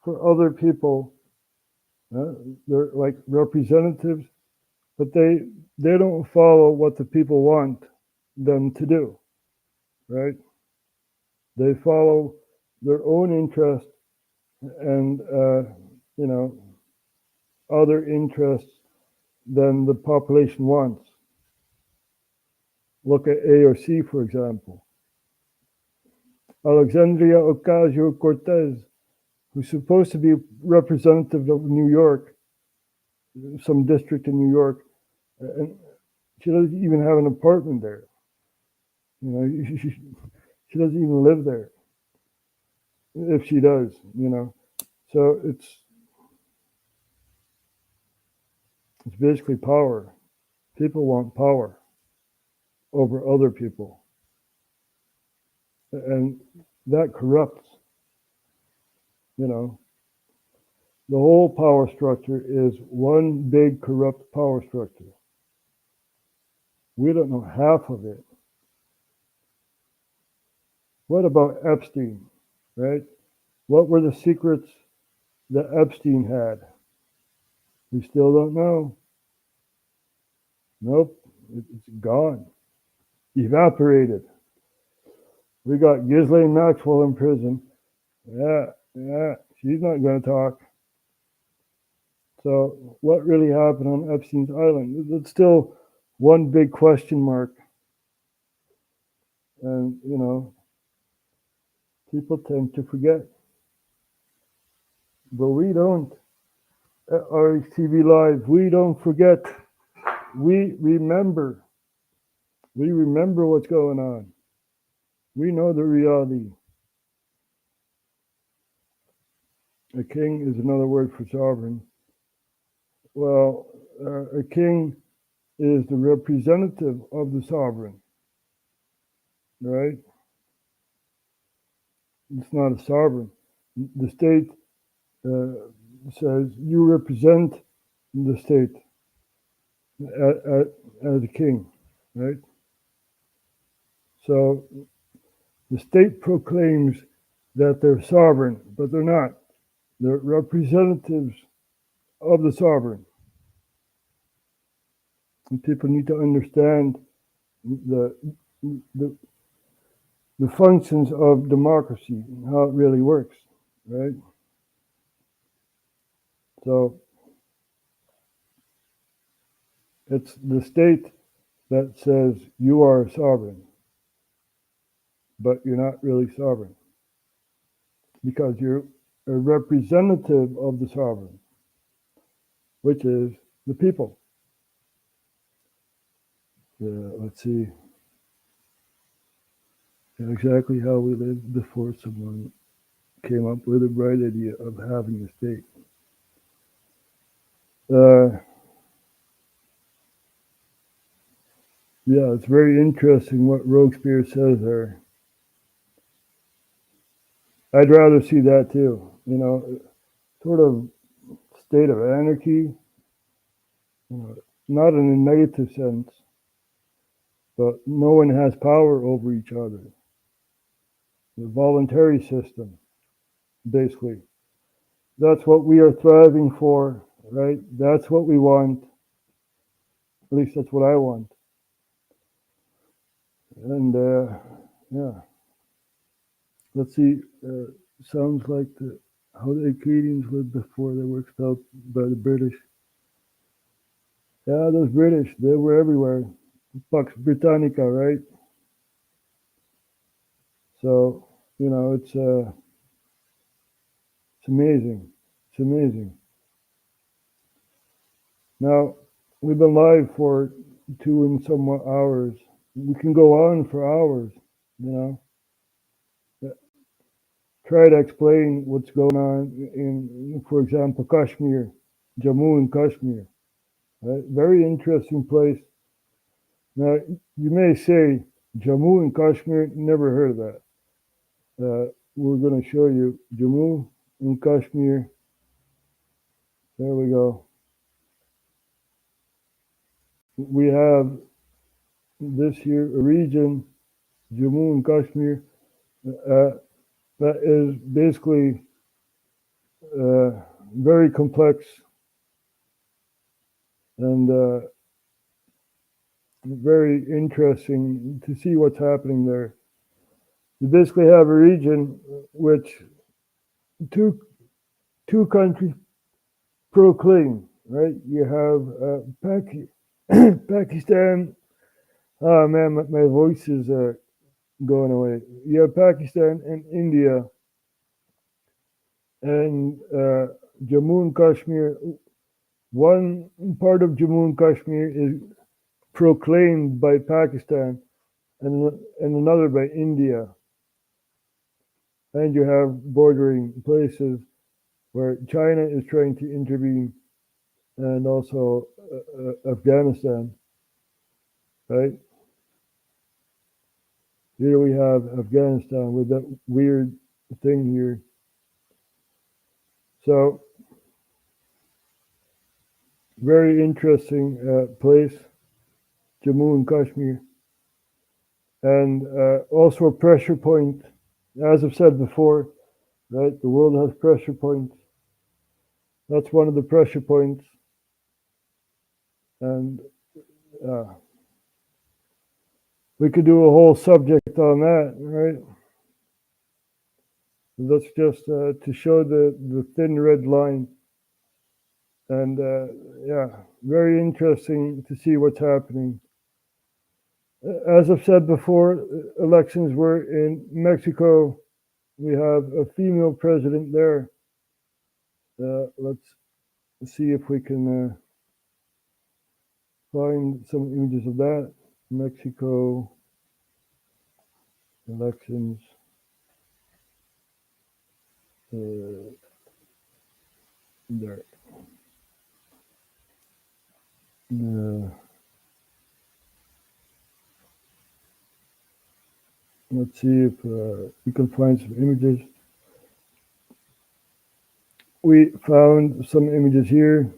for other people. They're like representatives, but they don't follow what the people want them to do, right? They follow their own interest and, other interests than the population wants. Look at AOC, for example. Alexandria Ocasio-Cortez, who's supposed to be representative of New York, some district in New York, and she doesn't even have an apartment there. She doesn't even live there, if she does, So it's basically power. People want power over other people. And that corrupts, The whole power structure is one big corrupt power structure. We don't know half of it. What about Epstein, right? What were the secrets that Epstein had? We still don't know. Nope, it's gone, evaporated. We got Ghislaine Maxwell in prison. Yeah, she's not going to talk. So what really happened on Epstein's Island? It's still one big question mark. And, you know, people tend to forget. But we don't. At RHTVLive, we don't forget. We remember. We remember what's going on. We know the reality. A king is another word for sovereign. Well, a king is the representative of the sovereign, right? It's not a sovereign. The state says you represent the state as a king, right? So the state proclaims that they're sovereign, but they're not. They're representatives of the sovereign. And people need to understand the functions of democracy and how it really works, right? So it's the state that says you are sovereign, but you're not really sovereign because you're a representative of the sovereign, which is the people. Let's see exactly how we lived before someone came up with a bright idea of having a state. Yeah, it's very interesting what Robespierre says there. I'd rather see that too, you know, sort of state of anarchy, you know, not in a negative sense, but no one has power over each other. The voluntary system, basically. That's what we are thriving for, right? That's what we want. At least that's what I want. And yeah, let's see. Sounds like how the Acadians lived before they were expelled by the British. Yeah, those British, they were everywhere. Pax Britannica, right? So, you know, it's amazing. It's amazing. Now, we've been live for 2 and somewhat hours. We can go on for hours, you know. Try to explain what's going on in, for example, Kashmir, Jammu and Kashmir. Right? Very interesting place. Now, you may say, Jammu and Kashmir, never heard of that. We're going to show you Jammu and Kashmir. There we go. We have this here, a region, Jammu and Kashmir, that is basically very complex and very interesting to see what's happening there. You basically have a region which two countries proclaim, right? You have Pakistan. Oh man, my voice is going away. You have Pakistan and India and Jammu and Kashmir. One part of Jammu and Kashmir is proclaimed by Pakistan and another by India. And you have bordering places where China is trying to intervene and also Afghanistan, right? Here we have Afghanistan with that weird thing here. So very interesting place, Jammu and Kashmir, and also a pressure point. As I've said before, right, the world has pressure points. That's one of the pressure points. And we could do a whole subject on that, right? That's just to show the thin red line. And yeah, very interesting to see what's happening. As I've said before, elections were in Mexico. We have a female president there. Let's see if we can find some images of that. Mexico elections. There. Let's see if we can find some images. We found some images here.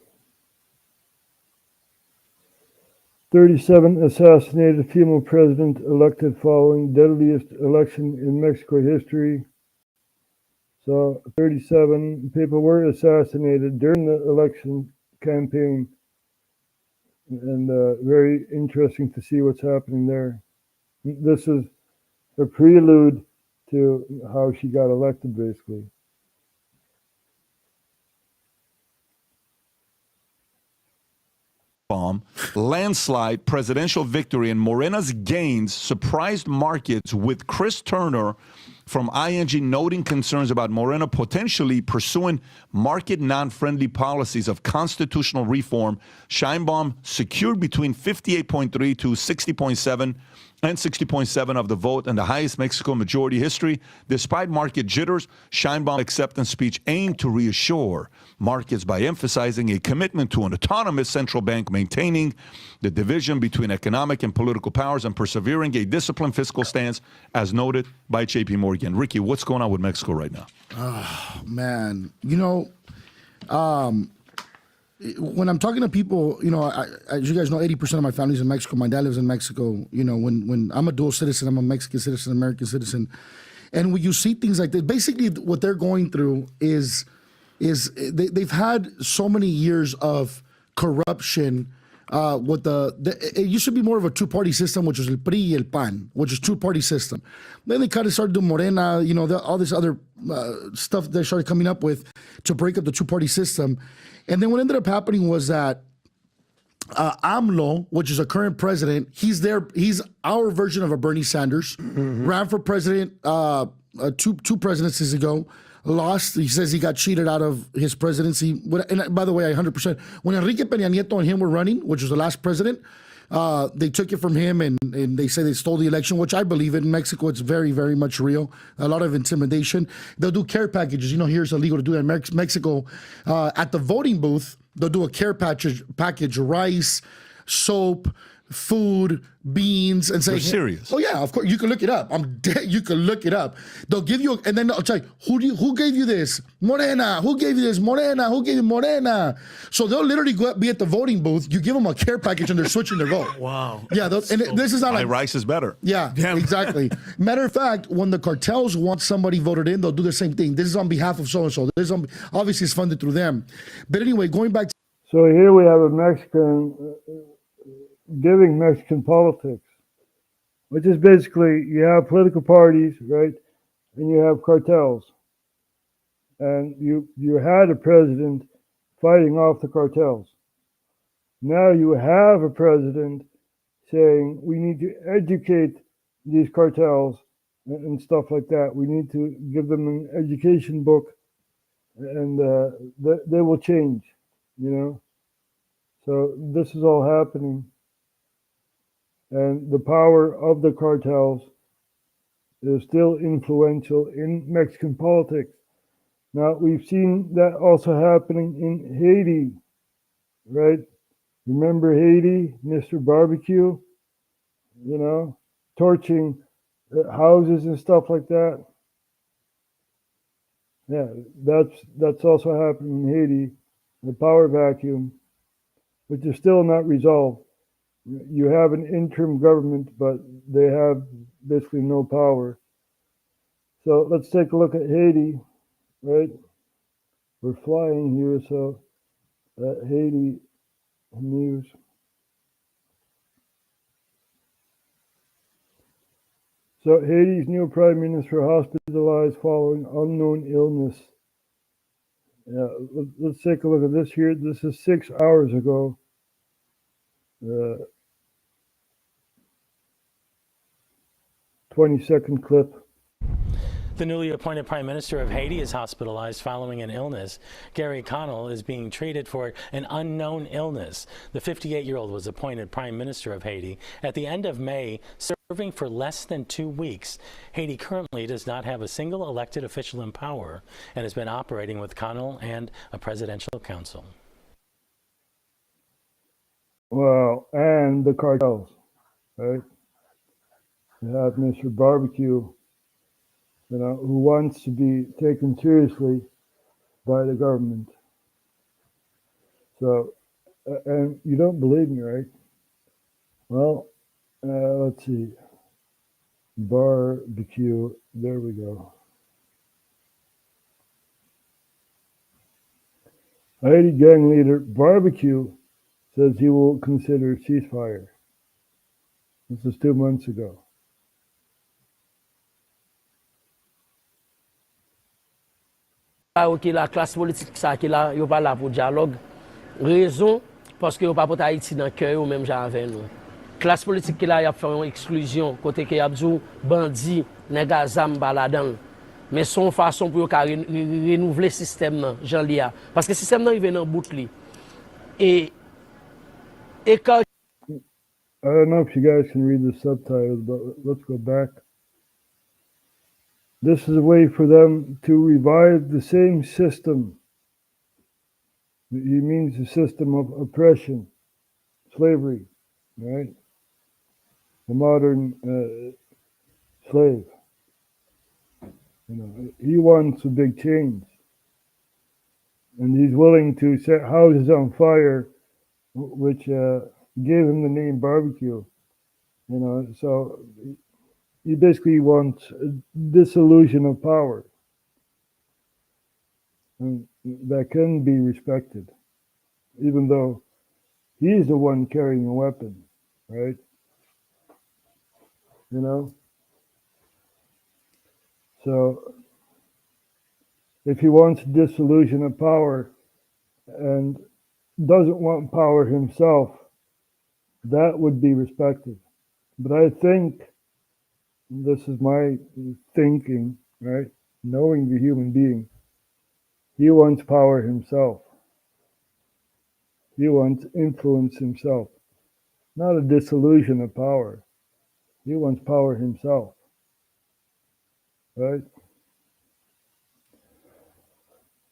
37 assassinated female president elected following deadliest election in Mexico history. So 37 people were assassinated during the election campaign. And very interesting to see what's happening there. This is a prelude to how she got elected, basically. Landslide presidential victory and Morena's gains surprised markets, with Chris Turner from ING noting concerns about Morena potentially pursuing market non-friendly policies of constitutional reform. Sheinbaum secured between 58.3 to 60.7 and 60.7 of the vote, and the highest Mexico majority history. Despite market jitters, Sheinbaum's acceptance speech aimed to reassure markets by emphasizing a commitment to an autonomous central bank, maintaining the division between economic and political powers, and persevering a disciplined fiscal stance, as noted by JP Morgan. Ricky, what's going on with Mexico right now? Oh, man. You know, when I'm talking to people, you know, as you guys know, 80% of my family's in Mexico. My dad lives in Mexico. You know, when I'm a dual citizen, I'm a Mexican citizen, American citizen. And when you see things like this, basically what they're going through is they've had so many years of corruption. With it used to be more of a two-party system, which was el PRI y el PAN, which is two-party system. Then they kind of started doing Morena, you know, all this other stuff they started coming up with to break up the two-party system. And then what ended up happening was that AMLO, which is a current president, he's our version of a Bernie Sanders, ran for president two presidencies ago. Lost. He says he got cheated out of his presidency. And by the way, 100%. When Enrique Peña Nieto and him were running, which was the last president, they took it from him and they say they stole the election, which I believe in. Mexico, it's very, very much real. A lot of intimidation. They'll do care packages. You know, here it's illegal to do that in Mexico. At the voting booth, they'll do a care package, rice, soap, food, beans, and say, They're serious. Oh yeah, of course, you can look it up. I'm dead. You can look it up. They'll give you, and then I'll tell you, who gave you this? Morena. Who gave you this? Morena. Who gave you Morena? So they'll literally be at the voting booth. You give them a care package, and they're switching their vote. Wow. Yeah, this is not My like rice is better. Yeah, exactly. Matter of fact, when the cartels want somebody voted in, they'll do the same thing. This is on behalf of so and so. This is obviously it's funded through them. But anyway, going back to So here we have a Mexican giving Mexican politics, which is basically you have political parties, right, and you have cartels, and you had a president fighting off the cartels. Now you have a president saying we need to educate these cartels and stuff like that. We need to give them an education book, and they will change, you know. So this is all happening. And the power of the cartels is still influential in Mexican politics. Now, we've seen that also happening in Haiti, right? Remember Haiti, Mr. Barbecue, you know, torching houses and stuff like that. Yeah, that's also happening in Haiti, the power vacuum. which is still not resolved. You have an interim government, but they have basically no power. So let's take a look at Haiti, right? We're flying here, so Haiti news. So Haiti's new prime minister hospitalized following unknown illness. Yeah, let's take a look at this here. This is 6 hours ago. 20-second clip. The newly appointed Prime Minister of Haiti is hospitalized following an illness. Gary Connell is being treated for an unknown illness. The 58-year-old was appointed Prime Minister of Haiti at the end of May, serving for less than 2 weeks. Haiti currently does not have a single elected official in power and has been operating with Connell and a presidential council. Well, and the cartels, right? You have Mr. Barbecue, who wants to be taken seriously by the government. So, and you don't believe me, right? Well, let's see. Barbecue, there we go. Haiti gang leader Barbecue says he will consider ceasefire. This is 2 months ago. Ok, la classe politique ça qui là, yo pas là pour dialogue. Raison parce que yo pas pour Haïti dans cœur ou même j'en avec nous. Classe politique qui là y a fait une exclusion côté que y a dit bandi, nèg azam baladan. Mais son façon pour renouveler système nan, Jean Lia parce que système nan il vient dans bout li. Et quand I don't know if you guys can read the subtitles, but let's go back. This is a way for them to revive the same system. He means the system of oppression, slavery, right? The modern slave. He wants a big change. And he's willing to set houses on fire, which gave him the name Barbecue. So he basically wants a dissolution of power. And that can be respected, even though he's the one carrying a weapon, right? So if he wants dissolution of power and doesn't want power himself, that would be respected. But I think, this is my thinking, right? Knowing the human being, he wants power himself. He wants influence himself, not a dissolution of power. He wants power himself, right?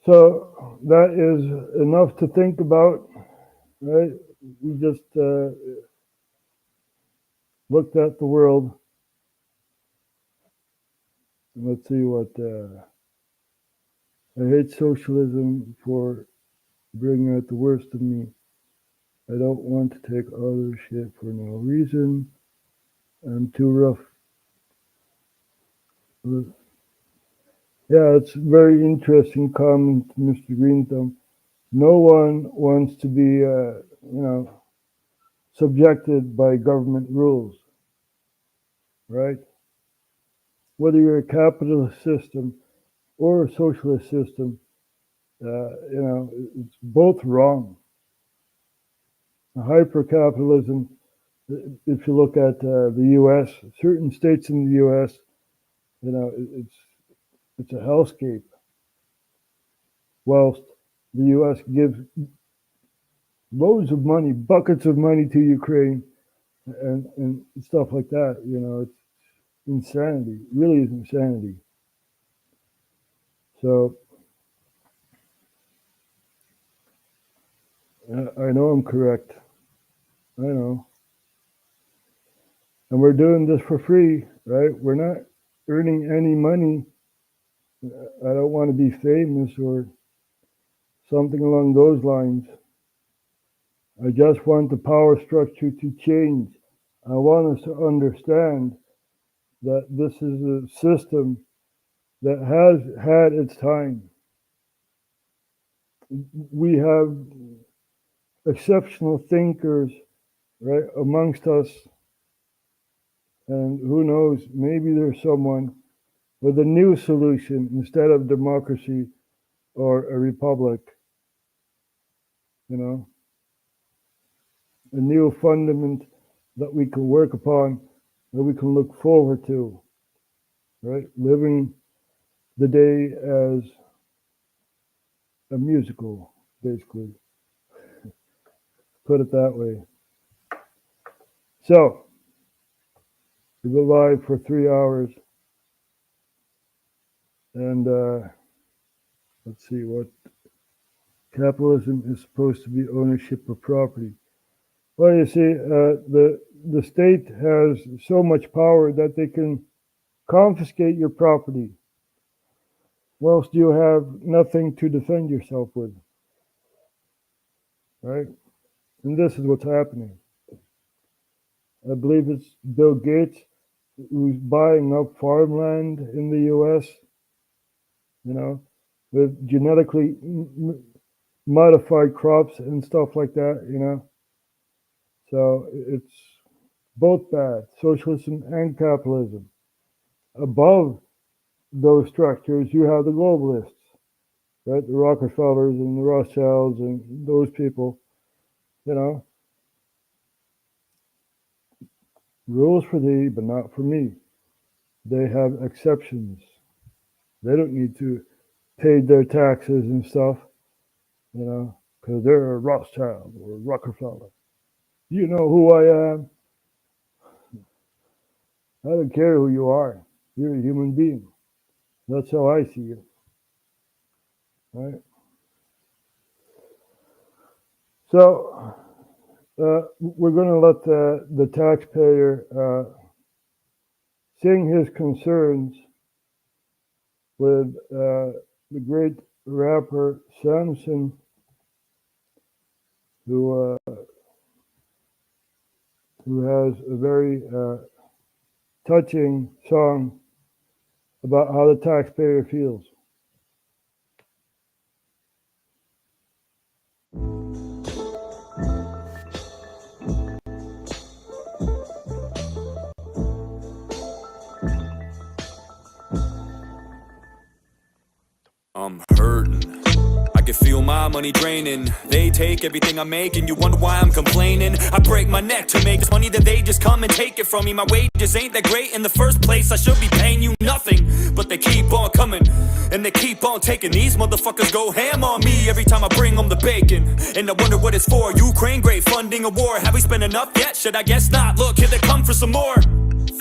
So that is enough to think about, right? We just looked at the world. Let's see what I hate socialism for bringing out the worst of me. I don't want to take other shit for no reason. I'm too rough. Yeah, it's very interesting comment, Mr. Green Thumb. No one wants to be, subjected by government rules, right? Whether you're a capitalist system or a socialist system, it's both wrong. Hyper-capitalism, if you look at the U.S., certain states in the U.S., it's a hellscape. Whilst the U.S. gives loads of money, buckets of money to Ukraine and stuff like that, it's insanity, really is insanity. So I know I'm correct. I know. And we're doing this for free, right? We're not earning any money. I don't want to be famous or something along those lines. I just want the power structure to change. I want us to understand that this is a system that has had its time. We have exceptional thinkers, right, amongst us. And who knows, maybe there's someone with a new solution instead of democracy or a republic, you know, a new fundament that we can work upon, that we can look forward to, right? Living the day as a musical, basically. Put it that way. So, we've been live for 3 hours. And let's see, what capitalism is supposed to be ownership of property. Well, you see, the state has so much power that they can confiscate your property. Whilst you have nothing to defend yourself with, right? And this is what's happening. I believe it's Bill Gates who's buying up farmland in the U.S., you know, with genetically modified crops and stuff like that, you know. So it's both bad, socialism and capitalism. Above those structures, you have the globalists, right? The Rockefellers and the Rothschilds and those people, you know. Rules for thee, but not for me. They have exceptions. They don't need to pay their taxes and stuff, you know, because they're a Rothschild or a Rockefeller. You know who I am. I don't care who you are. You're a human being. That's how I see you. Right? So, we're going to let the taxpayer sing his concerns with the great rapper Samson, who has a very touching song about how the taxpayer feels. I'm hurting. I can feel my money draining. They take everything I make and you wonder why I'm complaining. I break my neck to make this money that they just come and take it from me. My wages ain't that great in the first place. I should be paying you nothing, but they keep on coming and they keep on taking. These motherfuckers go ham on me every time I bring them the bacon. And I wonder what it's for. Ukraine, great funding a war. Have we spent enough yet? Should I guess not? Look, here they come for some more.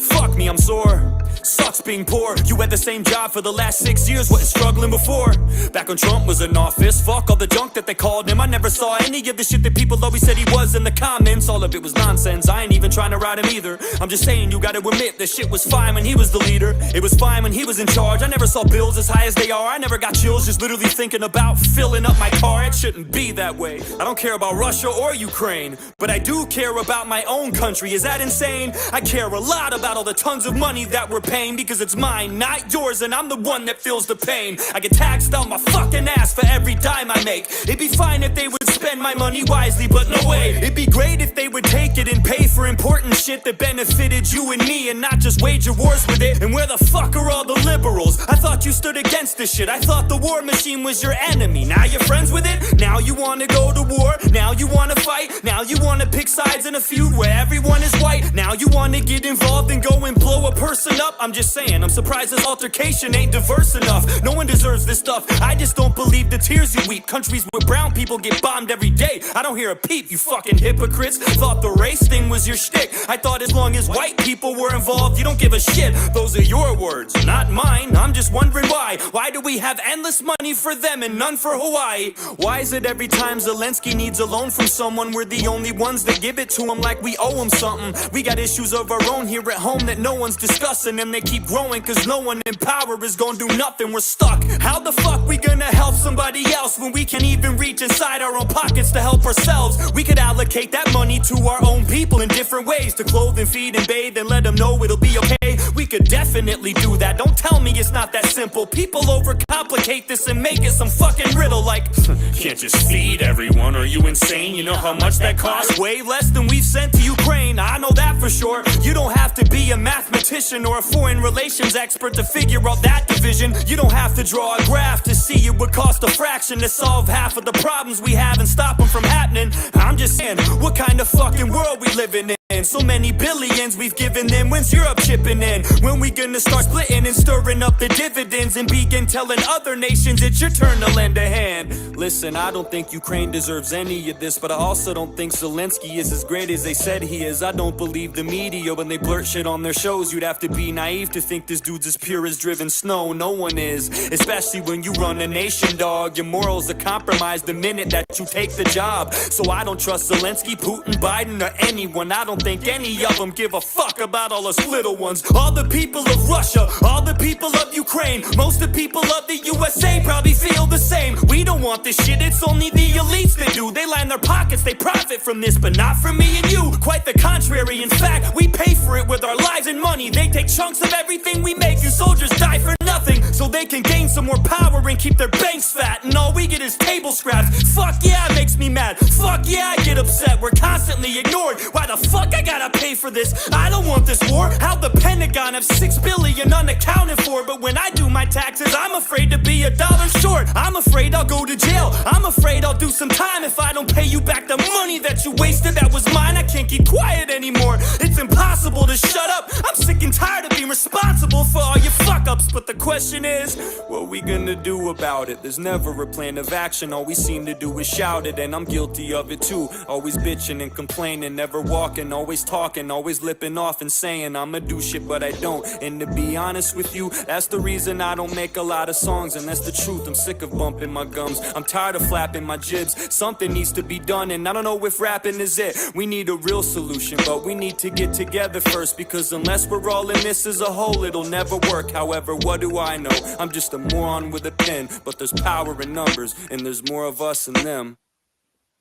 Fuck me, I'm sore. Sucks being poor. You had the same job for the last 6 years, wasn't struggling before. Back when Trump was in office, fuck all the junk that they called him. I never saw any of the shit that people always said he was in the comments. All of it was nonsense, I ain't even trying to ride him either. I'm just saying you gotta admit that shit was fine when he was the leader. It was fine when he was in charge. I never saw bills as high as they are. I never got chills just literally thinking about filling up my car. It shouldn't be that way. I don't care about Russia or Ukraine, but I do care about my own country. Is that insane? I care a lot about all the tons of money that we're paying, because it's mine, not yours, and I'm the one that feels the pain. I get taxed on my fucking ass for every dime I make. It'd be fine if they would spend my money wisely, but no way. It'd be great if they would take it and pay for important shit that benefited you and me, and not just wage wars with it. And where the fuck are all the liberals? I thought you stood against this shit. I thought the war machine was your enemy. Now you're friends with it? Now you wanna go to war? Now you wanna fight? Now you wanna pick sides in a feud where everyone is white? Now you wanna get involved and go and blow a person up? I'm just saying, I'm surprised this altercation ain't diverse enough. No one deserves this stuff. I just don't believe the tears you weep. Countries where brown people get bombed every day. I don't hear a peep, you fucking hypocrites. Thought the race thing was your shtick. I thought as long as white people were involved, you don't give a shit. Those are your words, not mine. I'm just wondering why. Why do we have endless money for them and none for Hawaii? Why is it every time Zelensky needs words alone from someone. We're the only ones that give it to them like we owe them something. We got issues of our own here at home that no one's discussing, and they keep growing cause no one in power is gonna do nothing. We're stuck. How the fuck we gonna help somebody else when we can't even reach inside our own pockets to help ourselves? We could allocate that money to our own people in different ways, to clothe and feed and bathe and let them know it'll be okay. We could definitely do that. Don't tell me it's not that simple. People overcomplicate this and make it some fucking riddle like can't just feed everyone, are you insane? You know how much that costs? Way less than we've sent to Ukraine, I know that for sure. You don't have to be a mathematician or a foreign relations expert to figure out that division. You don't have to draw a graph to see it would cost a fraction to solve half of the problems we have and stop them from happening. I'm just saying, what kind of fucking world we living in? So many billions we've given them, when's Europe chipping in? When we gonna start splitting and stirring up the dividends and begin telling other nations it's your turn to lend a hand? Listen, I don't think Ukraine deserves any of this, but I also don't think Zelensky is as great as they said he is. I don't believe the media when they blurt shit on their shows. You'd have to be naive to think this dude's as pure as driven snow. No one is, especially when you run a nation, dog. Your morals are compromised the minute that you take the job. So I don't trust Zelensky, Putin, Biden, or anyone. I don't think any of them give a fuck about all us little ones. All the people of Russia, all the people of Ukraine, most of the people of the USA probably feel the same. We don't want this shit, it's only the elites that do. They line their pockets, they profit from this, but not from me and you. Quite the contrary, in fact, we pay for it with our lives and money. They take chunks of everything we make and soldiers die for nothing, so they can gain some more power and keep their banks fat. And all we get is table scraps. Fuck yeah, it makes me mad. Fuck yeah, I get upset. We're constantly ignored. Why the fuck I gotta pay for this? I don't want this war. How the Pentagon have $6 billion unaccounted for, but when I do my taxes, I'm afraid to be $1 short. I'm afraid I'll go to jail. I'm afraid I'll do some time if I don't pay you back the money that you wasted. That was mine. I can't keep quiet anymore. It's impossible to shut up. I'm sick and tired of being responsible for all your fuck-ups. But the question is, what are we gonna do about it? There's never a plan of action. All we seem to do is shout it, and I'm guilty of it too. Always bitching and complaining, never walking, always talking, always lipping off and saying I'ma do shit, but I don't. And to be honest with you, that's the reason I don't make a lot of songs, and that's the truth. I'm sick of bumping my gums. I'm tired of flapping my jibs. Something needs to be done, and I don't know if rapping is it. We need a real solution, but we need to get together first, because unless we're all in this as a whole, it'll never work. However, what do I know? I'm just a moron with a pen, but there's power in numbers, and there's more of us than them.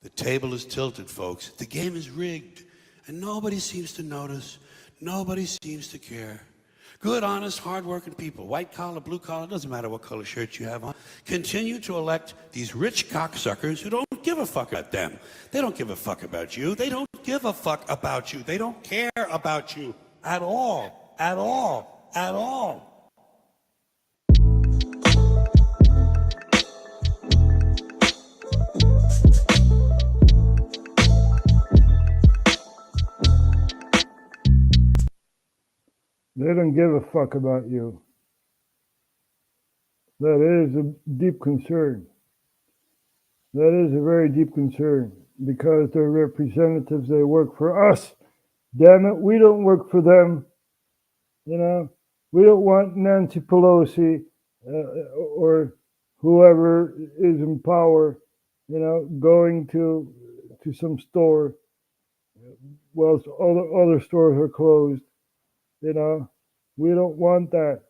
The table is tilted, folks. The game is rigged, and nobody seems to notice. Nobody seems to care. Good, honest, hard-working people, white collar, blue collar, doesn't matter what color shirt you have on, continue to elect these rich cocksuckers who don't give a fuck about them. They don't give a fuck about you. They don't give a fuck about you. They don't care about you at all, at all, at all. They don't give a fuck about you. That is a deep concern. That is a very deep concern, because they're representatives, they work for us. Damn it, we don't work for them. You know, we don't want Nancy Pelosi or whoever is in power, you know, going to some store whilst other stores are closed. You know, we don't want that.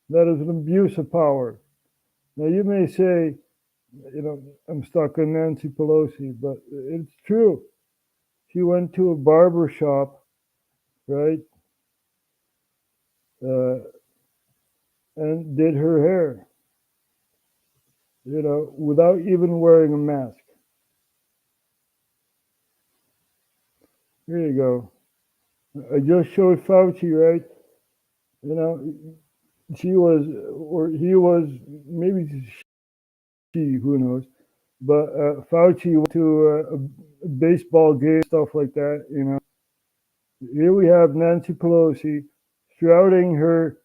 That is an abuse of power. Now, you may say, you know, I'm stuck on Nancy Pelosi, but it's true. She went to a barber shop, right, and did her hair, you know, without even wearing a mask. Here you go. I just showed Fauci, right? You know, she was, or he was, maybe she, who knows? But Fauci went to a baseball game, stuff like that, you know. Here we have Nancy Pelosi shrouding her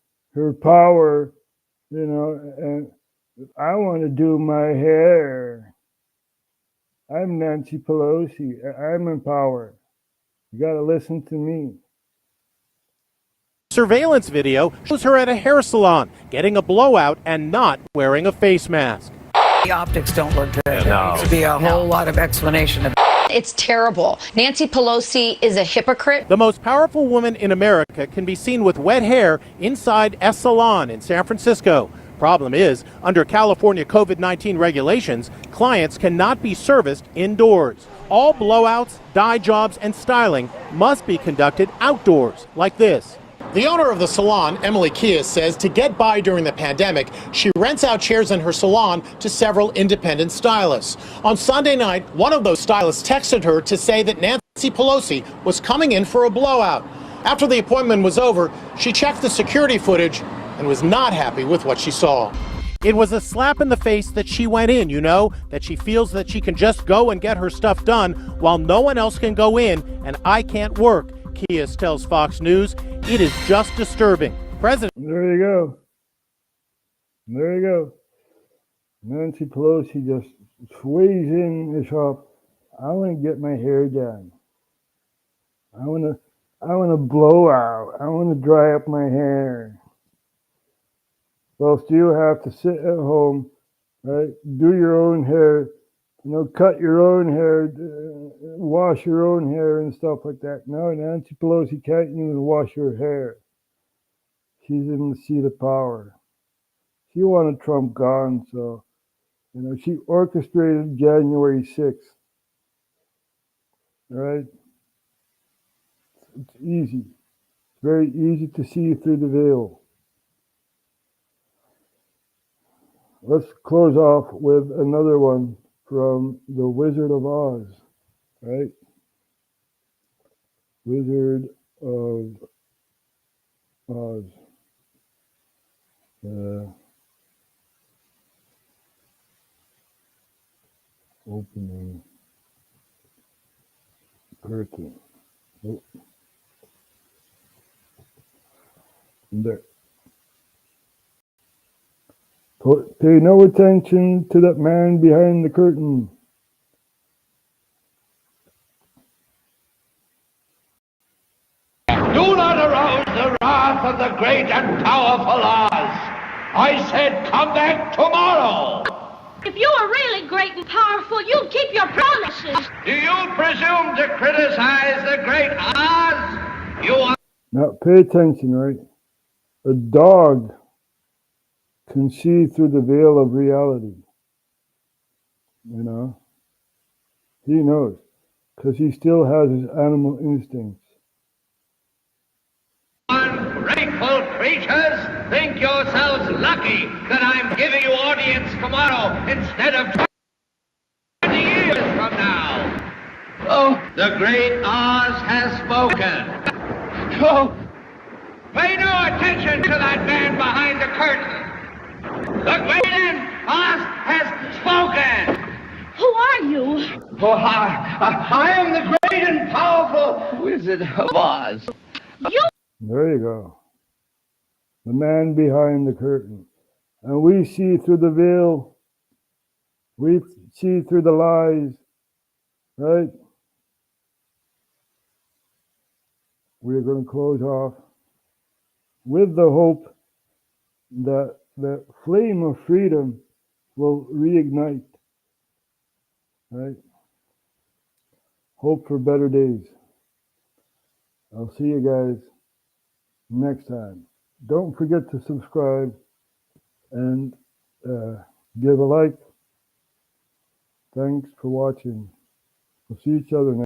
power, you know, and I want to do my hair. I'm Nancy Pelosi. I'm in power. You got to listen to me. Surveillance video shows her at a hair salon getting a blowout and not wearing a face mask. The optics don't look good. There needs to be a whole lot of explanation about it. It's terrible. Nancy Pelosi is a hypocrite. The most powerful woman in America can be seen with wet hair inside a salon in San Francisco. Problem is, under California COVID-19 regulations, clients cannot be serviced indoors. All blowouts, dye jobs, and styling must be conducted outdoors, like this. The owner of the salon, Emily Kia, says to get by during the pandemic, she rents out chairs in her salon to several independent stylists. On Sunday night, one of those stylists texted her to say that Nancy Pelosi was coming in for a blowout. After the appointment was over, she checked the security footage and was not happy with what she saw. It was a slap in the face that she went in, that she feels that she can just go and get her stuff done while no one else can go in and I can't work, Kias tells Fox News. It is just disturbing. President. There you go. There you go. Nancy Pelosi just sways in the shop. I want to get my hair done. I want to blow out. I want to dry up my hair. Whilst you have to sit at home, right? Do your own hair, cut your own hair, wash your own hair and stuff like that. No, Nancy Pelosi can't even wash her hair. She's in the seat of power. She wanted Trump gone, so, she orchestrated January 6th. Right? It's easy. It's very easy to see through the veil. Let's close off with another one from The Wizard of Oz, right? Wizard of Oz. Opening curtain. Oh. There. Pay no attention to that man behind the curtain. Do not arouse the wrath of the great and powerful Oz. I said come back tomorrow. If you were really great and powerful, you'd keep your promises. Do you presume to criticize the great Oz? You are... Now pay attention, right? A dog can see through the veil of reality. He knows, because he still has his animal instincts. Ungrateful creatures, think yourselves lucky that I'm giving you audience tomorrow instead of 20 years from now. Oh, the great Oz has spoken. Oh, pay no attention to that man behind the curtain. The great Oz has spoken! Who are you? Oh, I am the great and powerful Wizard of Oz. There you go. The man behind the curtain. And we see through the veil. We see through the lies. Right? We're going to close off with the hope that the flame of freedom will reignite, right? Hope for better days. I'll see you guys next time. Don't forget to subscribe and give a like. Thanks for watching. We'll see each other next time.